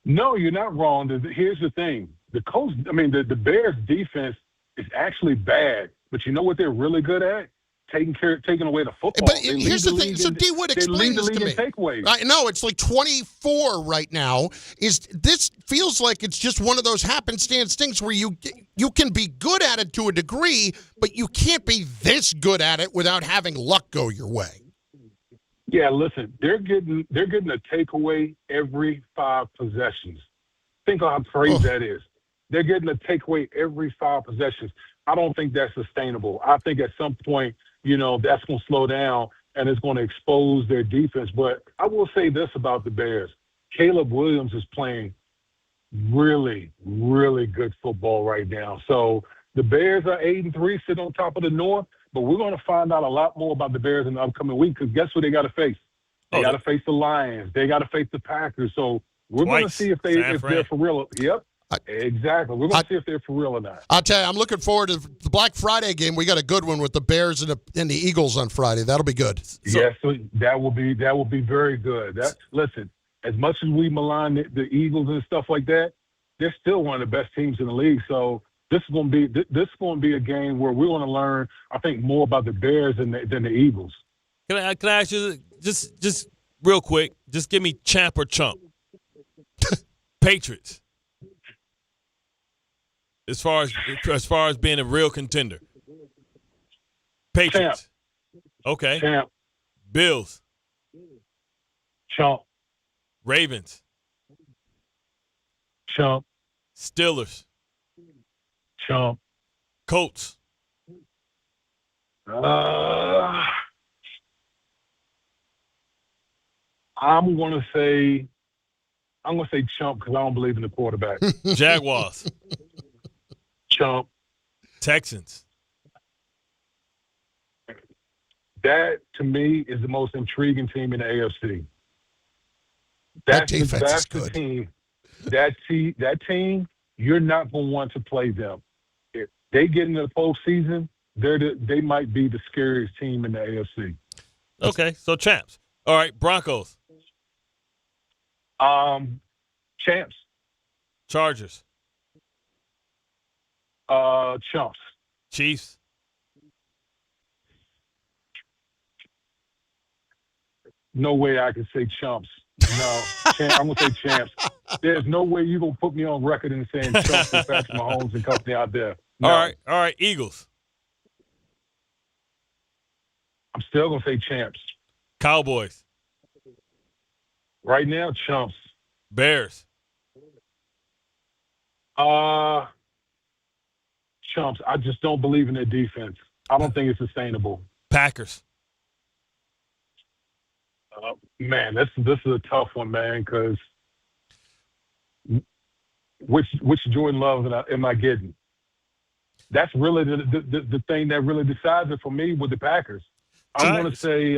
No, you're not wrong. Here's the thing. The Bears defense is actually bad, but you know what they're really good at? Taking away the football. But here's the thing. So D Wood, explain this to me. I know it's like 24 right now. This feels like it's just one of those happenstance things where you can be good at it to a degree, but you can't be this good at it without having luck go your way. Yeah, listen, they're getting a takeaway every 5 possessions. Think of how crazy that is. They're getting a takeaway every 5 possessions. I don't think that's sustainable. I think at some point, that's going to slow down and it's going to expose their defense. But I will say this about the Bears. Caleb Williams is playing really, really good football right now. So the Bears are 8-3, sitting on top of the North, but we're going to find out a lot more about the Bears in the upcoming week because guess what they got to face? They got to face the Lions. They got to face the Packers. So we're going to see if they're for real. Yep. Exactly. We're going to see if they're for real or not. I'll tell you, I'm looking forward to the Black Friday game. We got a good one with the Bears and the Eagles on Friday. That'll be good. Yes, so that will be very good. Listen, as much as we malign the Eagles and stuff like that, they're still one of the best teams in the league. So this is going to be a game where we're going to learn, I think, more about the Bears than the Eagles. Can I ask you just real quick? Just give me champ or chump. Patriots. As far as being a real contender. Patriots. Champ. Okay. Champ. Bills. Chump. Ravens. Chump. Steelers. Chump. Colts. I'm gonna say chump because I don't believe in the quarterback. Jaguars. Chump. Texans. That to me is the most intriguing team in the AFC. That defense is good. The team. That team, you're not gonna want to play them. If they get into the postseason, they might be the scariest team in the AFC. Okay, so champs. All right, Broncos. Champs. Chargers. Chumps. Chiefs. No way I can say chumps. No, I'm going to say champs. There's no way you're going to put me on record and saying chumps and Patrick Mahomes and company out there. No. All right, Eagles. I'm still going to say champs. Cowboys. Right now, chumps. Bears. Chumps. I just don't believe in their defense. I don't think it's sustainable. Packers. Man, this is a tough one, man, because which Jordan Love am I getting? That's really the thing that really decides it for me with the Packers. I'm going to say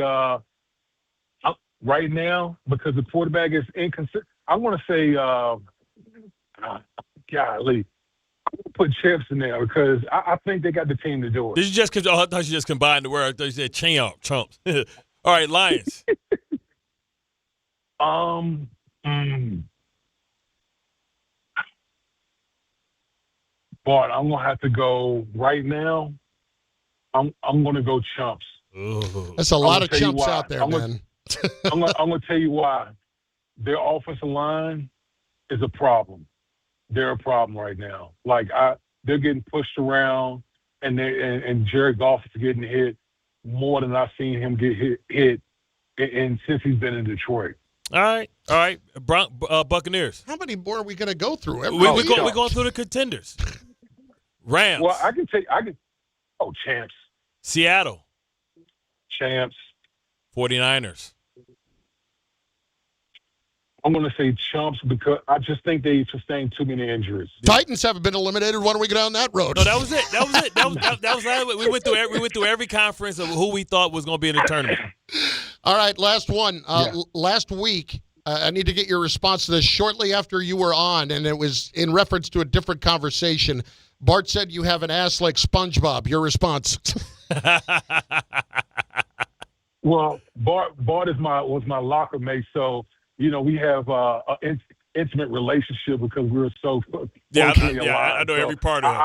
right now, because the quarterback is inconsistent, I'm going to say, golly, put Chips in there because I think they got the team to do it. Did you just? I thought you just combined the word. I thought you said chumps. All right, Lions. Bart, I'm gonna have to go right now. I'm gonna go chumps. Ooh. That's a lot of chumps out there, man. I'm gonna tell you why. Their offensive line is a problem. They're a problem right now. Like they're getting pushed around, and Jared Goff is getting hit more than I've seen him get hit and since he's been in Detroit. All right. Buccaneers. How many more are we going to go through? We're going through the contenders. Rams. Well, I can. Champs. Seattle. Champs. 49ers. I'm going to say chumps because I just think they sustained too many injuries. Titans haven't been eliminated. Why don't we go down that road? No, that was it. That was we went through every conference of who we thought was going to be in the tournament. All right, last one. Last week, I need to get your response to this. Shortly after you were on, and it was in reference to a different conversation, Bart said you have an ass like SpongeBob. Your response? Well, Bart was my locker mate, so we have an intimate relationship because we were so closely alive. I know every part of it.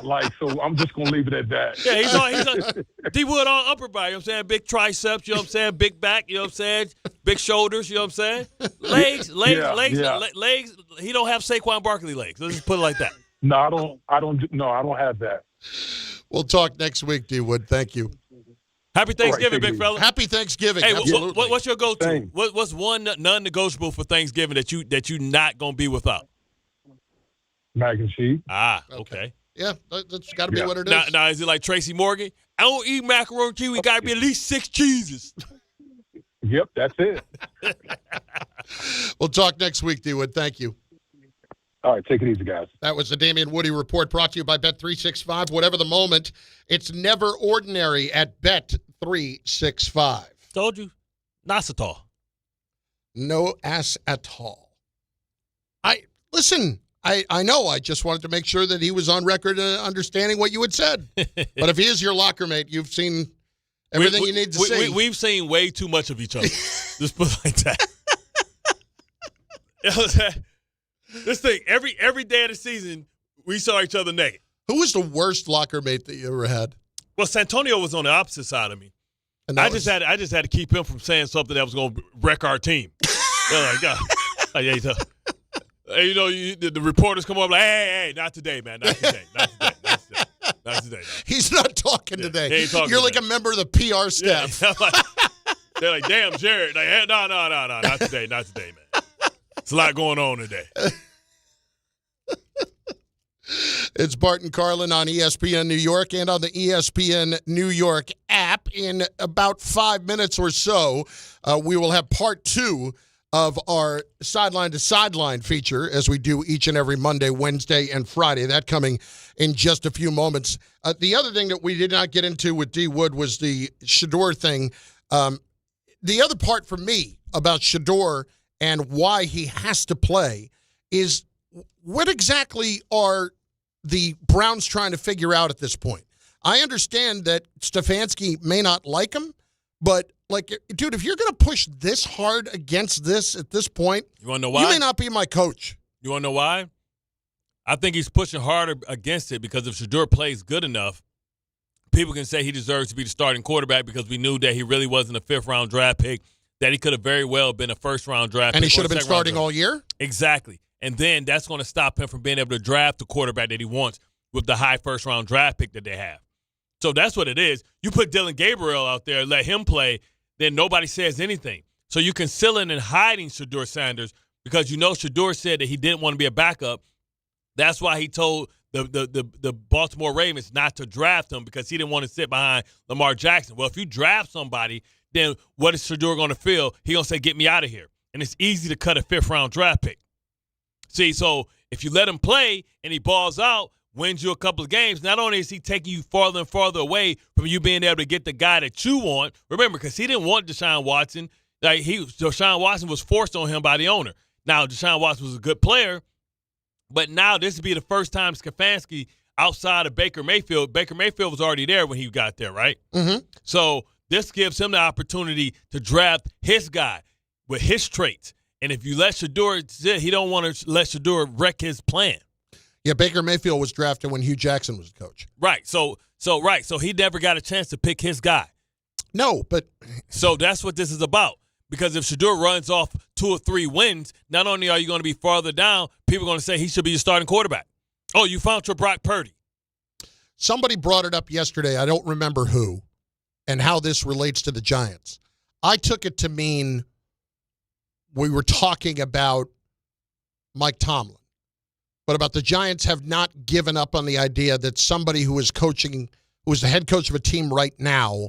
Like, so I'm just going to leave it at that. Yeah, he's on D-Wood on upper body, you know what I'm saying? Big triceps, you know what I'm saying? Big back, you know what I'm saying? Big shoulders, you know what I'm saying? Legs. He don't have Saquon Barkley legs. Let's just put it like that. No, I don't have that. We'll talk next week, D-Wood. Thank you. Happy Thanksgiving, big fella. Happy Thanksgiving. Hey, absolutely. What's your go-to? What's one non-negotiable for Thanksgiving that you not gonna be without? Mac and cheese. Okay. Yeah, that's got to be what it is. Now, is it like Tracy Morgan? I don't eat macaroni and cheese. We got to be at least 6 cheeses. Yep, that's it. We'll talk next week, D-Wood. Thank you. All right, take it easy, guys. That was the Damien Woody Report brought to you by Bet365. Whatever the moment, it's never ordinary at Bet365. Told you. Not at all. No ass at all. Listen, I know. I just wanted to make sure that he was on record understanding what you had said. But if he is your locker mate, you've seen everything you need to see. We've seen way too much of each other. Just put it like that. You know what I'm saying? This thing, every day of the season, we saw each other naked. Who was the worst locker mate that you ever had? Well, Santonio was on the opposite side of me. And I just had to keep him from saying something that was going to wreck our team. The reporters come up like, hey, not today, man. Not today. He's not talking today. He ain't talking You're today. like a member of the PR staff. Yeah, they're like, damn, Jared. Like, hey, no, not today, man. It's a lot going on today. It's Bart and Carlin on ESPN New York and on the ESPN New York app. In about 5 minutes or so, we will have part 2 of our Sideline to Sideline feature, as we do each and every Monday, Wednesday, and Friday. That coming in just a few moments. The other thing that we did not get into with D. Wood was the Shedeur thing. The other part for me about Shedeur and why he has to play is what exactly are the Browns trying to figure out at this point? I understand that Stefanski may not like him, but, dude, if you're going to push this hard against this at this point, you want to know why? You may not be my coach. You want to know why? I think he's pushing harder against it because if Shedeur plays good enough, people can say he deserves to be the starting quarterback because we knew that he really wasn't a 5th-round draft pick, that he could have very well been a 1st-round draft pick. And he should have been starting all year? Exactly. And then that's going to stop him from being able to draft the quarterback that he wants with the high 1st-round draft pick that they have. So that's what it is. You put Dylan Gabriel out there, let him play, then nobody says anything. So you concealing and hiding Shedeur Sanders because you know Shedeur said that he didn't want to be a backup. That's why he told the Baltimore Ravens not to draft him because he didn't want to sit behind Lamar Jackson. Well, if you draft somebody, then what is Shedeur going to feel? He's going to say, get me out of here. And it's easy to cut a 5th-round draft pick. See, so if you let him play and he balls out, wins you a couple of games, not only is he taking you farther and farther away from you being able to get the guy that you want, remember, because he didn't want Deshaun Watson. Deshaun Watson was forced on him by the owner. Now, Deshaun Watson was a good player, but now this would be the first time Stefanski outside of Baker Mayfield. Baker Mayfield was already there when he got there, right? Mm-hmm. So this gives him the opportunity to draft his guy with his traits. And if you let Shedeur sit, he don't want to let Shedeur wreck his plan. Yeah, Baker Mayfield was drafted when Hugh Jackson was the coach. Right. So he never got a chance to pick his guy. No, but so that's what this is about. Because if Shedeur runs off 2 or 3 wins, not only are you going to be farther down, people are going to say he should be your starting quarterback. Oh, you found your Brock Purdy. Somebody brought it up yesterday. I don't remember who and how this relates to the Giants. I took it to mean we were talking about Mike Tomlin, but about the Giants have not given up on the idea that somebody who is coaching, who is the head coach of a team right now,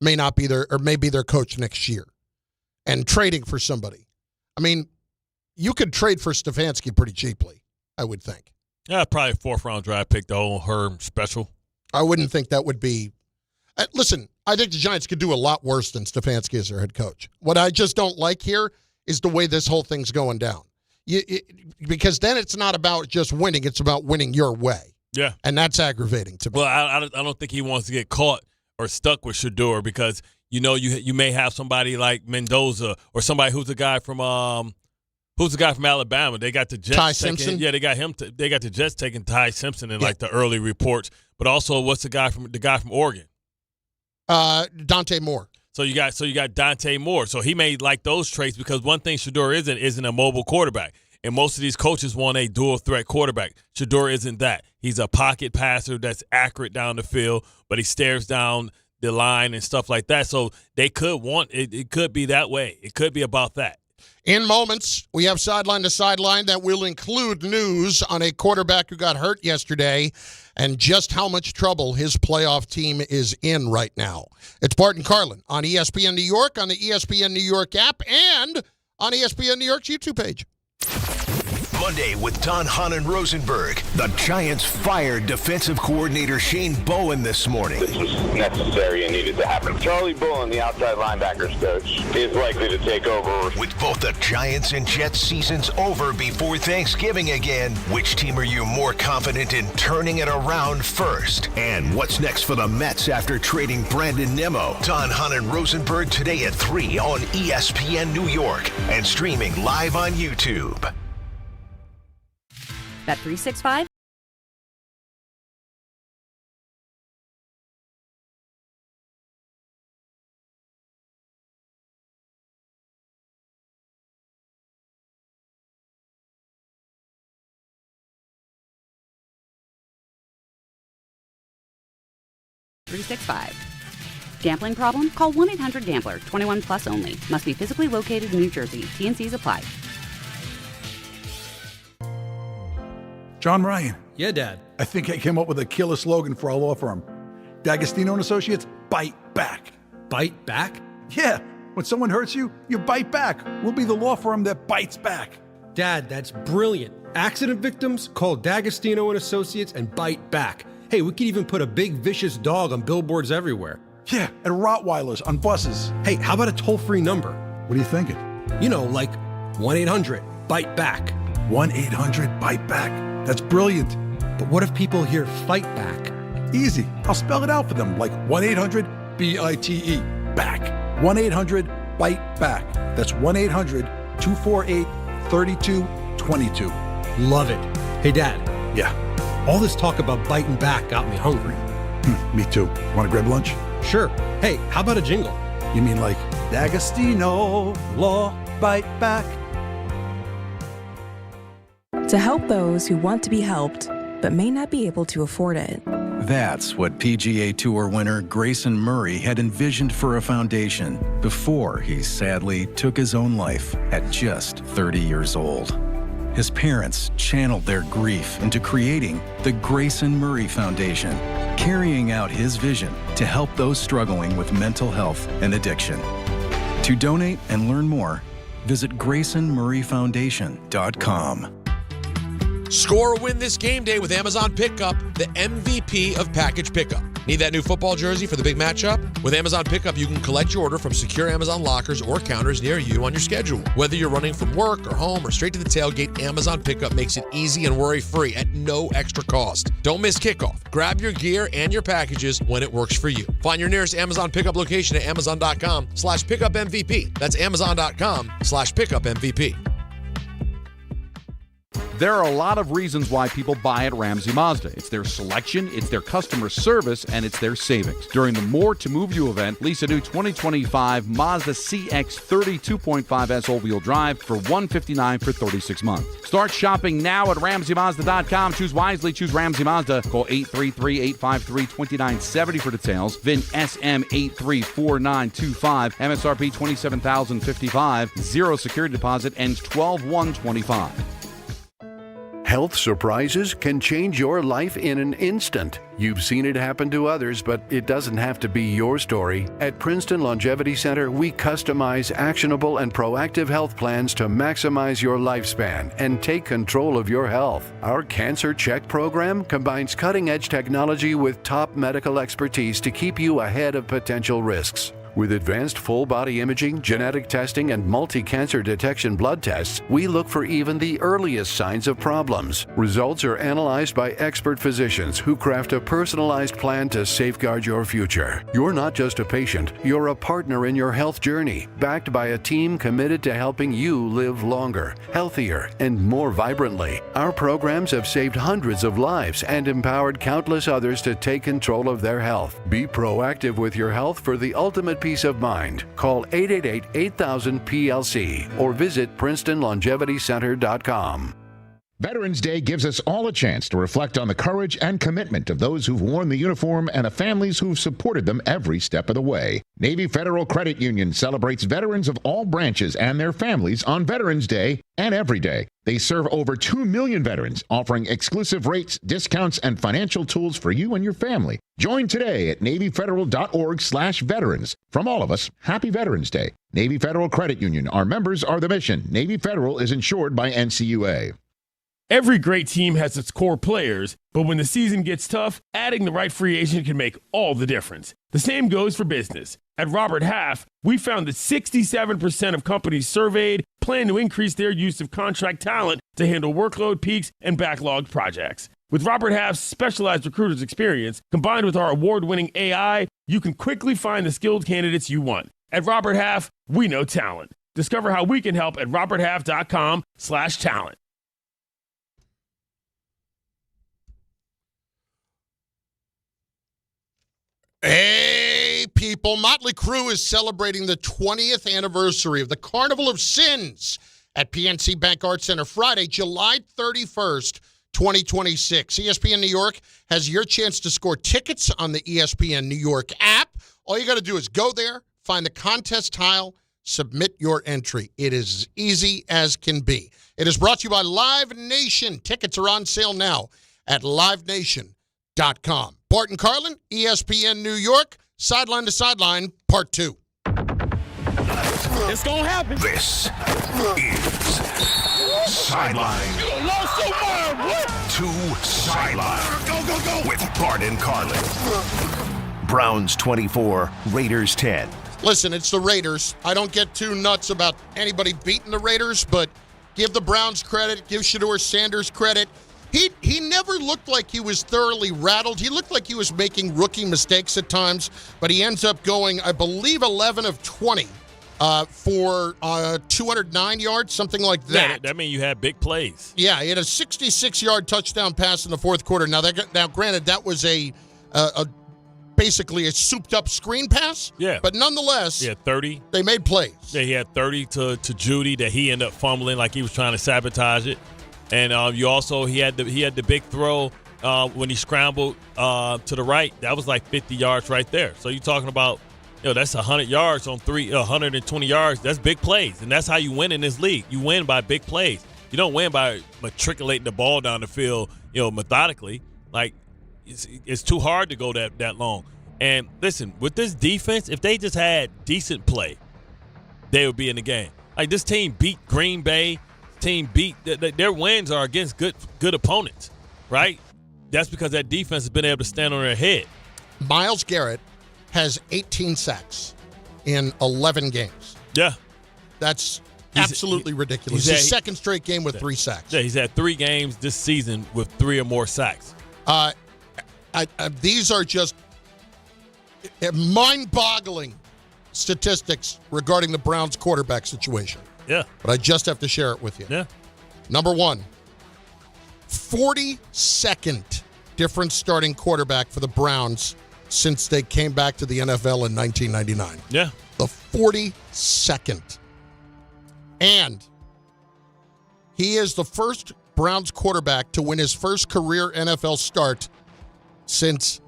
may not be their, or may be their coach next year. and trading for somebody. I mean, you could trade for Stefanski pretty cheaply, I would think. Yeah, probably a 4th-round draft pick, the whole Herm special. I wouldn't think that would be. Listen, I think the Giants could do a lot worse than Stefanski as their head coach. What I just don't like here is the way this whole thing's going down. Because then it's not about just winning; it's about winning your way. Yeah, and that's aggravating to me. Well, I don't think he wants to get caught or stuck with Shedeur because you may have somebody like Mendoza or somebody who's the guy from Alabama. They got the Jets Ty taking, Simpson. Yeah, they got him. They got the Jets taking Ty Simpson in like the early reports. But also, what's the guy from Oregon? Dante Moore. So you got Dante Moore. So he may like those traits because one thing Shedeur isn't a mobile quarterback. And most of these coaches want a dual threat quarterback. Shedeur isn't that. He's a pocket passer that's accurate down the field, but he stares down the line and stuff like that. So they could want it. It could be that way. It could be about that. In moments, we have Sideline to Sideline that will include news on a quarterback who got hurt yesterday and just how much trouble his playoff team is in right now. It's Bart and Carlin on ESPN New York, on the ESPN New York app, and on ESPN New York's YouTube page. Monday with Don Hahn Rosenberg. The Giants fired defensive coordinator Shane Bowen this morning. This was necessary and needed to happen. Charlie Bowen, the outside linebackers coach, is likely to take over. With both the Giants and Jets seasons over before Thanksgiving again, which team are you more confident in turning it around first? And what's next for the Mets after trading Brandon Nimmo? Don Hahn Rosenberg today at 3 on ESPN New York and streaming live on YouTube. Bet365. Gambling problem? Call 1-800-GAMBLER. 21 plus only. Must be physically located in New Jersey. T&Cs apply. John Ryan. Yeah, Dad. I think I came up with a killer slogan for our law firm. D'Agostino and Associates, bite back. Bite back? Yeah. When someone hurts you, you bite back. We'll be the law firm that bites back. Dad, that's brilliant. Accident victims, call D'Agostino and Associates and bite back. Hey, we could even put a big vicious dog on billboards everywhere. Yeah, and Rottweilers on buses. Hey, how about a toll-free number? What are you thinking? You know, like 1-800-BITE-BACK. 1-800-BITE-BACK. That's brilliant. But what if people hear fight back? Easy. I'll spell it out for them, like 1-800-BITE, back. 1-800-BITE-BACK. That's 1-800-248-3222. Love it. Hey, Dad. Yeah? All this talk about biting back got me hungry. Me too. Want to grab lunch? Sure. Hey, how about a jingle? You mean like, D'Agostino, law, bite back? To help those who want to be helped, but may not be able to afford it. That's what PGA Tour winner Grayson Murray had envisioned for a foundation before he sadly took his own life at just 30 years old. His parents channeled their grief into creating the Grayson Murray Foundation, carrying out his vision to help those struggling with mental health and addiction. To donate and learn more, visit GraysonMurrayFoundation.com. Score a win this game day with Amazon Pickup, the MVP of package pickup. Need that new football jersey for the big matchup? With Amazon Pickup, you can collect your order from secure Amazon lockers or counters near you on your schedule. Whether you're running from work or home or straight to the tailgate, Amazon Pickup makes it easy and worry-free at no extra cost. Don't miss kickoff. Grab your gear and your packages when it works for you. Find your nearest Amazon Pickup location at Amazon.com/PickupMVP. That's Amazon.com/PickupMVP. There are a lot of reasons why people buy at Ramsey Mazda. It's their selection, it's their customer service, and it's their savings. During the More to Move You event, lease a new 2025 Mazda CX-30 2.5S all-wheel drive for $159 for 36 months. Start shopping now at RamseyMazda.com. Choose wisely. Choose Ramsey Mazda. Call 833-853-2970 for details. VIN SM834925. MSRP $27,055. Zero security deposit. Ends 12/1/25. Health surprises can change your life in an instant. You've seen it happen to others, but it doesn't have to be your story. At Princeton Longevity Center, we customize actionable and proactive health plans to maximize your lifespan and take control of your health. Our Cancer Check program combines cutting-edge technology with top medical expertise to keep you ahead of potential risks. With advanced full-body imaging, genetic testing, and multi-cancer detection blood tests, we look for even the earliest signs of problems. Results are analyzed by expert physicians who craft a personalized plan to safeguard your future. You're not just a patient, you're a partner in your health journey, backed by a team committed to helping you live longer, healthier, and more vibrantly. Our programs have saved hundreds of lives and empowered countless others to take control of their health. Be proactive with your health for the ultimate peace of mind. Call 888-8000-PLC or visit PrincetonLongevityCenter.com. Veterans Day gives us all a chance to reflect on the courage and commitment of those who've worn the uniform and the families who've supported them every step of the way. Navy Federal Credit Union celebrates veterans of all branches and their families on Veterans Day and every day. They serve over 2 million veterans, offering exclusive rates, discounts, and financial tools for you and your family. Join today at NavyFederal.org/veterans. From all of us, happy Veterans Day. Navy Federal Credit Union. Our members are the mission. Navy Federal is insured by NCUA. Every great team has its core players, but when the season gets tough, adding the right free agent can make all the difference. The same goes for business. At Robert Half, we found that 67% of companies surveyed plan to increase their use of contract talent to handle workload peaks and backlogged projects. With Robert Half's specialized recruiters' experience, combined with our award-winning AI, you can quickly find the skilled candidates you want. At Robert Half, we know talent. Discover how we can help at roberthalf.com/talent. Hey, people. Motley Crue is celebrating the 20th anniversary of the Carnival of Sins at PNC Bank Arts Center Friday, July 31st, 2026. ESPN New York has your chance to score tickets on the ESPN New York app. All you got to do is go there, find the contest tile, submit your entry. It is as easy as can be. It is brought to you by Live Nation. Tickets are on sale now at livenation.com. Bart and Carlin, ESPN New York, Sideline to Sideline, Part 2. It's going to happen. This is Sideline to Sideline. Go, go, go. With Bart and Carlin. Browns 24, Raiders 10. Listen, it's the Raiders. I don't get too nuts about anybody beating the Raiders, but give the Browns credit, give Shedeur Sanders credit. He never looked like he was thoroughly rattled. He looked like he was making rookie mistakes at times, but he ends up going, I believe, 11 of 20 for 209 yards, something like that. Yeah, that means you had big plays. Yeah, he had a 66-yard touchdown pass in the fourth quarter. Now, granted, that was basically a souped-up screen pass. Yeah. But nonetheless, he had 30. They made plays. Yeah, he had 30 to Judy that he ended up fumbling like he was trying to sabotage it. And he had the big throw when he scrambled to the right. That was like 50 yards right there. So you're talking about, that's 100 yards on 120 yards. That's big plays, and that's how you win in this league. You win by big plays. You don't win by matriculating the ball down the field, methodically. Like it's too hard to go that long. And listen, with this defense, if they just had decent play, they would be in the game. Like this team beat Green Bay. Their wins are against good opponents, right? That's because that defense has been able to stand on their head. Myles Garrett has 18 sacks in 11 games. Yeah. That's absolutely ridiculous. His second straight game with 3 sacks. Yeah, he's had 3 games this season with 3 or more sacks. These are just mind-boggling statistics regarding the Browns quarterback situation. Yeah. But I just have to share it with you. Yeah. Number 1, 42nd different starting quarterback for the Browns since they came back to the NFL in 1999. Yeah. The 42nd. And he is the first Browns quarterback to win his first career NFL start since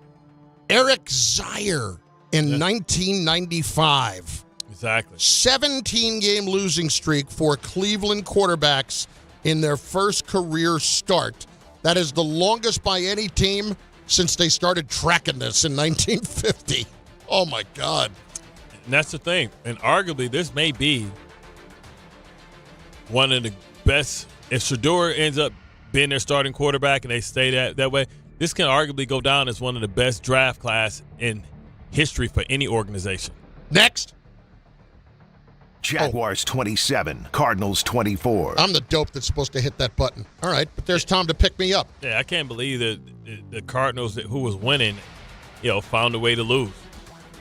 Eric Zaire in 1995. Exactly. 17-game losing streak for Cleveland quarterbacks in their first career start. That is the longest by any team since they started tracking this in 1950. Oh, my God. And that's the thing. And arguably, this may be one of the best. If Shedeur ends up being their starting quarterback and they stay that way, this can arguably go down as one of the best draft class in history for any organization. Next. Jaguars 27, Cardinals 24. I'm the dope that's supposed to hit that button. All right, but there's time to pick me up. Yeah, I can't believe that the Cardinals, who was winning, found a way to lose.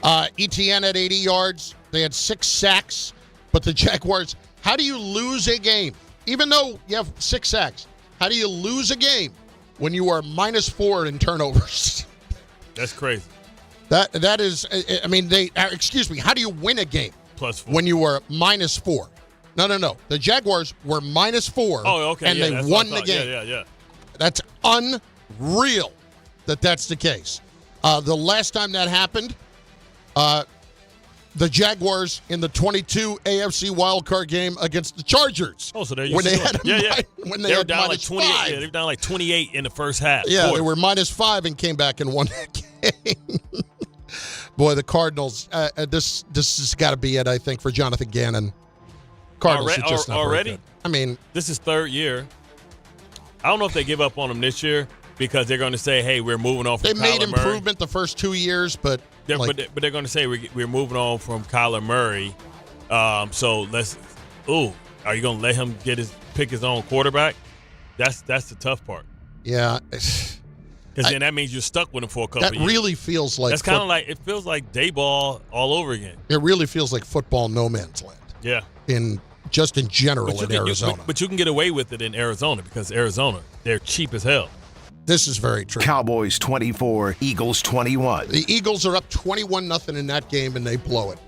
ETN at 80 yards. They had 6 sacks. But the Jaguars, how do you lose a game? Even though you have 6 sacks, how do you lose a game when you are -4 in turnovers? That's crazy. That is, I mean, how do you win a game? +4. When you were -4. No. The Jaguars were -4. Oh, okay. And they won the game. Yeah. That's unreal that's the case. The last time that happened, the Jaguars in the 22 AFC wildcard game against the Chargers. Oh, so there you when go. they had When they were down like 28. -5. Yeah, they were down like 28 in the first half. Yeah, they were -5 and came back and won that game. Boy, the Cardinals, this has got to be it, I think, for Jonathan Gannon. Cardinals are just not very good. I mean, this is 3rd year. I don't know if they give up on him this year because they're going to say, hey, we're moving on from Kyler Murray. They made improvement the first 2 years, but they're going to say we're moving on from Kyler Murray. So are you going to let him pick his own quarterback? That's the tough part. Yeah. Because then that means you're stuck with him for a couple of years. That really feels like that's kind of like, it feels like Dayball all over again. It really feels like football no man's land. Yeah. In general in Arizona. But you can get away with it in Arizona because Arizona, they're cheap as hell. This is very true. Cowboys 24, Eagles 21. The Eagles are up 21-0 in that game, and they blow it.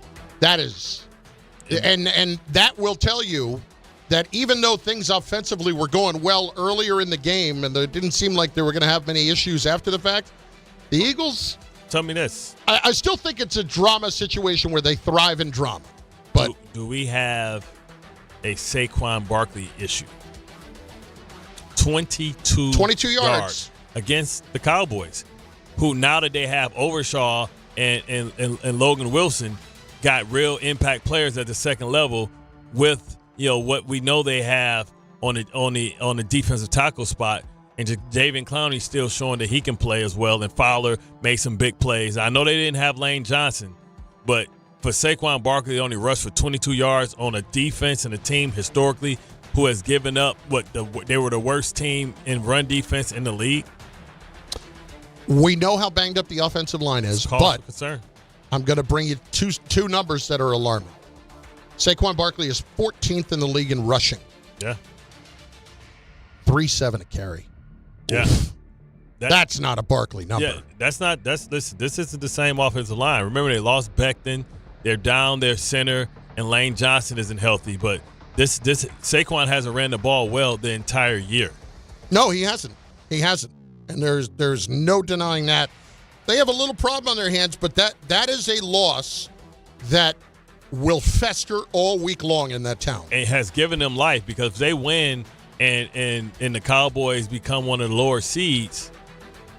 That is, and that will tell you that even though things offensively were going well earlier in the game, and it didn't seem like they were going to have many issues after the fact, the Eagles. Tell me this. I still think it's a drama situation where they thrive in drama. But do we have a Saquon Barkley issue? 22 yards against the Cowboys, who now that they have Overshaw and Logan Wilson got real impact players at the second level with what we know they have on the defensive tackle spot, and Jadeveon Clowney still showing that he can play as well, and Fowler made some big plays. I know they didn't have Lane Johnson, but for Saquon Barkley, only rushed for 22 yards on a defense and a team historically who has given up they were the worst team in run defense in the league. We know how banged up the offensive line is, but concern. I'm going to bring you two numbers that are alarming. Saquon Barkley is 14th in the league in rushing. Yeah. 3.7 a carry. Yeah. That's not a Barkley number. Yeah, this isn't the same offensive line. Remember, they lost Becton. They're down their center, and Lane Johnson isn't healthy. But this Saquon hasn't ran the ball well the entire year. No, he hasn't. And there's no denying that. They have a little problem on their hands, but that is a loss that will fester all week long in that town. It has given them life because if they win and the Cowboys become one of the lower seeds,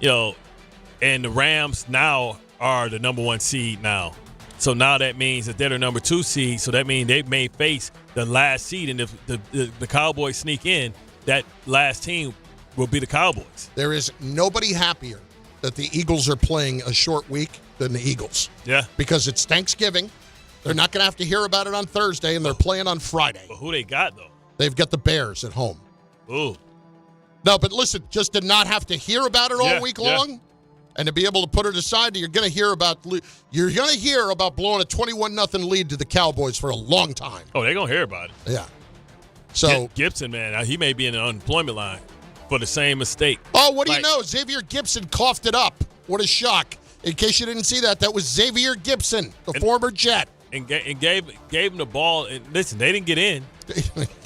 and the Rams now are the number 1 seed now. So now that means that they're the number 2 seed. So that means they may face the last seed. And if the Cowboys sneak in, that last team will be the Cowboys. There is nobody happier that the Eagles are playing a short week than the Eagles. Yeah. Because it's Thanksgiving. They're not going to have to hear about it on Thursday, and they're playing on Friday. But who they got, though? They've got the Bears at home. Ooh. No, but listen, just to not have to hear about it all week long and to be able to put it aside, you're going to hear about blowing a 21-0 lead to the Cowboys for a long time. Oh, they're going to hear about it. Yeah. So Gibson, man, he may be in the unemployment line for the same mistake. Oh, what do you know? Xavier Gibson coughed it up. What a shock. In case you didn't see that was Xavier Gibson, the former Jet. And gave him the ball. And listen, they didn't get in.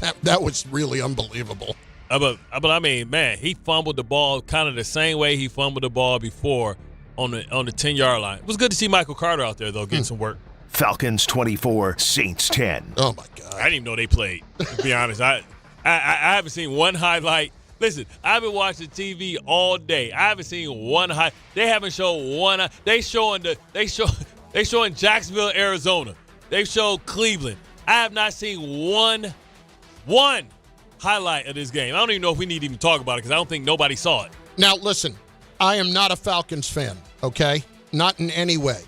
that was really unbelievable. But I mean, man, he fumbled the ball kind of the same way he fumbled the ball before on the 10-yard line. It was good to see Michael Carter out there, though, getting some work. Falcons 24, Saints 10. Oh, my God. I didn't even know they played, to be honest. I haven't seen one highlight. Listen, I've been watching TV all day. I haven't seen one highlight. They haven't shown one. They showing Jacksonville, Arizona. They showed Cleveland. I have not seen one highlight of this game. I don't even know if we need to even talk about it because I don't think nobody saw it. Now, listen, I am not a Falcons fan, okay? Not in any way.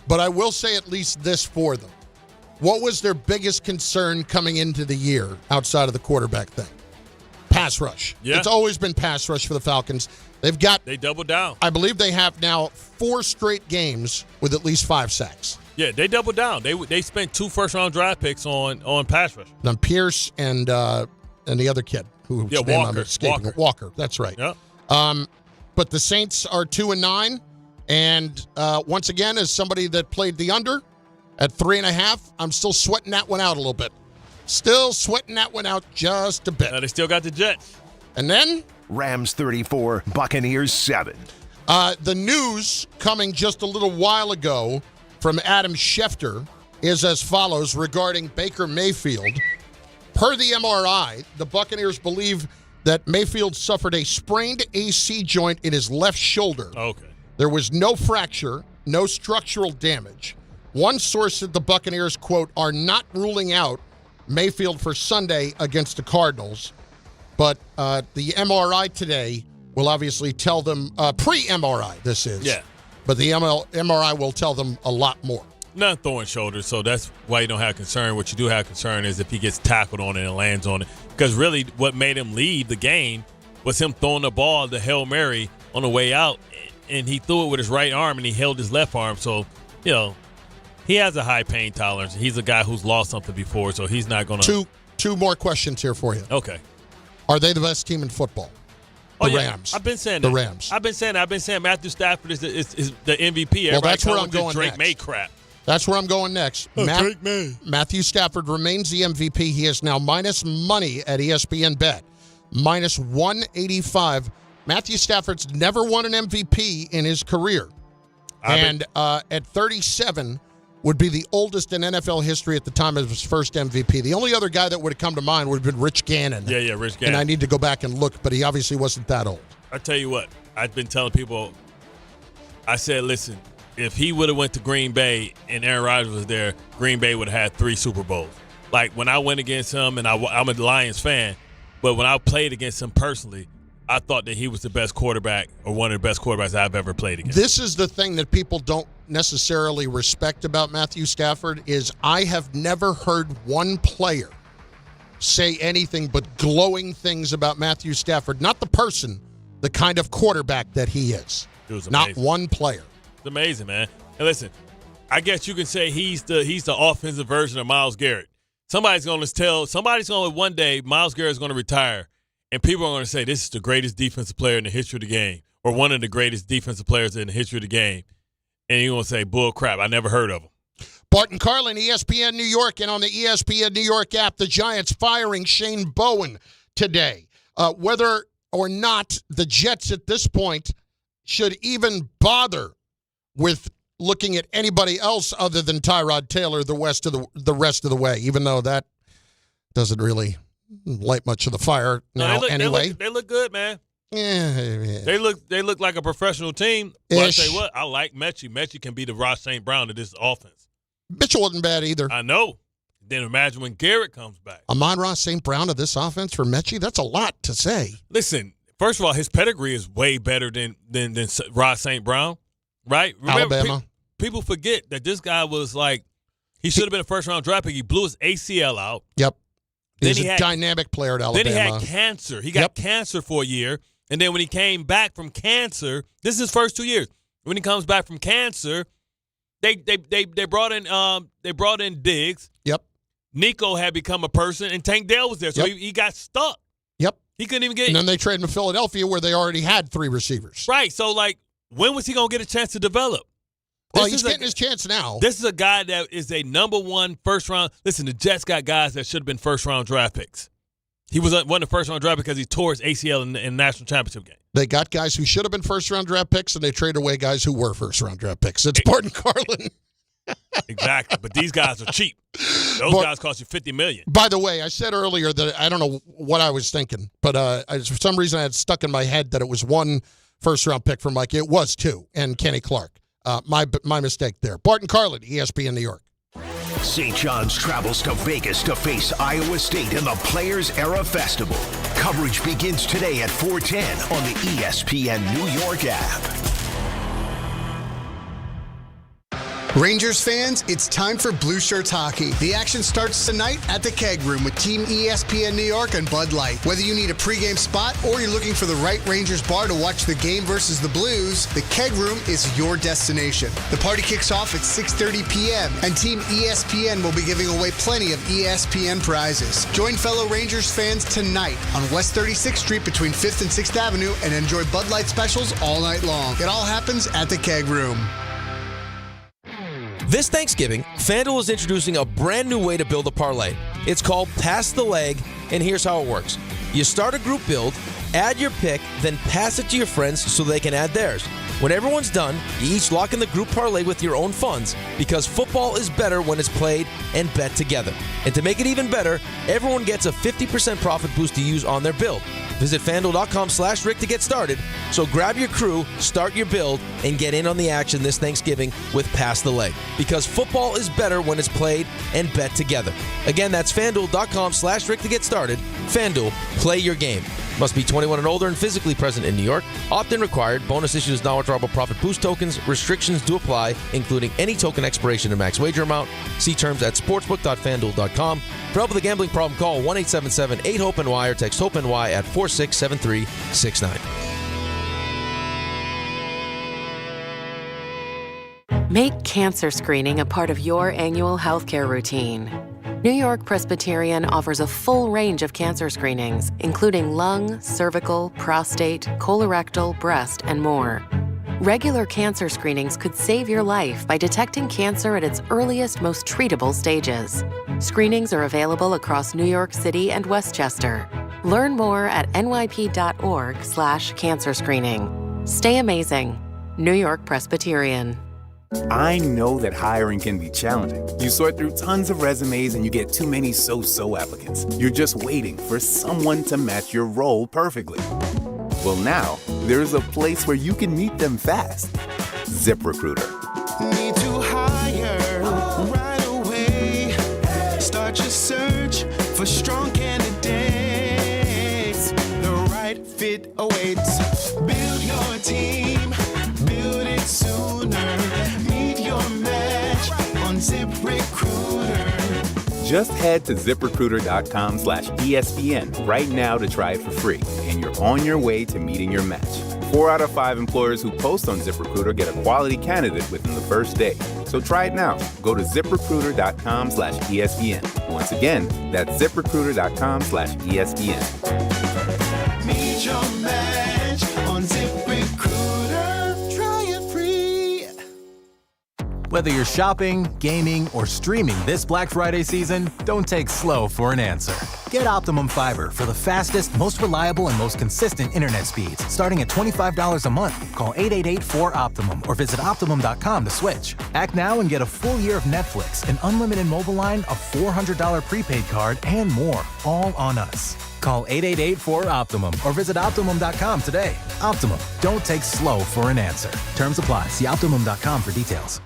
But I will say at least this for them. What was their biggest concern coming into the year outside of the quarterback thing? Pass rush. Yeah. It's always been pass rush for the Falcons. They doubled down. I believe they have now 4 straight games with at least 5 sacks. Yeah, they doubled down. They spent 2 first-round draft picks on pass rush. On Pierce and the other kid who Walker. That's right. Yeah. But the Saints are 2-9, and once again, as somebody that played the under at 3.5, I'm still sweating that one out a little bit. Still sweating that one out just a bit. They still got the Jets. And then Rams 34, Buccaneers 7. The news coming just a little while ago from Adam Schefter is as follows regarding Baker Mayfield. Per the MRI, the Buccaneers believe that Mayfield suffered a sprained AC joint in his left shoulder. Okay. There was no fracture, no structural damage. One source said the Buccaneers, quote, are not ruling out Mayfield for Sunday against the Cardinals. But the MRI today will obviously tell them, pre-MRI this is. Yeah. But the MRI will tell them a lot more. Not throwing shoulders, so that's why you don't have concern. What you do have concern is if he gets tackled on it and lands on it. Because really what made him leave the game was him throwing the ball, the Hail Mary, on the way out. And he threw it with his right arm and he held his left arm. So, you know, he has a high pain tolerance. He's a guy who's lost something before, so he's not going to. Two more questions here for you. Okay. Are they the best team in football? The Rams. I've been saying the that. Rams. I've been saying Matthew Stafford is the MVP. Well, that's where I'm going Drake next. May crap. That's where I'm going next. Drake May. Matthew Stafford remains the MVP. He is now minus money at ESPN Bet. Minus 185. Matthew Stafford's never won an MVP in his career. And at 37 would be the oldest in NFL history at the time of his first MVP. The only other guy that would have come to mind would have been Rich Gannon. Yeah, Rich Gannon. And I need to go back and look, but he obviously wasn't that old. I tell you what, I've been telling people, I said, listen, if he would have went to Green Bay and Aaron Rodgers was there, Green Bay would have had 3 Super Bowls. Like, when I went against him, and I'm a Lions fan, but when I played against him personally, I thought that he was the best quarterback or one of the best quarterbacks I've ever played against. This is the thing that people don't necessarily respect about Matthew Stafford is I have never heard one player say anything but glowing things about Matthew Stafford. Not the person, the kind of quarterback that he is. It was not amazing. one player. It's amazing, man. And listen, I guess you can say he's the offensive version of Myles Garrett. Somebody's going to one day, Myles Garrett's going to retire, and people are going to say this is the greatest defensive player in the history of the game, or one of the greatest defensive players in the history of the game. And you're going to say, bull crap, I never heard of him. Bart and Carlin, ESPN New York, and on the ESPN New York app, the Giants firing Shane Bowen today. Whether or not the Jets at this point should even bother with looking at anybody else other than Tyrod Taylor the rest of the way, even though that doesn't really light much of the fire now anyway. They look good, man. Yeah. They look like a professional team. But I tell you what, I like Mechie. Mechie can be the Ross St. Brown of this offense. Mitchell wasn't bad either. I know. Then imagine when Garrett comes back. Amon-Ra St. Brown of this offense for Mechie? That's a lot to say. Listen, first of all, his pedigree is way better than Ross St. Brown, right? Remember, Alabama. People forget that this guy was like, he should have been a first-round draft pick. He blew his ACL out. Yep. Then He's a dynamic player at Alabama. Then he had cancer. He got cancer for a year. And then when he came back from cancer, this is his first 2 years. When he comes back from cancer, they brought in Diggs. Yep. Nico had become a person, and Tank Dell was there, so he got stuck. Yep. He couldn't even get. And then they traded him to Philadelphia, where they already had 3 receivers. Right. So when was he gonna get a chance to develop? Well, he's getting his chance now. This is a guy that is a number 1 first round. Listen, the Jets got guys that should have been first round draft picks. He wasn't a first round draft because he tore his ACL in the national championship game. They got guys who should have been first-round draft picks, and they traded away guys who were first-round draft picks. It's Bart and Carlin. Exactly. But these guys are cheap. Those guys cost you $50 million. By the way, I said earlier that I don't know what I was thinking, but for some reason I had stuck in my head that it was 1 first-round pick for Mike. It was 2, and Kenny Clark. My mistake there. Bart and Carlin, ESPN New York. St. John's travels to Vegas to face Iowa State in the Players Era Festival. Coverage begins today at 4:10 on the ESPN New York app. Rangers fans, it's time for Blue Shirts hockey. The action starts tonight at the Keg Room with Team ESPN New York and Bud Light. Whether you need a pregame spot or you're looking for the right Rangers bar to watch the game versus the Blues, the Keg Room is your destination. The party kicks off at 6:30 p.m. and Team ESPN will be giving away plenty of ESPN prizes. Join fellow Rangers fans tonight on West 36th Street between 5th and 6th Avenue and enjoy Bud Light specials all night long. It all happens at the Keg Room. This Thanksgiving, FanDuel is introducing a brand new way to build a parlay. It's called Pass the Leg, and here's how it works. You start a group build, add your pick, then pass it to your friends so they can add theirs. When everyone's done, you each lock in the group parlay with your own funds because football is better when it's played and bet together. And to make it even better, everyone gets a 50% profit boost to use on their build. Visit FanDuel.com/Rick to get started. So grab your crew, start your build, and get in on the action this Thanksgiving with Pass the Leg. Because football is better when it's played and bet together. Again, that's FanDuel.com/Rick to get started. FanDuel, play your game. Must be 21 and older and physically present in New York. Opt-in required. Bonus issues non-withdrawable profit boost tokens. Restrictions do apply, including any token expiration and max wager amount. See terms at sportsbook.fanduel.com. For help with a gambling problem, call 1-877-8-HOPE-NY or text HOPE-NY at 467369. Make cancer screening a part of your annual healthcare routine. New York Presbyterian offers a full range of cancer screenings, including lung, cervical, prostate, colorectal, breast, and more. Regular cancer screenings could save your life by detecting cancer at its earliest, most treatable stages. Screenings are available across New York City and Westchester. Learn more at nyp.org/cancer screening. Stay amazing. New York Presbyterian. I know that hiring can be challenging. You sort through tons of resumes and you get too many so-so applicants. You're just waiting for someone to match your role perfectly. Well, now, there's a place where you can meet them fast. ZipRecruiter. Need to hire right away. Start your search for strong candidates. The right fit awaits. Build your team. Build it sooner. Meet your match on ZipRecruiter. Just head to ZipRecruiter.com/ESPN right now to try it for free, and you're on your way to meeting your match. 4 out of 5 employers who post on ZipRecruiter get a quality candidate within the first day. So try it now. Go to ZipRecruiter.com/ESPN. Once again, that's ZipRecruiter.com/ESPN. Meet your match on ZipRecruiter. Try it free. Whether you're shopping, gaming, or streaming this Black Friday season, don't take slow for an answer. Get Optimum Fiber for the fastest, most reliable, and most consistent internet speeds, starting at $25 a month. Call 888-4OPTIMUM or visit Optimum.com to switch. Act now and get a full year of Netflix, an unlimited mobile line, a $400 prepaid card, and more, all on us. Call 888-4OPTIMUM or visit Optimum.com today. Optimum, don't take slow for an answer. Terms apply. See Optimum.com for details.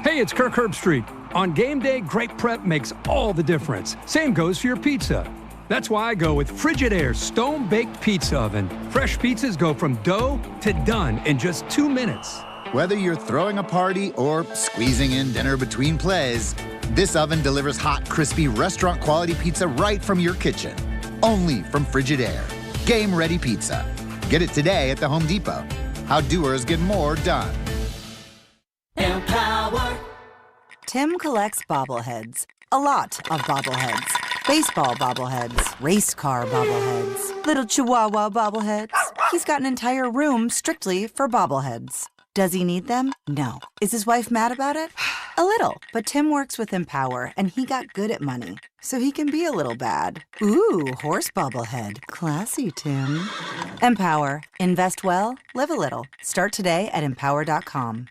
Hey, it's Kirk Herbstreit. On game day, great prep makes all the difference. Same goes for your pizza. That's why I go with Frigidaire's Stone-Baked Pizza Oven. Fresh pizzas go from dough to done in just 2 minutes. Whether you're throwing a party or squeezing in dinner between plays, this oven delivers hot, crispy, restaurant-quality pizza right from your kitchen. Only from Frigidaire. Game-ready pizza. Get it today at the Home Depot. How doers get more done. Empower. Tim collects bobbleheads. A lot of bobbleheads. Baseball bobbleheads. Race car bobbleheads. Little Chihuahua bobbleheads. He's got an entire room strictly for bobbleheads. Does he need them? No. Is his wife mad about it? A little. But Tim works with Empower, and he got good at money, so he can be a little bad. Ooh, horse bobblehead. Classy, Tim. Empower. Invest well, live a little. Start today at empower.com.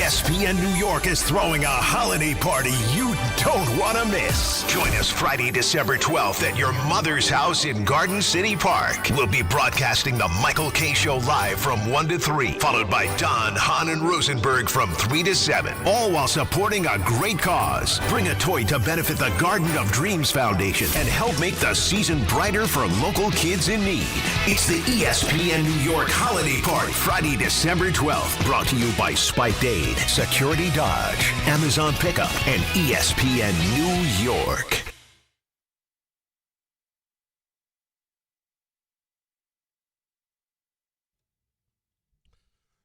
ESPN New York is throwing a holiday party you don't want to miss. Join us Friday, December 12th at your mother's house in Garden City Park. We'll be broadcasting the Michael K. Show live from 1 to 3, followed by Don, Hahn, and Rosenberg from 3 to 7, all while supporting a great cause. Bring a toy to benefit the Garden of Dreams Foundation and help make the season brighter for local kids in need. It's the ESPN New York Holiday Party, Friday, December 12th. Brought to you by Spiked Aid, Security Dodge, Amazon Pickup, and ESPN New York.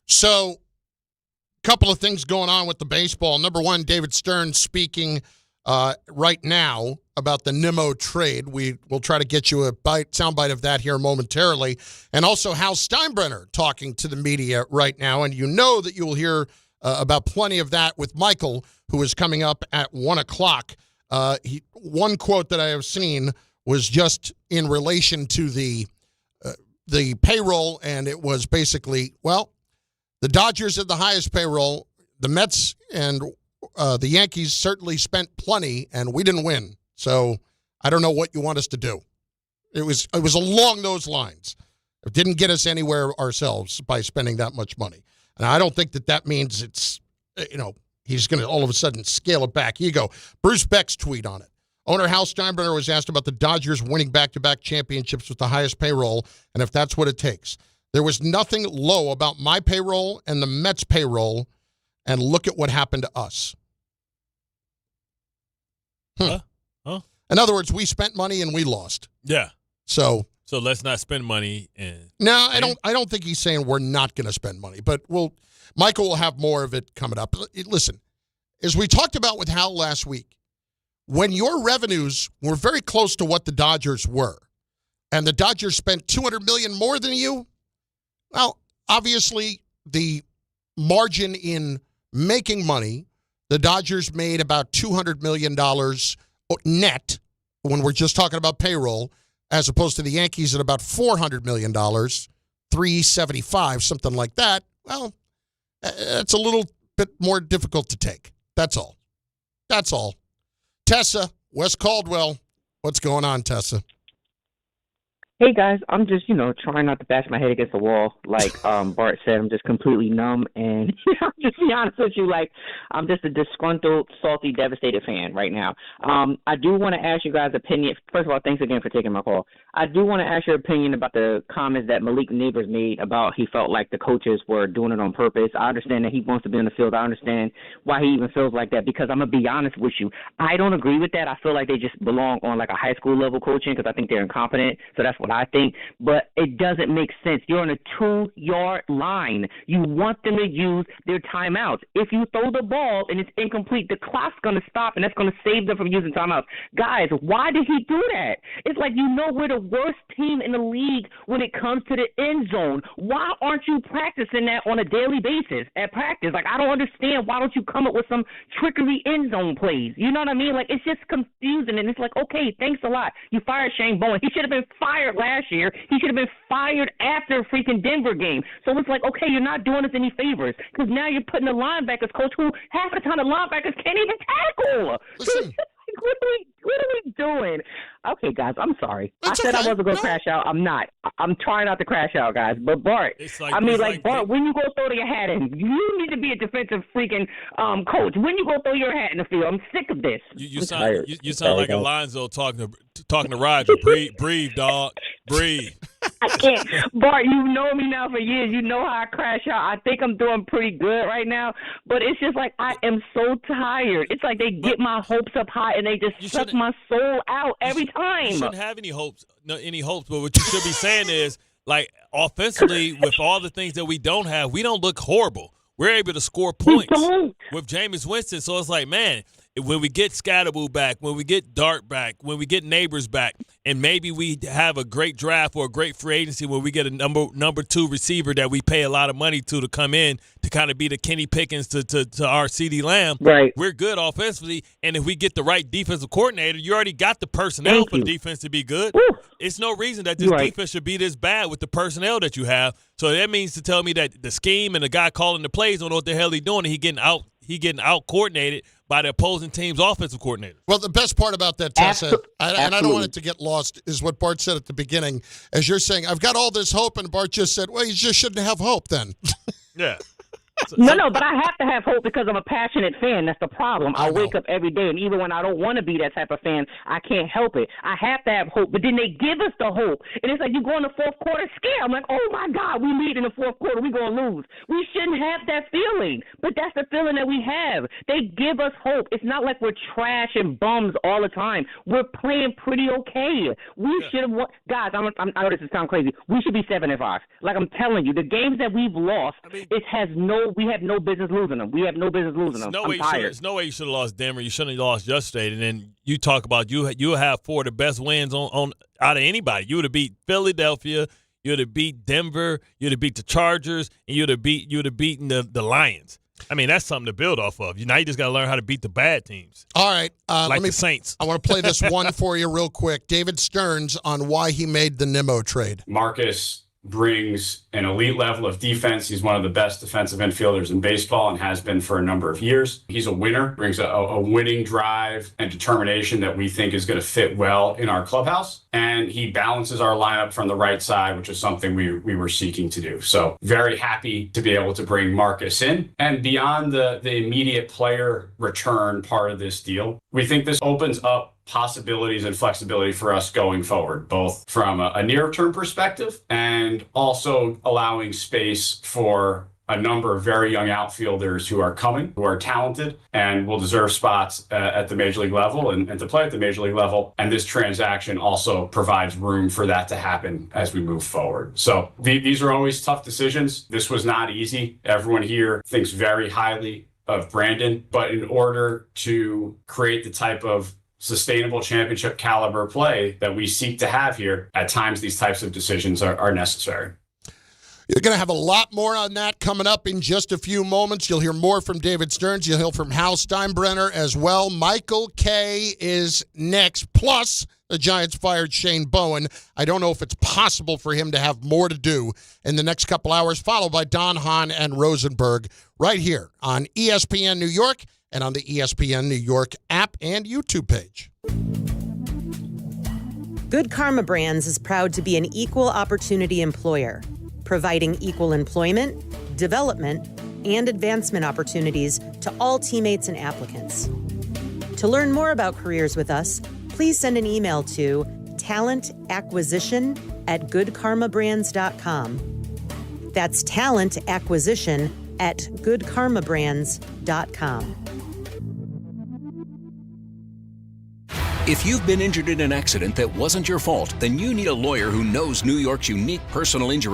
So, a couple of things going on with the baseball. Number one, David Stern speaking right now about the Nimmo trade. We will try to get you a soundbite of that here momentarily. And also Hal Steinbrenner talking to the media right now. And you know that you will hear about plenty of that with Michael, who is coming up at 1 o'clock. One quote that I have seen was just in relation to the payroll, and it was basically, well, the Dodgers had the highest payroll. The Mets and the Yankees certainly spent plenty, and we didn't win. So I don't know what you want us to do. It was along those lines. It didn't get us anywhere ourselves by spending that much money. And I don't think that means it's, he's going to all of a sudden scale it back. Here you go. Bruce Beck's tweet on it. Owner Hal Steinbrenner was asked about the Dodgers winning back-to-back championships with the highest payroll, and if that's what it takes. There was nothing low about my payroll and the Mets payroll, and look at what happened to us. Huh? In other words, we spent money and we lost. Yeah. So let's not spend money. No, I don't think he's saying we're not going to spend money, but Michael will have more of it coming up. Listen, as we talked about with Hal last week, when your revenues were very close to what the Dodgers were, and the Dodgers spent $200 million more than you, well, obviously the margin in making money, the Dodgers made about $200 million net when we're just talking about payroll, as opposed to the Yankees at about $400 million, $375, something like that. Well, it's a little bit more difficult to take. That's all. Tessa, West Caldwell, what's going on, Tessa? Hey guys, I'm just, trying not to bash my head against the wall. Like Bart said, I'm just completely numb, and I'll just be honest with you, I'm just a disgruntled, salty, devastated fan right now. I do want to ask you guys' opinion. First of all, thanks again for taking my call. I do want to ask your opinion about the comments that Malik Neighbors made about he felt like the coaches were doing it on purpose. I understand that he wants to be in the field. I understand why he even feels like that, because I'm going to be honest with you. I don't agree with that. I feel like they just belong on like a high school level coaching, because I think they're incompetent. So that's what I think, but it doesn't make sense. You're on a 2-yard line. You want them to use their timeouts. If you throw the ball and it's incomplete, the clock's going to stop, and that's going to save them from using timeouts. Guys, why did he do that? It's like, we're the worst team in the league when it comes to the end zone. Why aren't you practicing that on a daily basis at practice? Like, I don't understand. Why don't you come up with some trickery end zone plays? You know what I mean? Like, it's just confusing, and it's like, okay, thanks a lot. You fired Shane Bowen. He should have been fired last year. He should have been fired after a freaking Denver game. So it's like, okay, you're not doing us any favors, because now you're putting the linebackers coach who half the time the linebackers can't even tackle. Listen. What are we doing? Okay, guys, I'm sorry. That's I said okay. I wasn't going to crash out. I'm not. I'm trying not to crash out, guys. But Bart, Bart, when you go throw your hat in, you need to be a defensive freaking coach. When you go throw your hat in the field, I'm sick of this. You sound like Alonzo talking to Roger. Breathe, dog. Breathe. I can't. Bart, you know me now for years. You know how I crash out. I think I'm doing pretty good right now, but it's just like I am so tired. It's like they get my hopes up high and they just suck my soul out every time. You shouldn't have any hopes. But what you should be saying is, like, offensively, with all the things that we don't have, we don't look horrible. We're able to score points with Jameis Winston. So it's like, man, when we get Scatterboo back, when we get Dart back, when we get Neighbors back, and maybe we have a great draft or a great free agency where we get a number 2 receiver that we pay a lot of money to come in to kind of be the Kenny Pickens to our CeeDee Lamb, right? We're good offensively, and if we get the right defensive coordinator, you already got the personnel for the defense to be good. Woo. It's no reason that this defense should be this bad with the personnel that you have. So that means to tell me that the scheme and the guy calling the plays don't know what the hell he's doing, and he getting out coordinated by the opposing team's offensive coordinator. Well, the best part about that, Tessa, and I don't want it to get lost, is what Bart said at the beginning. As you're saying, I've got all this hope, and Bart just said, well, you just shouldn't have hope then. Yeah. No, but I have to have hope because I'm a passionate fan. That's the problem. I wake up every day, and even when I don't want to be that type of fan, I can't help it. I have to have hope, but then they give us the hope. And it's like you go in the fourth quarter scared. I'm like, oh, my God, we lead in the fourth quarter. We're going to lose. We shouldn't have that feeling, but that's the feeling that we have. They give us hope. It's not like we're trash and bums all the time. We're playing pretty okay. We should have won. Guys, I know this sounds crazy. We should be 7-5. Like I'm telling you, the games that we've lost, we have no business losing them. We have no business losing them. There's no way you should have lost Denver. You shouldn't have lost yesterday. And then you talk about you have 4 of the best wins on out of anybody. You would have beat Philadelphia. You would have beat Denver. You would have beat the Chargers, and you would have beaten the Lions. I mean, that's something to build off of. Now you just got to learn how to beat the bad teams. All right, like the Saints. I want to play this one for you real quick. David Stearns on why he made the Nimmo trade. Marcus brings an elite level of defense. He's one of the best defensive infielders in baseball and has been for a number of years. He's a winner, brings a winning drive and determination that we think is going to fit well in our clubhouse. And he balances our lineup from the right side, which is something we were seeking to do. So very happy to be able to bring Marcus in. And beyond the immediate player return part of this deal, we think this opens up possibilities and flexibility for us going forward, both from a near-term perspective and also allowing space for a number of very young outfielders who are coming, who are talented, and will deserve spots at the major league level and to play at the major league level. And this transaction also provides room for that to happen as we move forward. So these are always tough decisions. This was not easy. Everyone here thinks very highly of Brandon, but in order to create the type of sustainable championship caliber play that we seek to have here, at times these types of decisions are necessary. You're going to have a lot more on that coming up in just a few moments. You'll hear more from David Stearns. You'll hear from Hal Steinbrenner as well. Michael Kay is next. Plus, the Giants fired Shane Bowen. I don't know if it's possible for him to have more to do in the next couple hours, followed by Don Hahn and Rosenberg right here on ESPN New York and on the ESPN New York app and YouTube page. Good Karma Brands is proud to be an equal opportunity employer, providing equal employment, development, and advancement opportunities to all teammates and applicants. To learn more about careers with us, please send an email to talentacquisition@goodkarmabrands.com. That's talentacquisition@goodkarmabrands.com. If you've been injured in an accident that wasn't your fault, then you need a lawyer who knows New York's unique personal injury